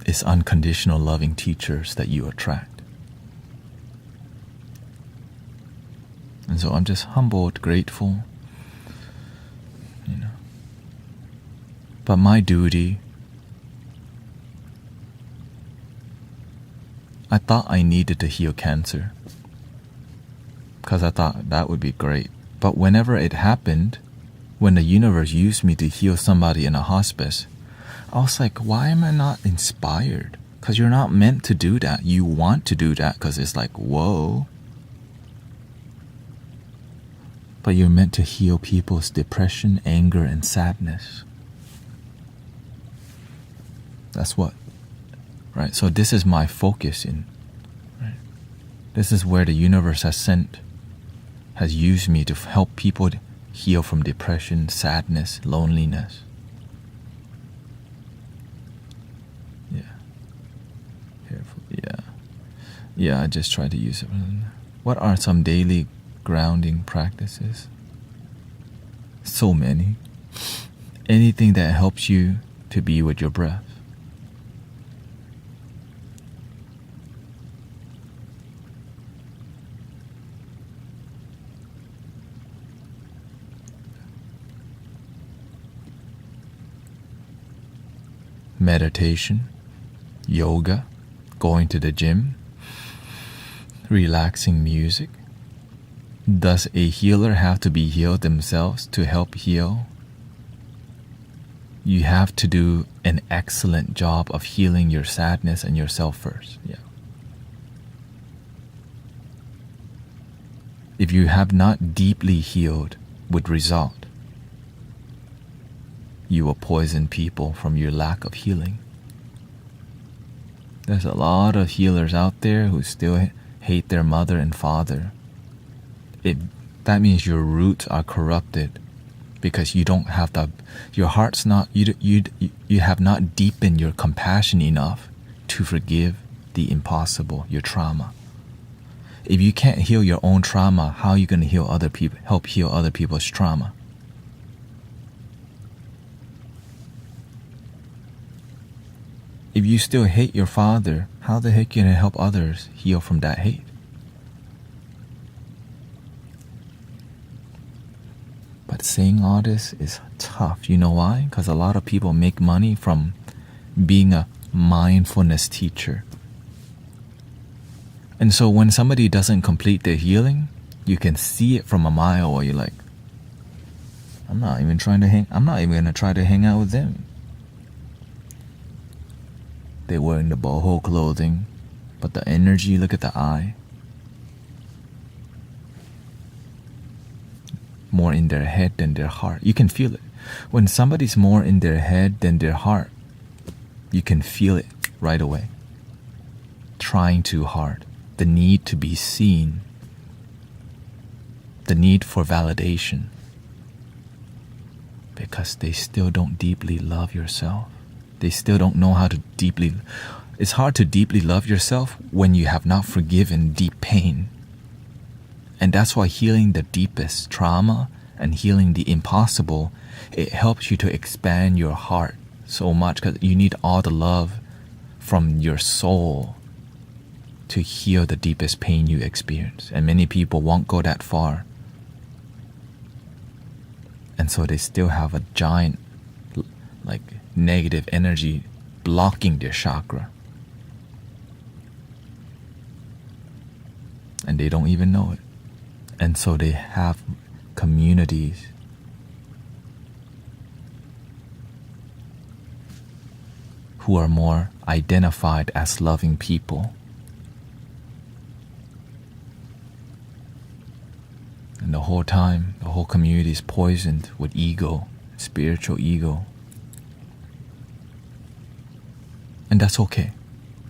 it's unconditional loving teachers that you attract. And so I'm just humbled, grateful, But my duty, I thought I needed to heal cancer because I thought that would be great. But whenever it happened, when the universe used me to heal somebody in a hospice, I was like, why am I not inspired? Because you're not meant to do that. You want to do that because it's like, whoa. But you're meant to heal people's depression, anger, and sadness. That's what, right? So this is my focus in, right? This is where the universe has used me to help people heal from depression, sadness, loneliness. Yeah. Careful. Yeah, I just try to use it. What are some daily grounding practices? So many. Anything that helps you to be with your breath. Meditation, yoga, going to the gym, relaxing music. Does a healer have to be healed themselves to help heal? You have to do an excellent job of healing your sadness and yourself first. Yeah. If you have not deeply healed with result, you will poison people from your lack of healing. There's a lot of healers out there who still hate their mother and father. That means your roots are corrupted because you don't have your heart's not, you have not deepened your compassion enough to forgive the impossible, your trauma. If you can't heal your own trauma, how are you going to heal other people, help heal other people's trauma? If you still hate your father, how the heck are you going to help others heal from that hate? But saying all this is tough. You know why? Because a lot of people make money from being a mindfulness teacher. And so when somebody doesn't complete their healing, You can see it from a mile away. You're like, I'm not even gonna try to hang out with them. They're wearing the boho clothing, but the energy, look at the eye. More in their head than their heart. You can feel it. When somebody's more in their head than their heart, you can feel it right away. Trying too hard. The need to be seen. The need for validation. Because they still don't deeply love yourself. They still don't know how to deeply... It's hard to deeply love yourself when you have not forgiven deep pain. And that's why healing the deepest trauma and healing the impossible, it helps you to expand your heart so much, because you need all the love from your soul to heal the deepest pain you experience. And many people won't go that far. And so they still have a giant, like, negative energy blocking their chakra. And they don't even know it. And so they have communities who are more identified as loving people. And the whole time, the whole community is poisoned with ego, spiritual ego. And that's okay.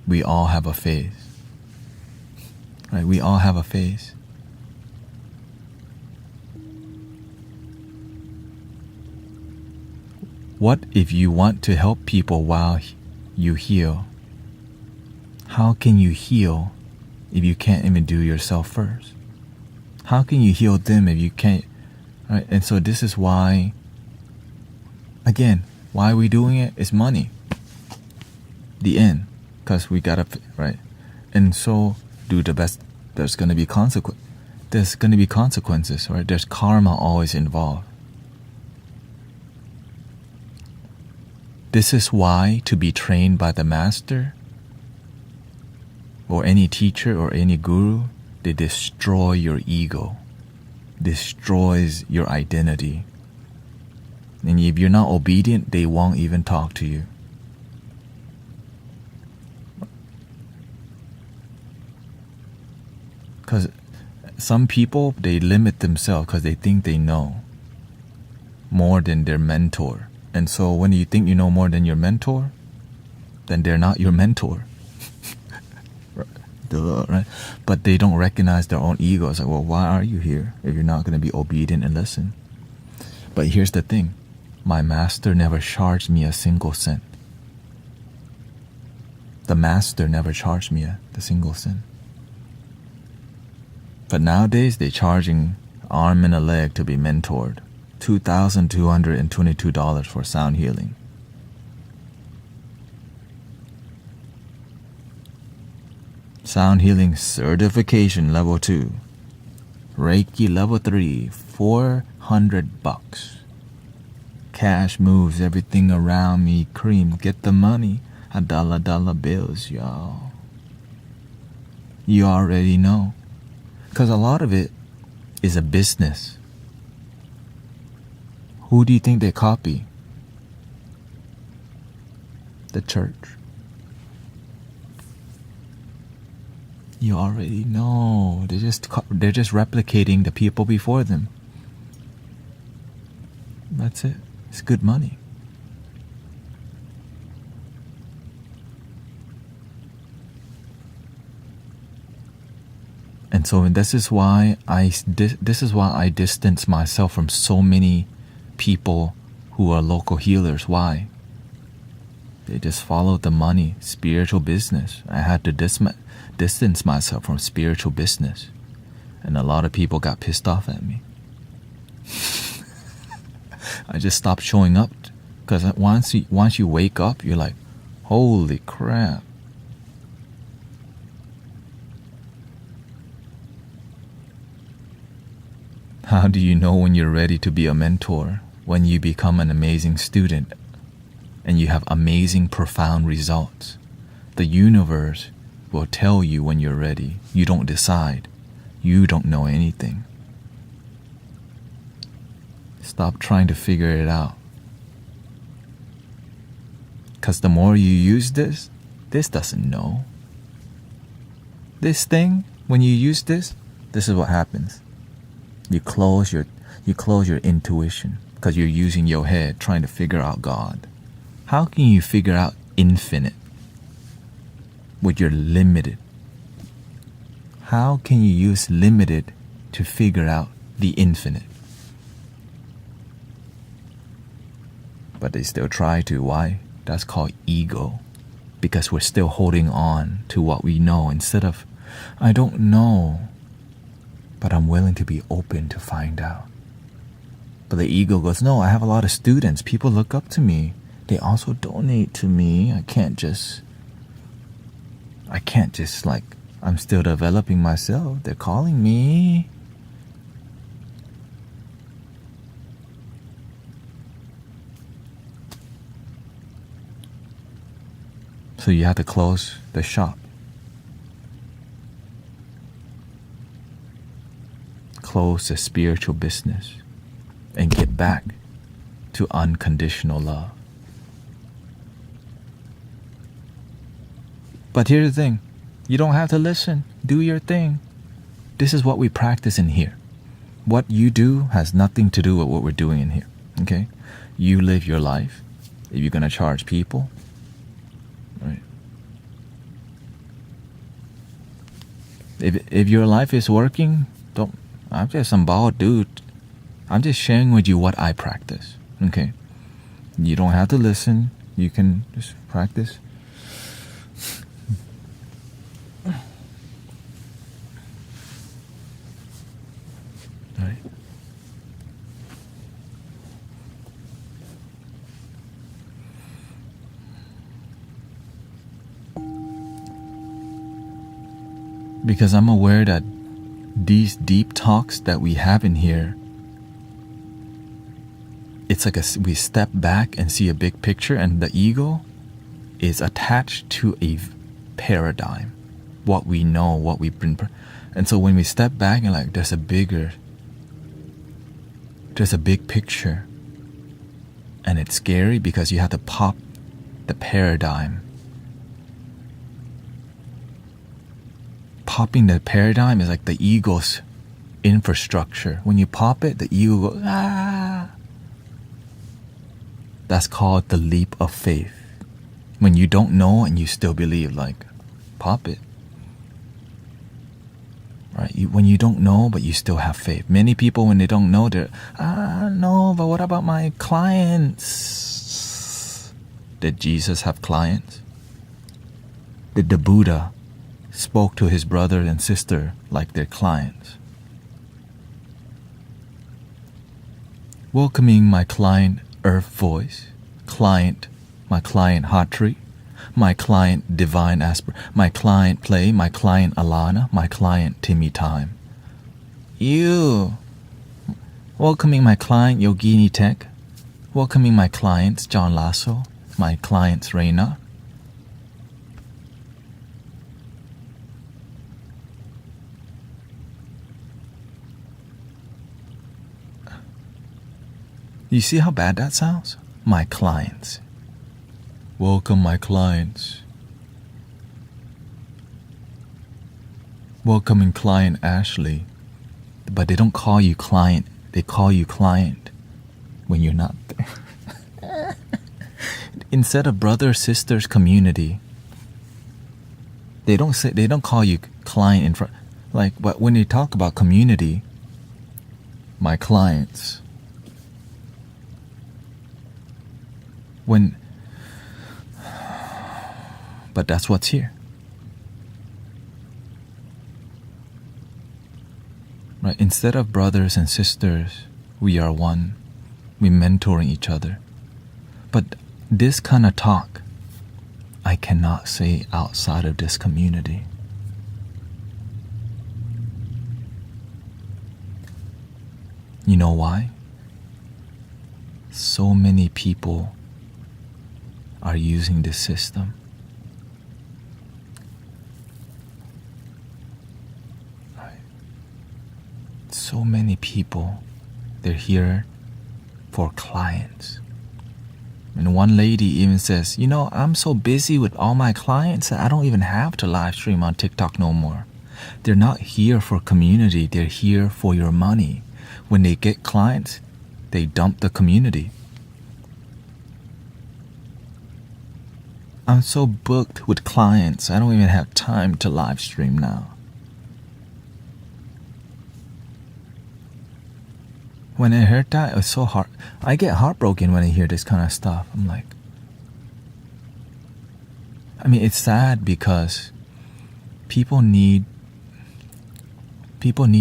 We all have a phase. Right? We all have a phase. What if you want to help people while you heal? How can you heal if you can't even do yourself first? How can you heal them if you can't? Right? And so this is why, again, why are we doing it? It's money. The end. Because we gotta, right? And so do the best. There's gonna be consequences, right? There's karma always involved. This is why to be trained by the master or any teacher or any guru, they destroy your ego, destroys your identity. And if you're not obedient, they won't even talk to you. Because some people, they limit themselves because they think they know more than their mentor. And so when you think you know more than your mentor, then they're not your mentor. Right? But they don't recognize their own ego. It's like, well, why are you here if you're not going to be obedient and listen? But here's the thing. My master never charged me a single cent. The master never charged me a single cent. But nowadays, they're charging arm and a leg to be mentored. $2,222 for sound healing. Sound healing certification level 2. Reiki level 3, $400. Cash moves everything around me. Cream, get the money. $1 bills, y'all. You already know. Because a lot of it is a business. Who do you think they copy? The church. You already know. They're just replicating the people before them. That's it. It's good money. And so this is why I distance myself from so many people who are local healers. Why? They just follow the money, spiritual business. I had to distance myself from spiritual business. And a lot of people got pissed off at me. I just stopped showing up. Because once you wake up, you're like, holy crap. How do you know when you're ready to be a mentor? When you become an amazing student and you have amazing, profound results. The universe will tell you when you're ready. You don't decide. You don't know anything. Stop trying to figure it out. Because the more you use this doesn't know. This thing, when you use this is what happens. You close your intuition because you're using your head trying to figure out God. How can you figure out infinite when you're limited? How can you use limited to figure out the infinite? But they still try to. Why? That's called ego. Because we're still holding on to what we know instead of, I don't know, but I'm willing to be open to find out. But the ego goes, no, I have a lot of students. People look up to me. They also donate to me. I can't just like, I'm still developing myself. They're calling me. So you have to close the shop. Close the spiritual business and get back to unconditional love. But here's the thing. You don't have to listen. Do your thing. This is what we practice in here. What you do has nothing to do with what we're doing in here. Okay? You live your life. If you're going to charge people, right? If your life is working, I'm just some bald dude. I'm just sharing with you what I practice. Okay? You don't have to listen. You can just practice. Right? Because I'm aware that these deep talks that we have in here, it's like we step back and see a big picture, and the ego is attached to a paradigm, what we know, what we've been. And so when we step back and like, there's a big picture, and it's scary because you have to pop the paradigm. Popping the paradigm is like the ego's infrastructure. When you pop it, the ego goes, ah. That's called the leap of faith. When you don't know and you still believe, like, pop it. Right? When you don't know, but you still have faith. Many people, when they don't know, they're, no, but what about my clients? Did Jesus have clients? Did the Buddha spoke to his brother and sister like their clients? Welcoming my client Earth Voice, my client Hatri, my client Divine Asper, my client Play, my client Alana, my client Timmy Time. You. Welcoming my client Yogini Tech, welcoming my clients John Lasso, my clients Reina. You see how bad that sounds? My clients. Welcome my clients. Welcoming client Ashley. But they don't call you client. They call you client when you're not there. Instead of brother, sisters, community, they don't call you client in front. Like, but when they talk about community, my clients. But that's what's here. Right? Instead of brothers and sisters, we are one. We're mentoring each other. But this kind of talk, I cannot say outside of this community. You know why? So many people are using this system. Right. so many people, they're here for clients. And one lady even says, I'm so busy with all my clients that I don't even have to live stream on TikTok no more. They're not here for community, they're here for your money. When they get clients, they dump the community. I'm so booked with clients, I don't even have time to live stream now. When I heard that, it was so hard. I get heartbroken when I hear this kind of stuff. I'm like, it's sad because people need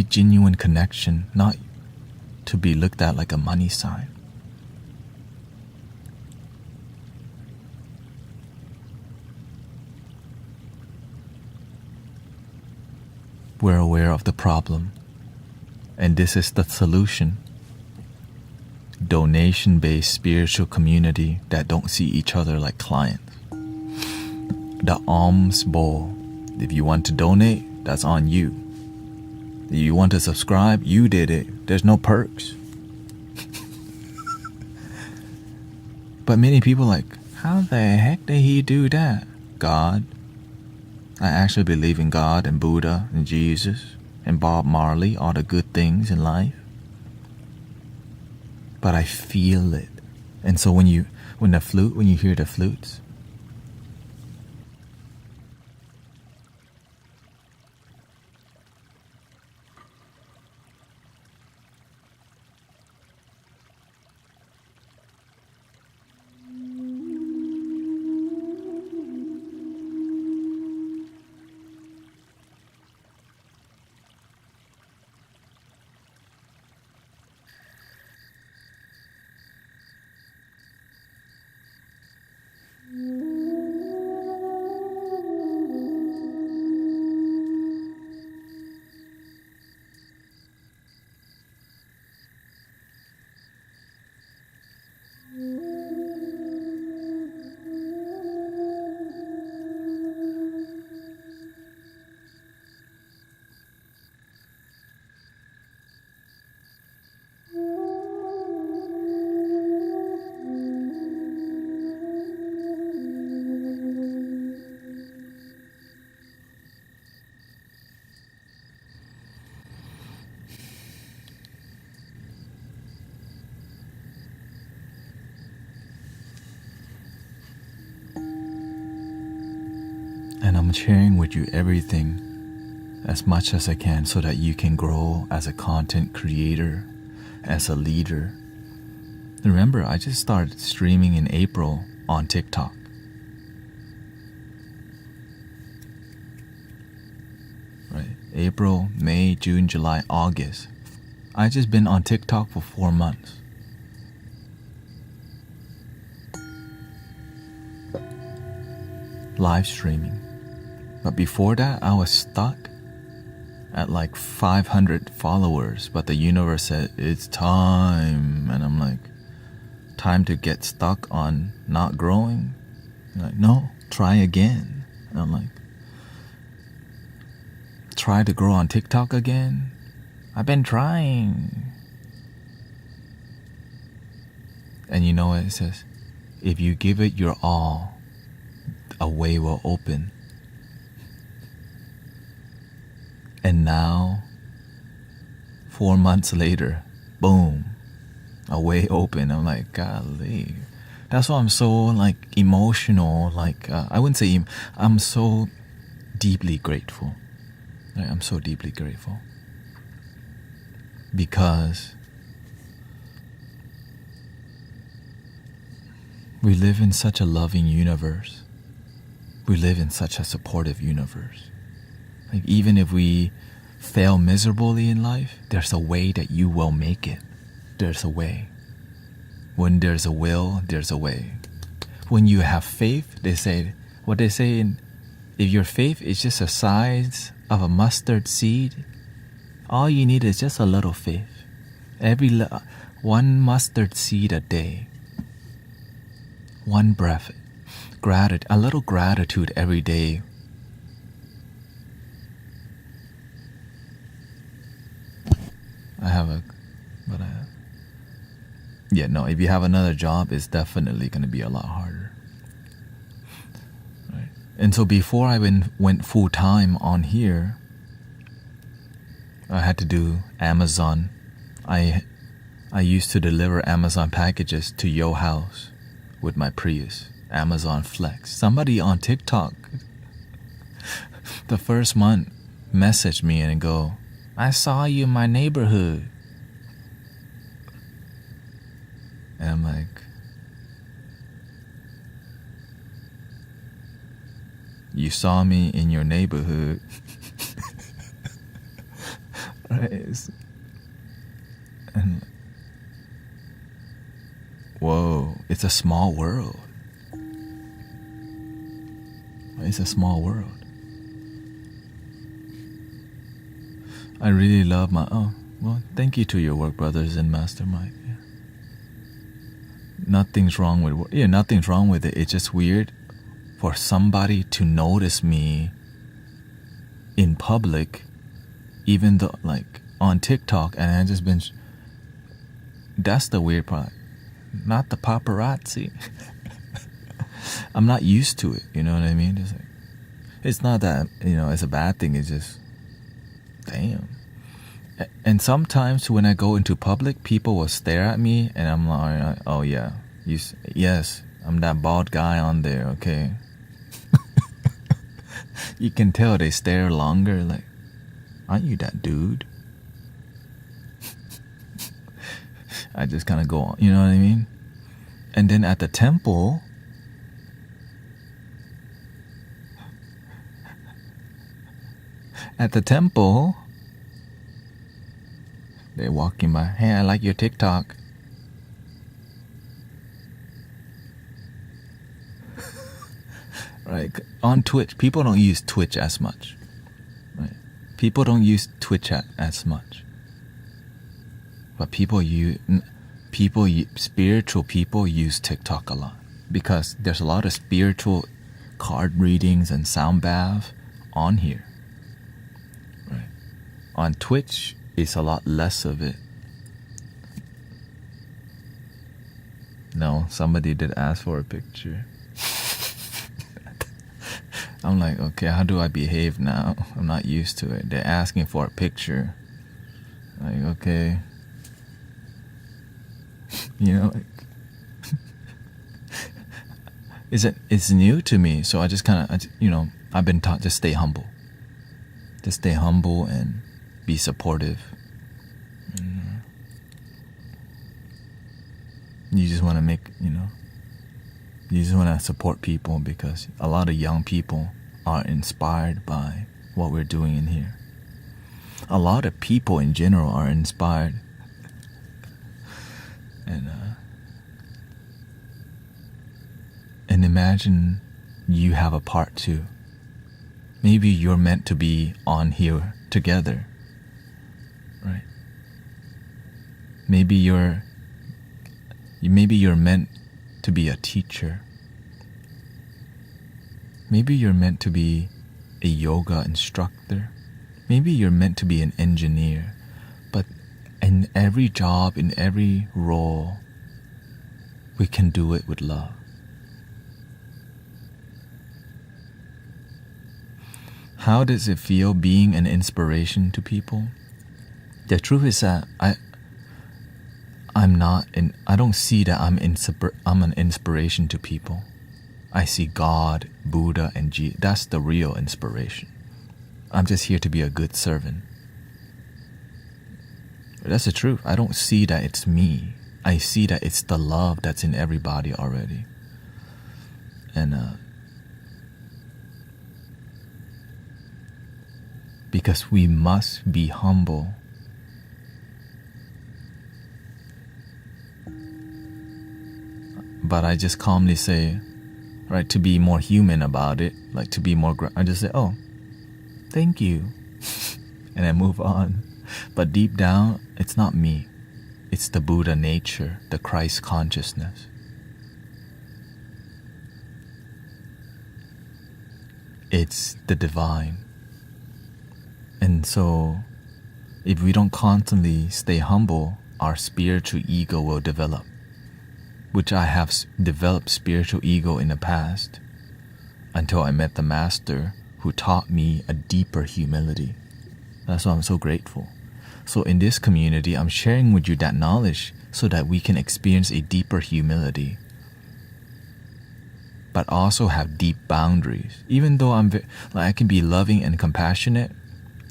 genuine connection, not to be looked at like a money sign. We're aware of the problem, and this is the solution. Donation-based spiritual community that don't see each other like clients. The alms bowl. If you want to donate, that's on you. If you want to subscribe, you did it. There's no perks. But many people like, how the heck did he do that? God. I actually believe in God and Buddha and Jesus and Bob Marley, all the good things in life. But I feel it. And so when you hear the flutes, and I'm sharing with you everything as much as I can so that you can grow as a content creator, as a leader. Remember, I just started streaming in April on TikTok. Right? April, May, June, July, August. I just been on TikTok for 4 months. Live streaming. But before that, I was stuck at like 500 followers, but the universe said, it's time. And I'm like, time to get stuck on not growing? Like, no, try again. And I'm like, try to grow on TikTok again? I've been trying. And you know what it says? If you give it your all, a way will open. And now, 4 months later, boom, a way open. I'm like, golly. That's why I'm so like emotional. Like, I wouldn't say, I'm so deeply grateful. Right? I'm so deeply grateful. Because we live in such a loving universe. We live in such a supportive universe. Like, even if we fail miserably in life, there's a way that you will make it. There's a way. When there's a will, there's a way. When you have faith, if your faith is just the size of a mustard seed, all you need is just a little faith. One mustard seed a day. One breath. A little gratitude every day. Yeah, no, if you have another job, it's definitely going to be a lot harder. Right? And so before I went full time on here, I had to do Amazon. I used to deliver Amazon packages to your house with my Prius, Amazon Flex. Somebody on TikTok, the first month, messaged me and go, I saw you in my neighborhood. And I'm like, you saw me in your neighborhood. Right? And whoa, it's a small world. It's a small world. I really love thank you to your work brothers in Mastermind. Yeah. Nothing's wrong with it. It's just weird for somebody to notice me in public, even though like on TikTok, and I just been. That's the weird part. Not the paparazzi. I'm not used to it. You know what I mean? It's not that it's a bad thing. It's just, damn. And sometimes when I go into public, people will stare at me, and I'm like, oh yeah, yes, I'm that bald guy on there. Okay. You can tell they stare longer. Like, aren't you that dude? I just kind of go on, you know what I mean? And then at the temple, they're walking by, hey, I like your TikTok. Right? On Twitch, people don't use Twitch as much. Right? People don't use Twitch as much. But spiritual people use TikTok a lot, because there's a lot of spiritual card readings and sound bath on here. Right? On Twitch, it's a lot less of it. No, somebody did ask for a picture. I'm like, okay, how do I behave now? I'm not used to it. They're asking for a picture. Like, okay. Like, it's new to me, so I just kind of, I've been taught to stay humble. Just stay humble and be supportive. You just want to you just want to support people, because a lot of young people are inspired by what we're doing in here. A lot of people in general are inspired. And imagine you have a part too. Maybe you're meant to be on here together, right? Maybe you're meant to be a teacher. Maybe you're meant to be a yoga instructor. Maybe you're meant to be an engineer. But in every job, in every role, we can do it with love. How does it feel being an inspiration to people? The truth is that I don't see that I'm an inspiration to people. I see God, Buddha, and Jesus. That's the real inspiration. I'm just here to be a good servant. That's the truth. I don't see that it's me. I see that it's the love that's in everybody already. And because we must be humble. But I just calmly say, right, to be more human about it, like to be more, I just say, oh, thank you. And I move on. But deep down, it's not me. It's the Buddha nature, the Christ consciousness. It's the divine. And so If we don't constantly stay humble, our spiritual ego will develop, which I have developed spiritual ego in the past until I met the master who taught me a deeper humility. That's why I'm so grateful. So in this community, I'm sharing with you that knowledge so that we can experience a deeper humility, but also have deep boundaries. Even though I can be loving and compassionate,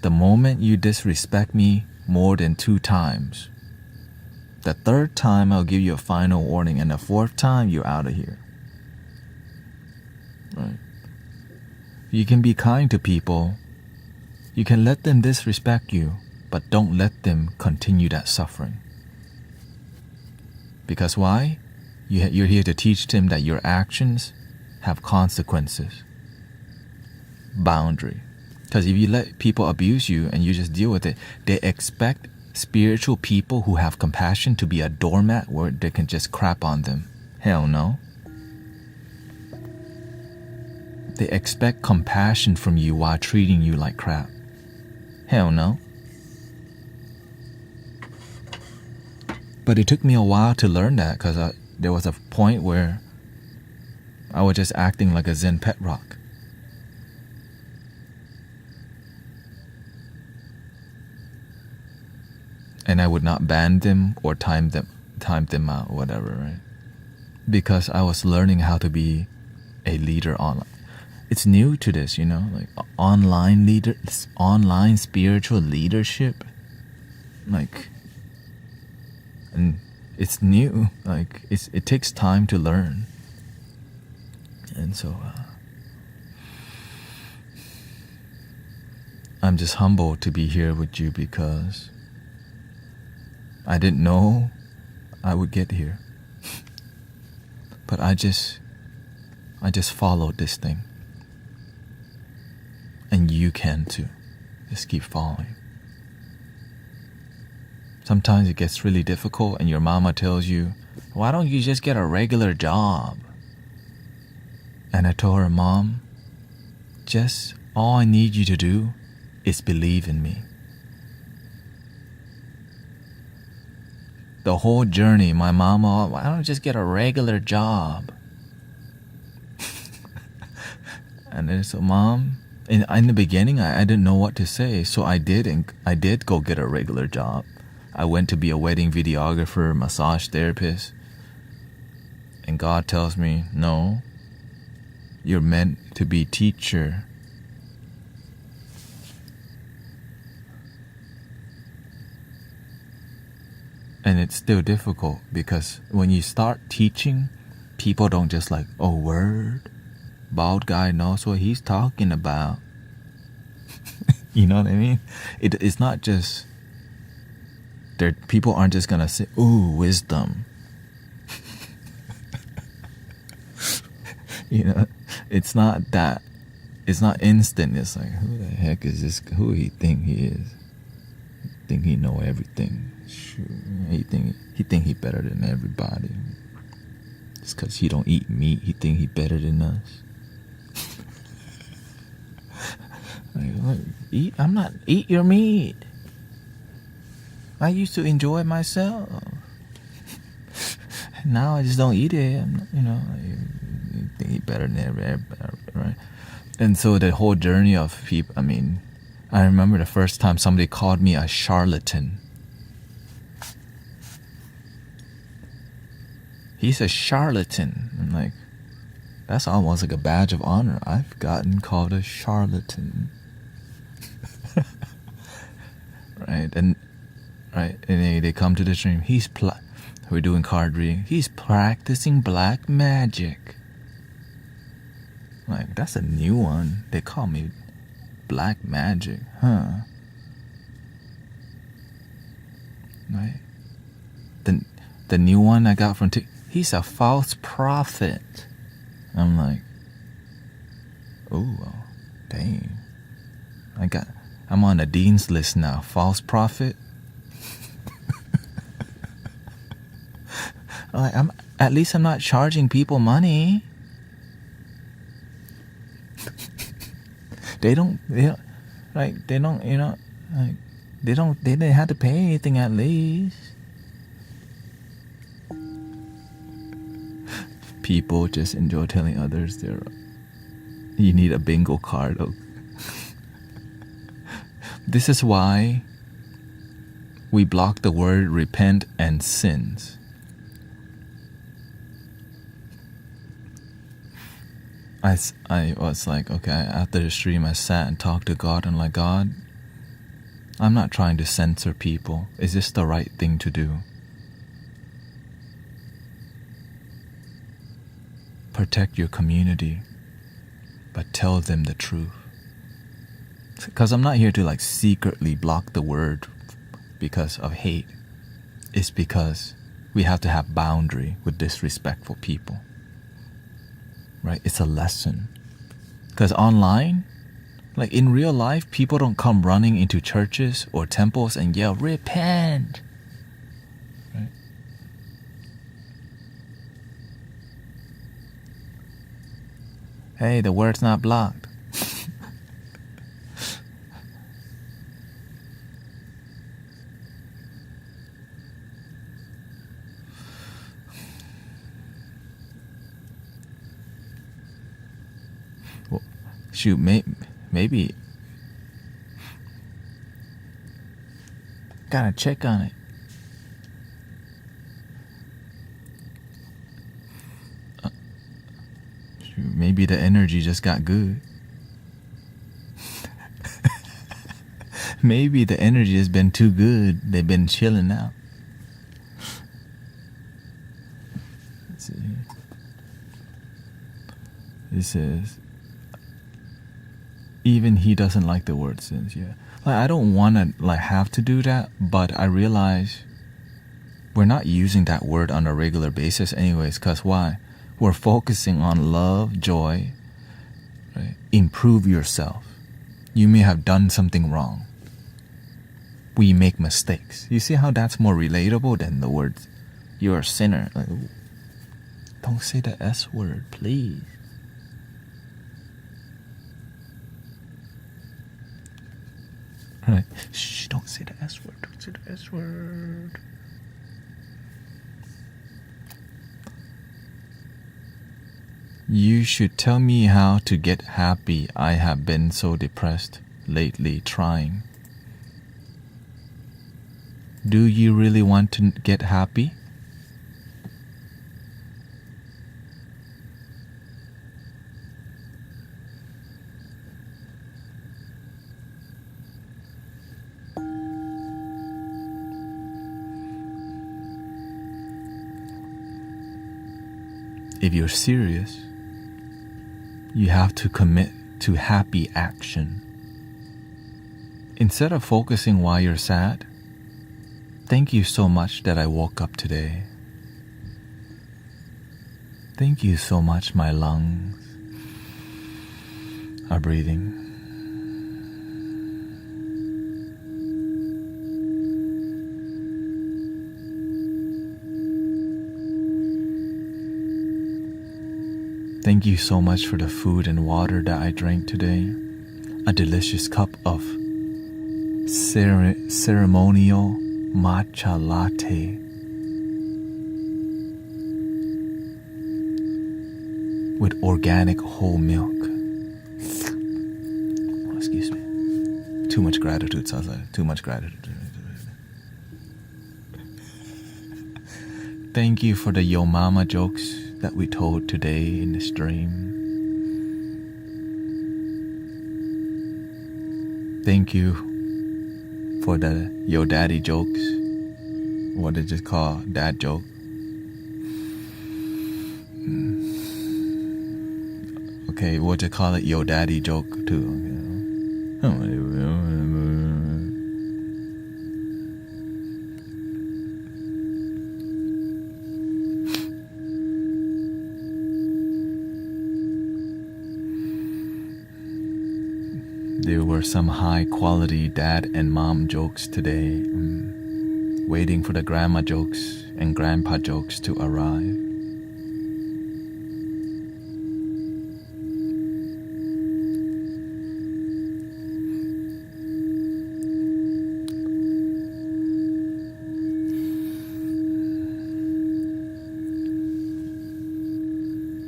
the moment you disrespect me more than 2 times, the 3rd time I'll give you a final warning, and the 4th time you're out of here. Right? You can be kind to people. You can let them disrespect you, but don't let them continue that suffering. Because why? You're here to teach them that your actions have consequences. Boundary. Because if you let people abuse you and you just deal with it, they expect spiritual people who have compassion to be a doormat where they can just crap on them. Hell no. They expect compassion from you while treating you like crap. Hell no. But it took me a while to learn that, because there was a point where I was just acting like a Zen pet rock. And I would not ban them or time them out, whatever, right? Because I was learning how to be a leader online. It's new to this, like online spiritual leadership. And it's new. It takes time to learn. And so I'm just humbled to be here with you, because I didn't know I would get here. But I just followed this thing. And you can too. Just keep following. Sometimes it gets really difficult and your mama tells you, why don't you just get a regular job? And I told her, Mom, just all I need you to do is believe in me. The whole journey, my mama, why don't you just get a regular job? And then so, Mom, in the beginning, I didn't know what to say, so I did go get a regular job. I went to be a wedding videographer, massage therapist. And God tells me, no, you're meant to be teacher. And it's still difficult, because when you start teaching, people don't just like, oh, word, bald guy knows what he's talking about. You know what I mean? It's not just, people aren't just gonna say, ooh, wisdom. It's not that. It's not instant. It's like, who the heck is this? Who he think he is? Think he know everything. Sure. He think he better than everybody. Just because he don't eat meat, he think he better than us. Eat your meat. I used to enjoy myself. Now I just don't eat it. I think he better than everybody, right? And so the whole journey of people, I remember the first time somebody called me a charlatan. He's a charlatan. I'm like, that's almost like a badge of honor. I've gotten called a charlatan. Right? And they come to the stream. We're doing card reading. He's practicing black magic. Like, that's a new one. They call me black magic, huh? Right? The new one I got from he's a false prophet. I'm like, oh, dang. I'm on the dean's list now. False prophet. Like, at least I'm not charging people money. They don't, They didn't have to pay anything at least. People just enjoy telling others you need a bingo card. This is why we block the word repent and sins. I was like, okay, after the stream I sat and talked to God and like, God, I'm not trying to censor people. Is this the right thing to do? Protect your community, but tell them the truth. Because I'm not here to like secretly block the word because of hate. It's because we have to have boundary with disrespectful people. Right? It's a lesson. Because online, like in real life, people don't come running into churches or temples and yell, repent. Right? Hey, the word's not blocked. Well, shoot, maybe gotta check on it. Maybe the energy just got good. Maybe the energy has been too good. They've been chilling out. Let's see. This says, even he doesn't like the word sins. Yeah, like I don't want to like have to do that, but I realize we're not using that word on a regular basis anyways. Cause why? We're focusing on love, joy, right? Improve yourself. You may have done something wrong. We make mistakes. You see how that's more relatable than the words, you're a sinner. Like, don't say the S word, please. Right? Shh, don't say the S word. Don't say the S word. You should tell me how to get happy. I have been so depressed lately trying. Do you really want to get happy? If you're serious, you have to commit to happy action. Instead of focusing why you're sad, thank you so much that I woke up today. Thank you so much my lungs are breathing. Thank you so much for the food and water that I drank today. A delicious cup of ceremonial matcha latte with organic whole milk. Oh, excuse me. Too much gratitude, Saza. Too much gratitude. Thank you for the Yo Mama jokes that we told today in the stream. Thank you for the Yo Daddy jokes. What did you call dad joke? Okay, what you call it? Yo Daddy joke too. There were some high quality dad and mom jokes today. Waiting for the grandma jokes and grandpa jokes to arrive.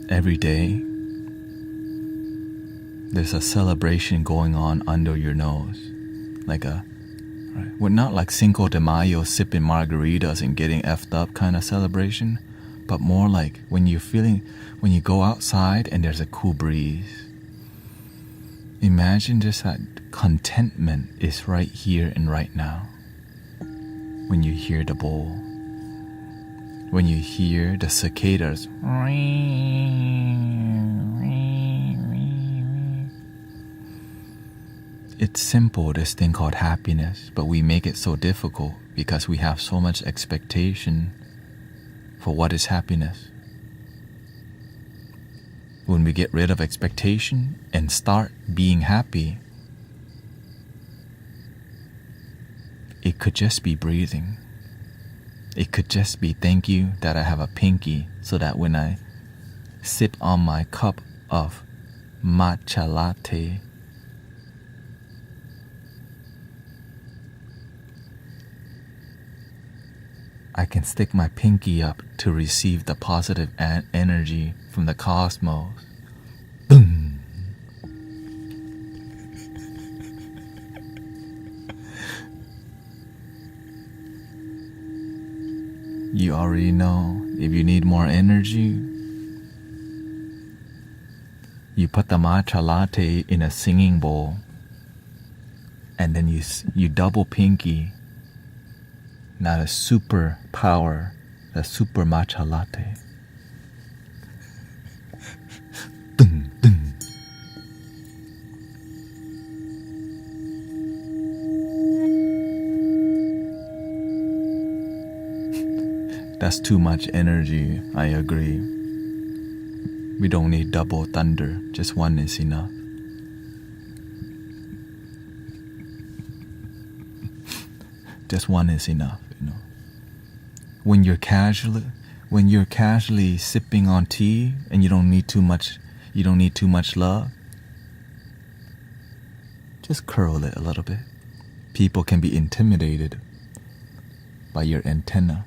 every day, there's a celebration going on under your nose. We're not like Cinco de Mayo sipping margaritas and getting effed up kind of celebration, but more like when you go outside and there's a cool breeze. Imagine just that contentment is right here and right now. When you hear the bowl, when you hear the cicadas, it's simple, this thing called happiness, but we make it so difficult because we have so much expectation for what is happiness. When we get rid of expectation and start being happy, it could just be breathing. It could just be thank you that I have a pinky so that when I sip on my cup of matcha latte, I can stick my pinky up to receive the positive energy from the cosmos. Boom! You already know, if you need more energy, you put the matcha latte in a singing bowl, and then you double pinky. Not a super power, a super matcha latte. Dun, dun. That's too much energy, I agree. We don't need double thunder, just one is enough. Just one is enough. When you're casually sipping on tea and you don't need too much love, just curl it a little bit. People can be intimidated by your antenna.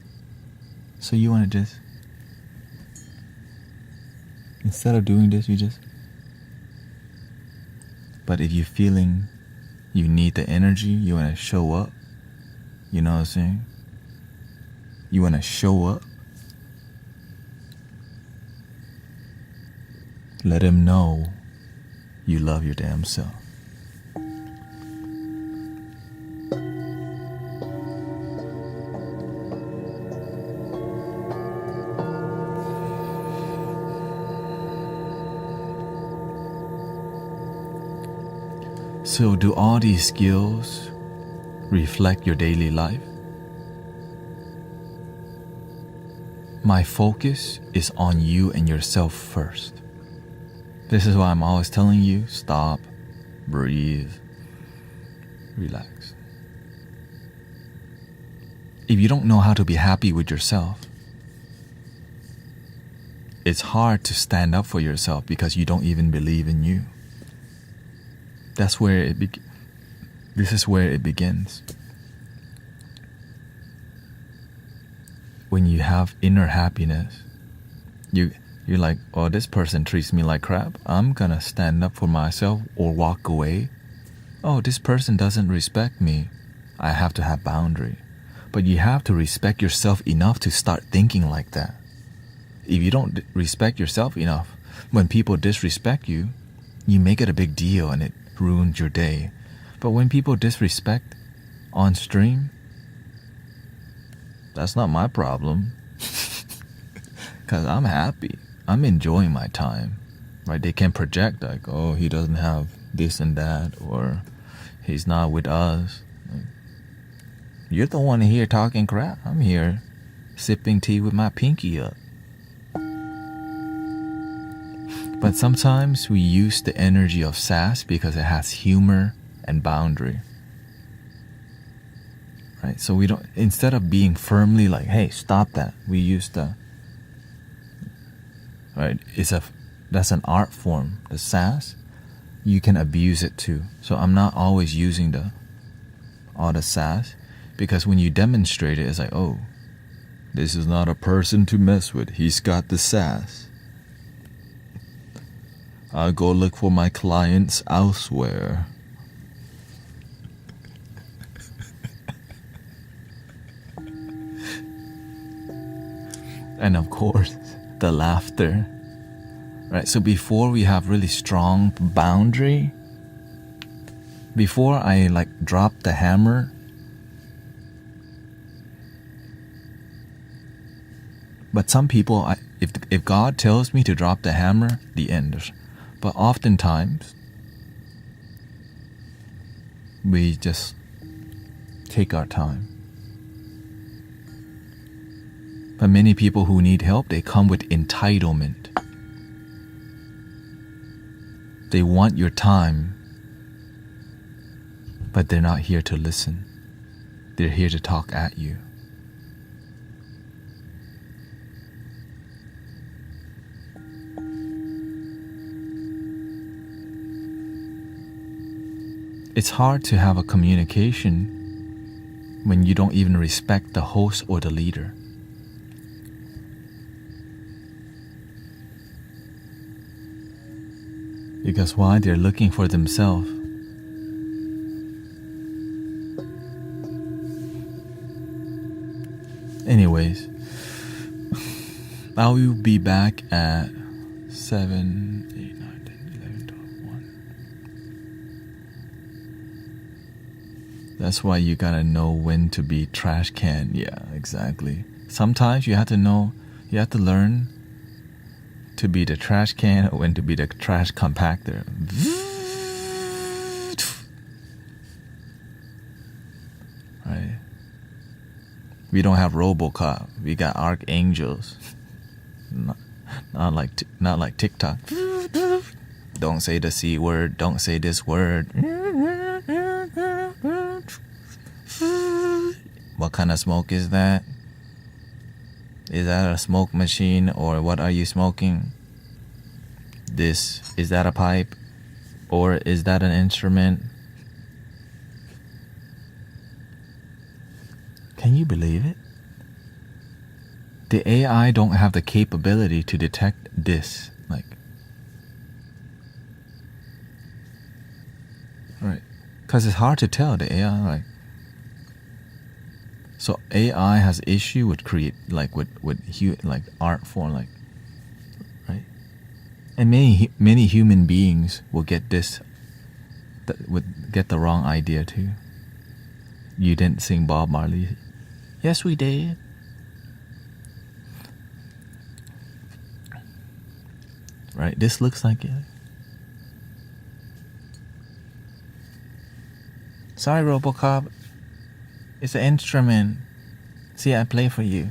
So you want to just, instead of doing this, but if you're feeling you need the energy, you want to show up, you know what I'm saying? You want to show up. Let him know you love your damn self. So do all these skills reflect your daily life? My focus is on you and yourself first. This is why I'm always telling you, stop, breathe, relax. If you don't know how to be happy with yourself, it's hard to stand up for yourself because you don't even believe in you. This is where it begins. When you have inner happiness, you're like, oh, this person treats me like crap. I'm gonna stand up for myself or walk away. Oh, this person doesn't respect me. I have to have boundary. But you have to respect yourself enough to start thinking like that. If you don't respect yourself enough, when people disrespect you, you make it a big deal and it ruins your day. But when people disrespect on stream, that's not my problem. Because I'm happy. I'm enjoying my time. Right? They can project like, oh, he doesn't have this and that, or he's not with us. You're the one here talking crap. I'm here sipping tea with my pinky up. But sometimes we use the energy of sass because it has humor and boundary. Right? So we don't, instead of being firmly like, hey, stop that, we use the, right? That's an art form. The sass, you can abuse it too. So I'm not always using all the sass, because when you demonstrate it, it's like, oh, this is not a person to mess with. He's got the sass. I'll go look for my clients elsewhere. And of course, the laughter. Right? So before we have really strong boundary, before I like drop the hammer, but some people, if God tells me to drop the hammer, the end. But oftentimes, we just take our time. But many people who need help, they come with entitlement. They want your time, but they're not here to listen. They're here to talk at you. It's hard to have a communication when you don't even respect the host or the leader. Because why? They're looking for themselves. Anyways, I will be back at 7, 8, 9, 10, 11, 12, 1. That's why you gotta know when to be trash can. Yeah, exactly. Sometimes you have to learn to be the trash can or when to be the trash compactor. Right? We don't have RoboCop. We got archangels. Not like TikTok. Don't say the C word. Don't say this word. What kind of smoke is that? Is that a smoke machine or what are you smoking? Is that a pipe or is that an instrument? Can you believe it? The AI don't have the capability to detect this, right? Because it's hard to tell the AI, So AI has issue with with art form, right? And many human beings will get would get the wrong idea too. You didn't sing Bob Marley. Yes, we did. Right? This looks like it. Sorry, RoboCop. It's an instrument. See, I play for you.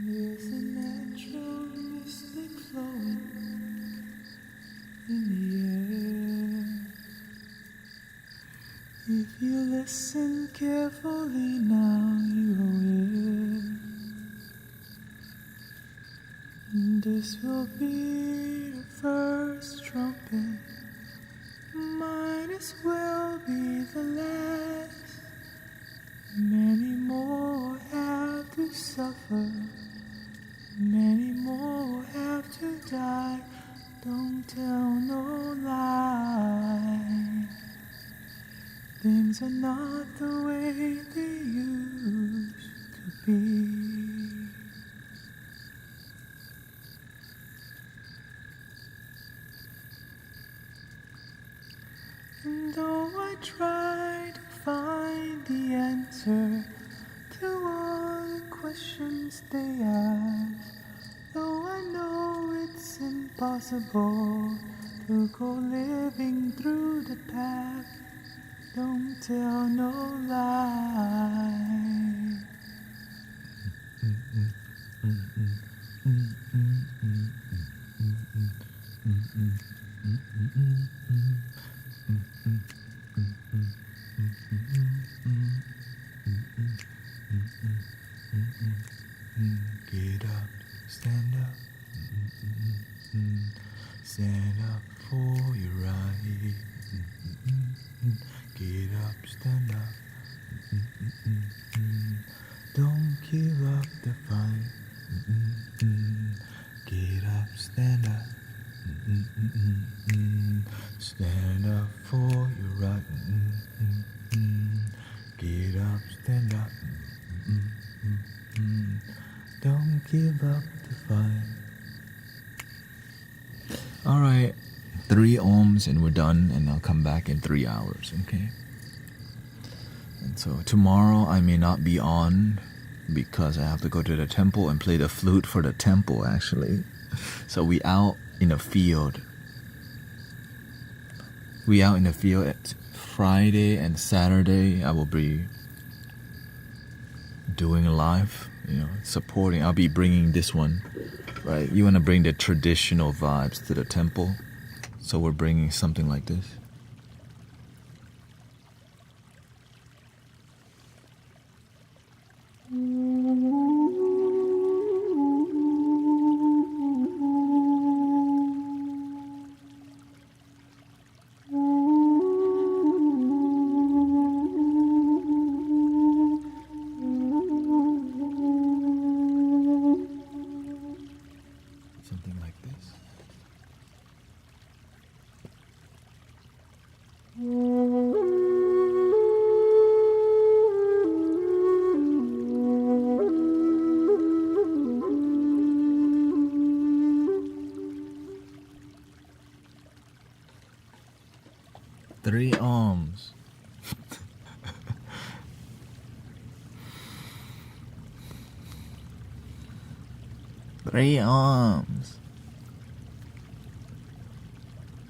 There's a natural mystic flowing in the air. If you listen carefully now, you are aware. And this will be the first trumpet. Might as well be the last. Many more have to suffer. Many more have to die. Don't tell no lie. Things are not the way they used to be. And though I try to find the answer to all the questions they ask, though I know it's impossible to go living through the path, don't tell no lie. Get up, stand up, stand up for your right. Get up, stand up, don't give up the fight. Get up, stand up, stand up for your right. Get up, stand up, don't give up the fight. Alright, 3 ohms and we're done, and I'll come back in 3 hours, okay? And so tomorrow I may not be on because I have to go to the temple and play the flute for the temple, actually. So we out in a field. At Friday and Saturday. I will be doing a live, supporting. I'll be bringing this one, right? You want to bring the traditional vibes to the temple, so we're bringing something like this. Something like this. Three arms. Three arms.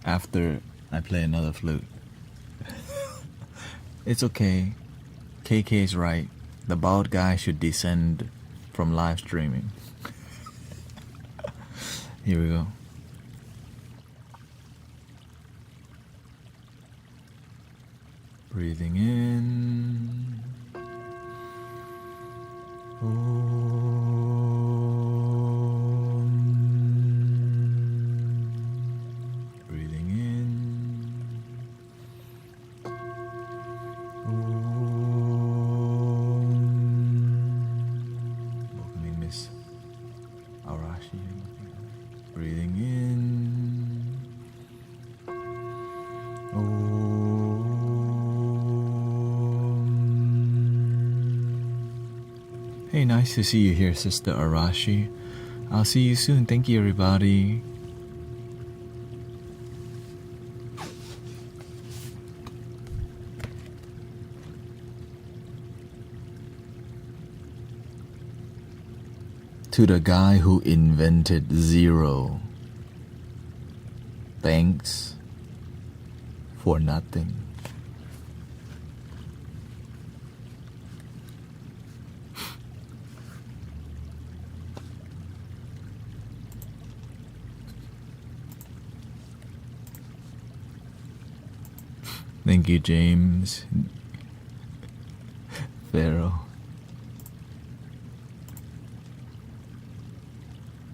After I play another flute. It's okay. KK is right. The bald guy should descend from live streaming. Here we go. Breathing in. Om. Nice to see you here, Sister Arashi. I'll see you soon. Thank you, everybody. To the guy who invented zero, thanks for nothing. Thank you, James. Pharaoh.